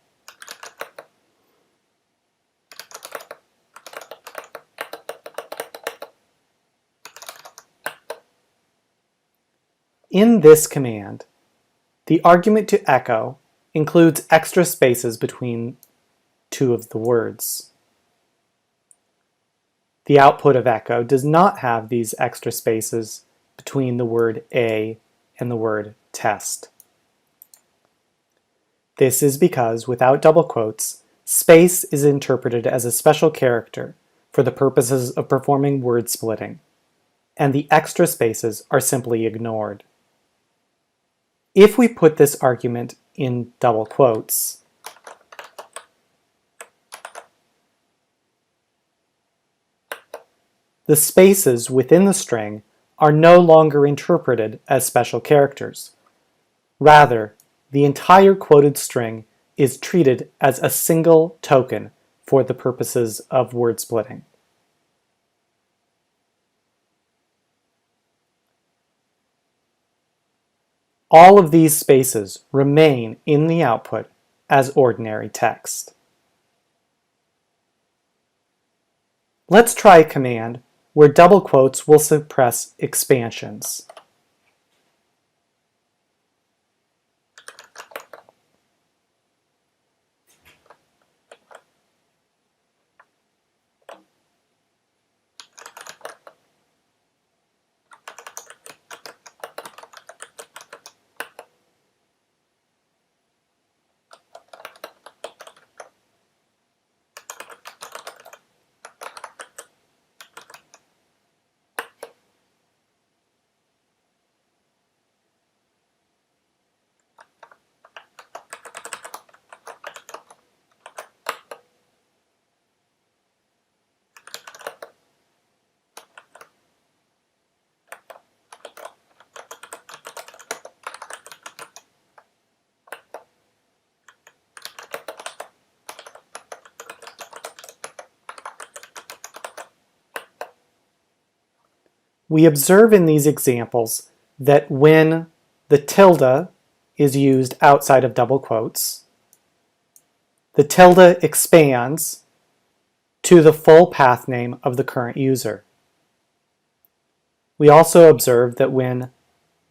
In this command, the argument to echo includes extra spaces between two of the words. The output of echo does not have these extra spaces between the word a and the word test. This is because, without double quotes, space is interpreted as a special character for the purposes of performing word splitting, and the extra spaces are simply ignored. If we put this argument in double quotes, the spaces within the string are no longer interpreted as special characters. Rather, the entire quoted string is treated as a single token for the purposes of word splitting. All of these spaces remain in the output as ordinary text. Let's try a command where double quotes will suppress expansions. We observe in these examples that when the tilde is used outside of double quotes, the tilde expands to the full path name of the current user. We also observe that when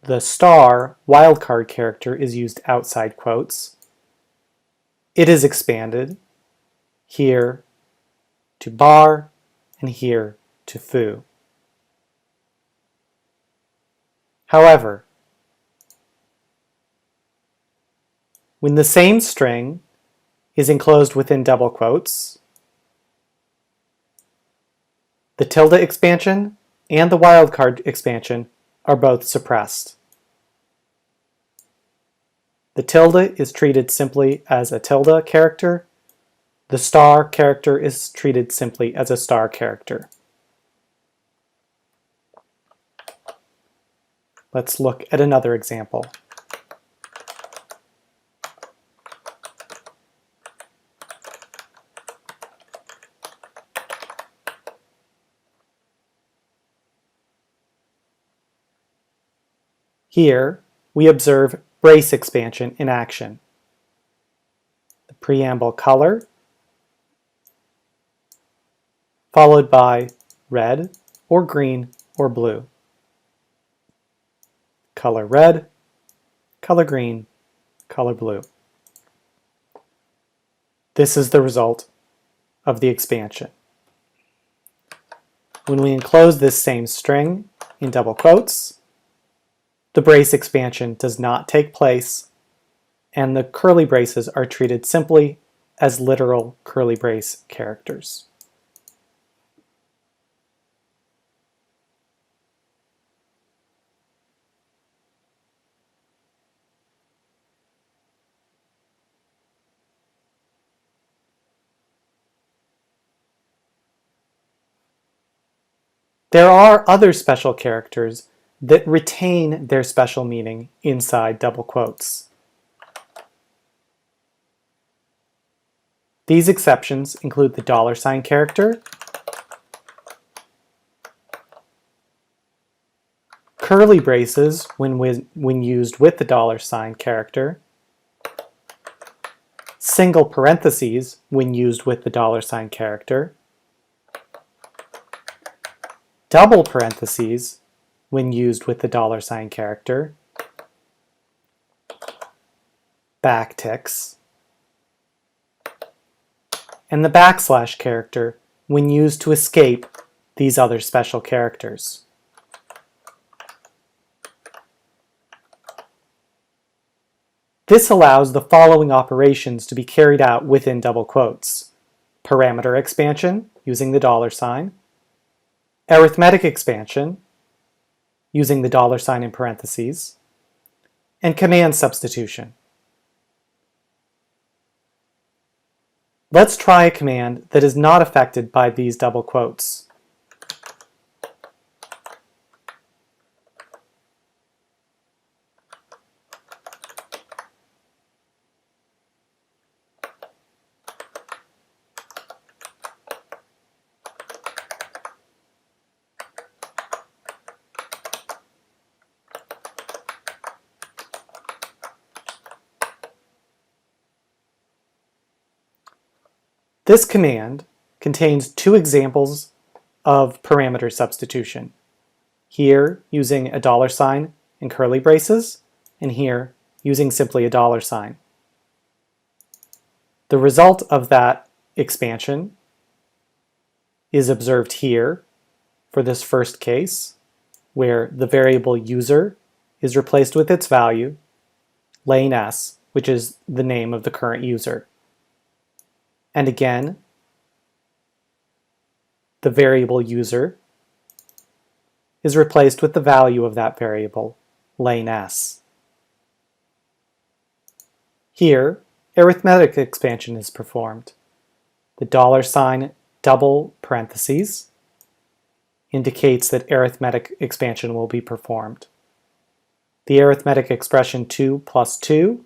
the star wildcard character is used outside quotes, it is expanded here to bar, and here to foo. However, when the same string is enclosed within double quotes, the tilde expansion and the wildcard expansion are both suppressed. The tilde is treated simply as a tilde character. The star character is treated simply as a star character. Let's look at another example. Here, we observe brace expansion in action. The preamble color, followed by red or green or blue. Color red, color green, color blue. This is the result of the expansion. When we enclose this same string in double quotes, the brace expansion does not take place, and the curly braces are treated simply as literal curly brace characters. There are other special characters that retain their special meaning inside double quotes. These exceptions include the $sign character, curly braces when used with the $sign character, single parentheses when used with the $sign character, double parentheses when used with the $sign character, backticks, and the backslash character when used to escape these other special characters. This allows the following operations to be carried out within double quotes: parameter expansion using the $sign, arithmetic expansion using the $sign in parentheses, and command substitution. Let's try a command that is not affected by these double quotes. This command contains two examples of parameter substitution. Here, using a $sign and curly braces, and here, using simply a $sign. The result of that expansion is observed here for this first case, where the variable user is replaced with its value, lane s, which is the name of the current user. And again, the variable user is replaced with the value of that variable, lane s. Here, arithmetic expansion is performed. The $sign double parentheses indicates that arithmetic expansion will be performed. The arithmetic expression 2 plus 2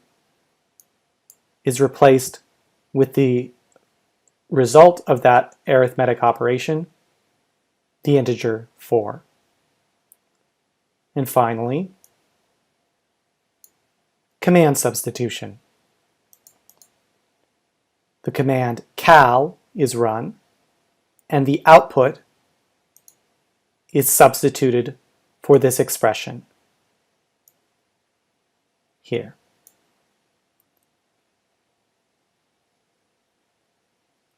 is replaced with the result of that arithmetic operation, the integer 4. And finally, command substitution. The command cal is run, and the output is substituted for this expression here.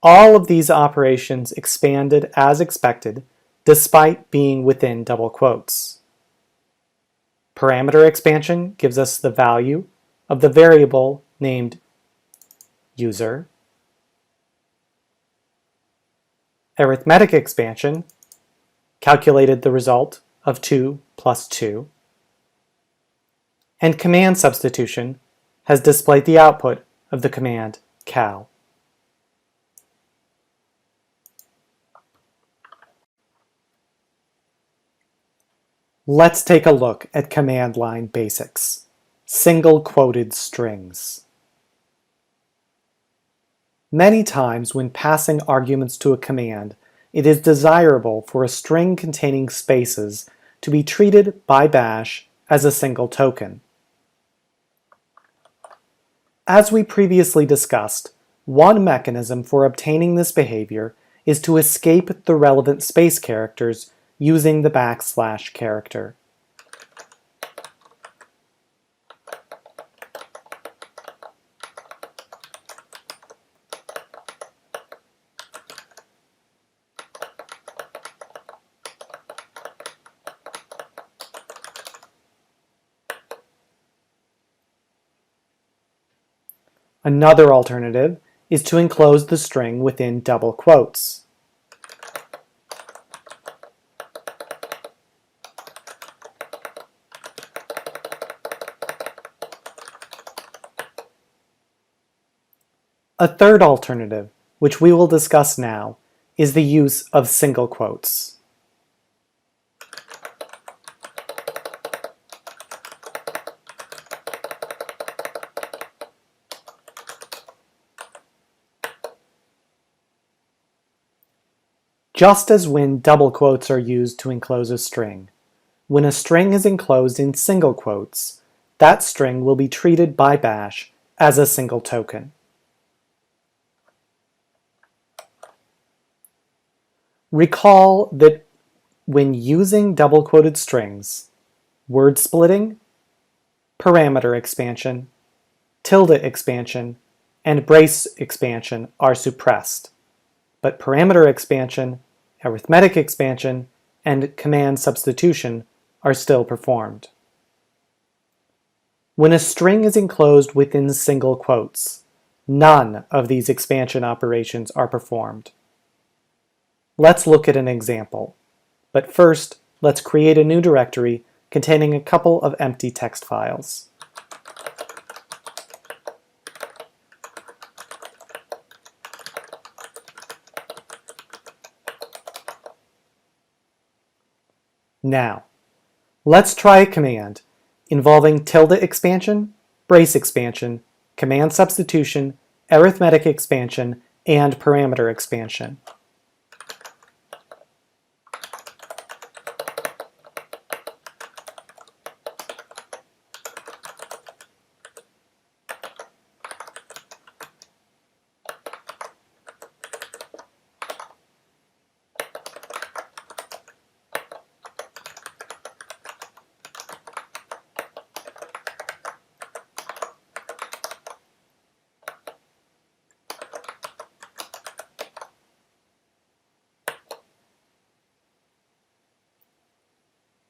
All of these operations expanded as expected, despite being within double quotes. Parameter expansion gives us the value of the variable named user. Arithmetic expansion calculated the result of 2 plus 2. And command substitution has displayed the output of the command cal. Let's take a look at command line basics. Single quoted strings. Many times when passing arguments to a command, it is desirable for a string containing spaces to be treated by bash as a single token. As we previously discussed, one mechanism for obtaining this behavior is to escape the relevant space characters using the \# character. Another alternative is to enclose the string within double quotes. A third alternative, which we will discuss now, is the use of single quotes. Just as when double quotes are used to enclose a string, when a string is enclosed in single quotes, that string will be treated by bash as a single token. Recall that when using double quoted strings, word splitting, parameter expansion, tilde expansion, and brace expansion are suppressed, but parameter expansion, arithmetic expansion, and command substitution are still performed. When a string is enclosed within single quotes, none of these expansion operations are performed. Let's look at an example, but first let's create a new directory containing a couple of empty text files. Now, let's try a command involving tilde expansion, brace expansion, command substitution, arithmetic expansion, and parameter expansion.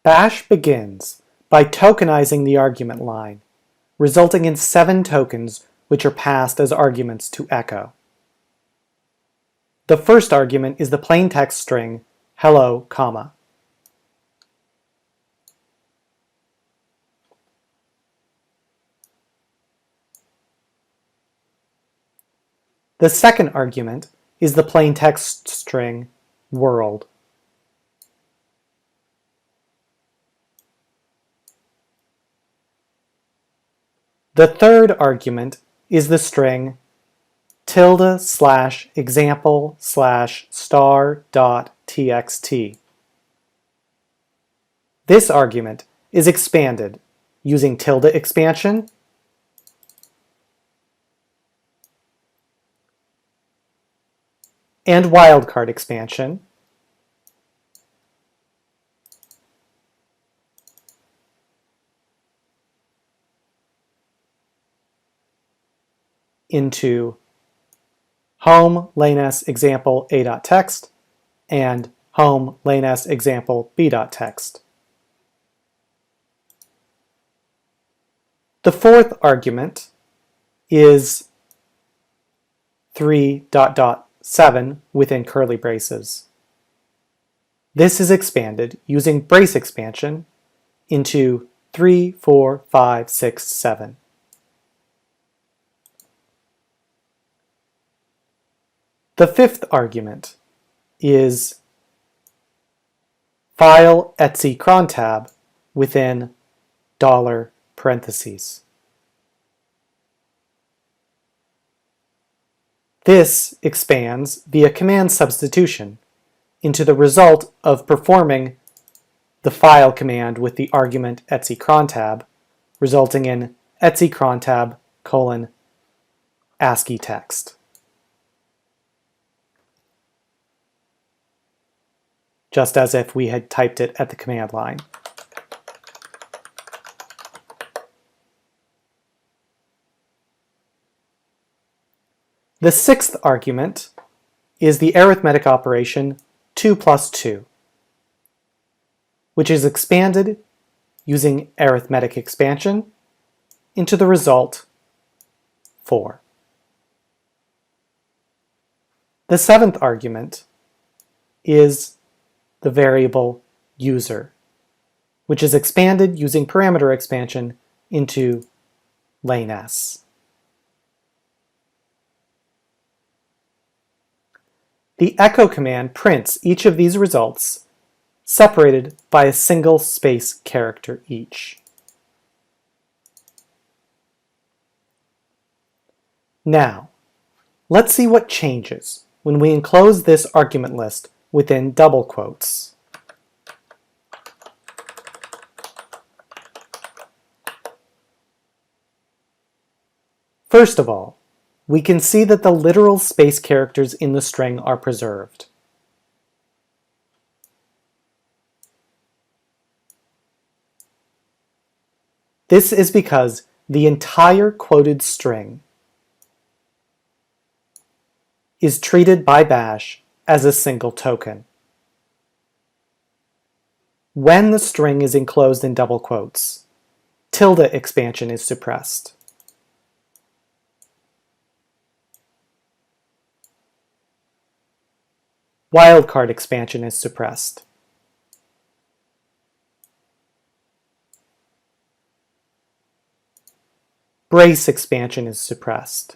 Bash begins by tokenizing the argument line, resulting in 7 tokens which are passed as arguments to echo. The first argument is the plain text string hello, comma. The second argument is the plain text string world. The third argument is the string tilde/example/star.txt. This argument is expanded using tilde expansion and wildcard expansion into home lanes example a.text and home lanes example b.text. The fourth argument is 3.7 within curly braces. This is expanded using brace expansion into 3, 4, 5, 6, 7. The fifth argument is file etc cron tab within $parentheses. This expands via command substitution into the result of performing the file command with the argument etc cron tab, resulting in etc cron tab : ASCII text. Just as if we had typed it at the command line. The sixth argument is the arithmetic operation 2 plus 2, which is expanded using arithmetic expansion into the result 4. The seventh argument is the variable user, which is expanded using parameter expansion into lanes. The echo command prints each of these results separated by a single space character each. Now, let's see what changes when we enclose this argument list within double quotes. First of all, we can see that the literal space characters in the string are preserved. This is because the entire quoted string is treated by Bash as a single token. When the string is enclosed in double quotes, tilde expansion is suppressed. Wildcard expansion is suppressed. Brace expansion is suppressed.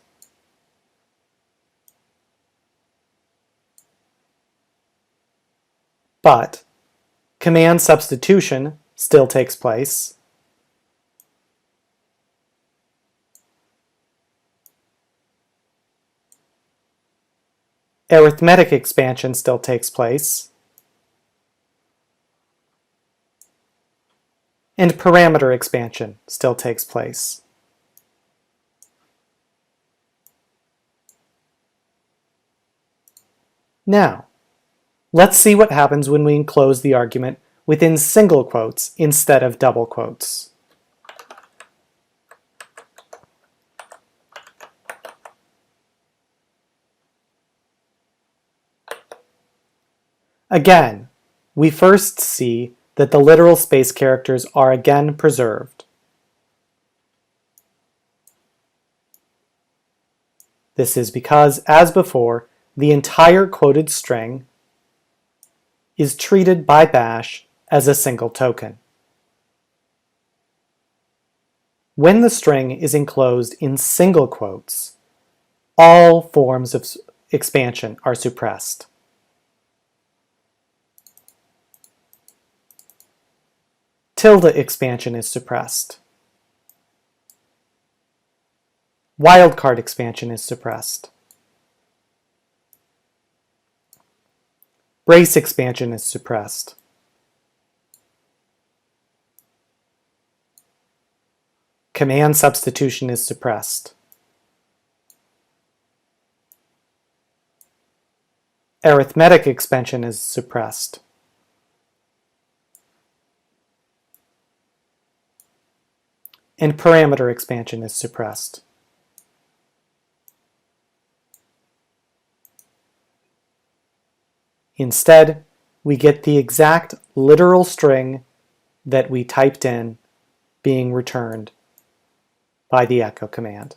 But command substitution still takes place. Arithmetic expansion still takes place. And parameter expansion still takes place. Now, let's see what happens when we enclose the argument within single quotes instead of double quotes. Again, we first see that the literal space characters are again preserved. This is because, as before, the entire quoted string is treated by Bash as a single token. When the string is enclosed in single quotes, all forms of expansion are suppressed. Tilde expansion is suppressed. Wildcard expansion is suppressed. Brace expansion is suppressed. Command substitution is suppressed. Arithmetic expansion is suppressed. And parameter expansion is suppressed. Instead, we get the exact literal string that we typed in being returned by the echo command.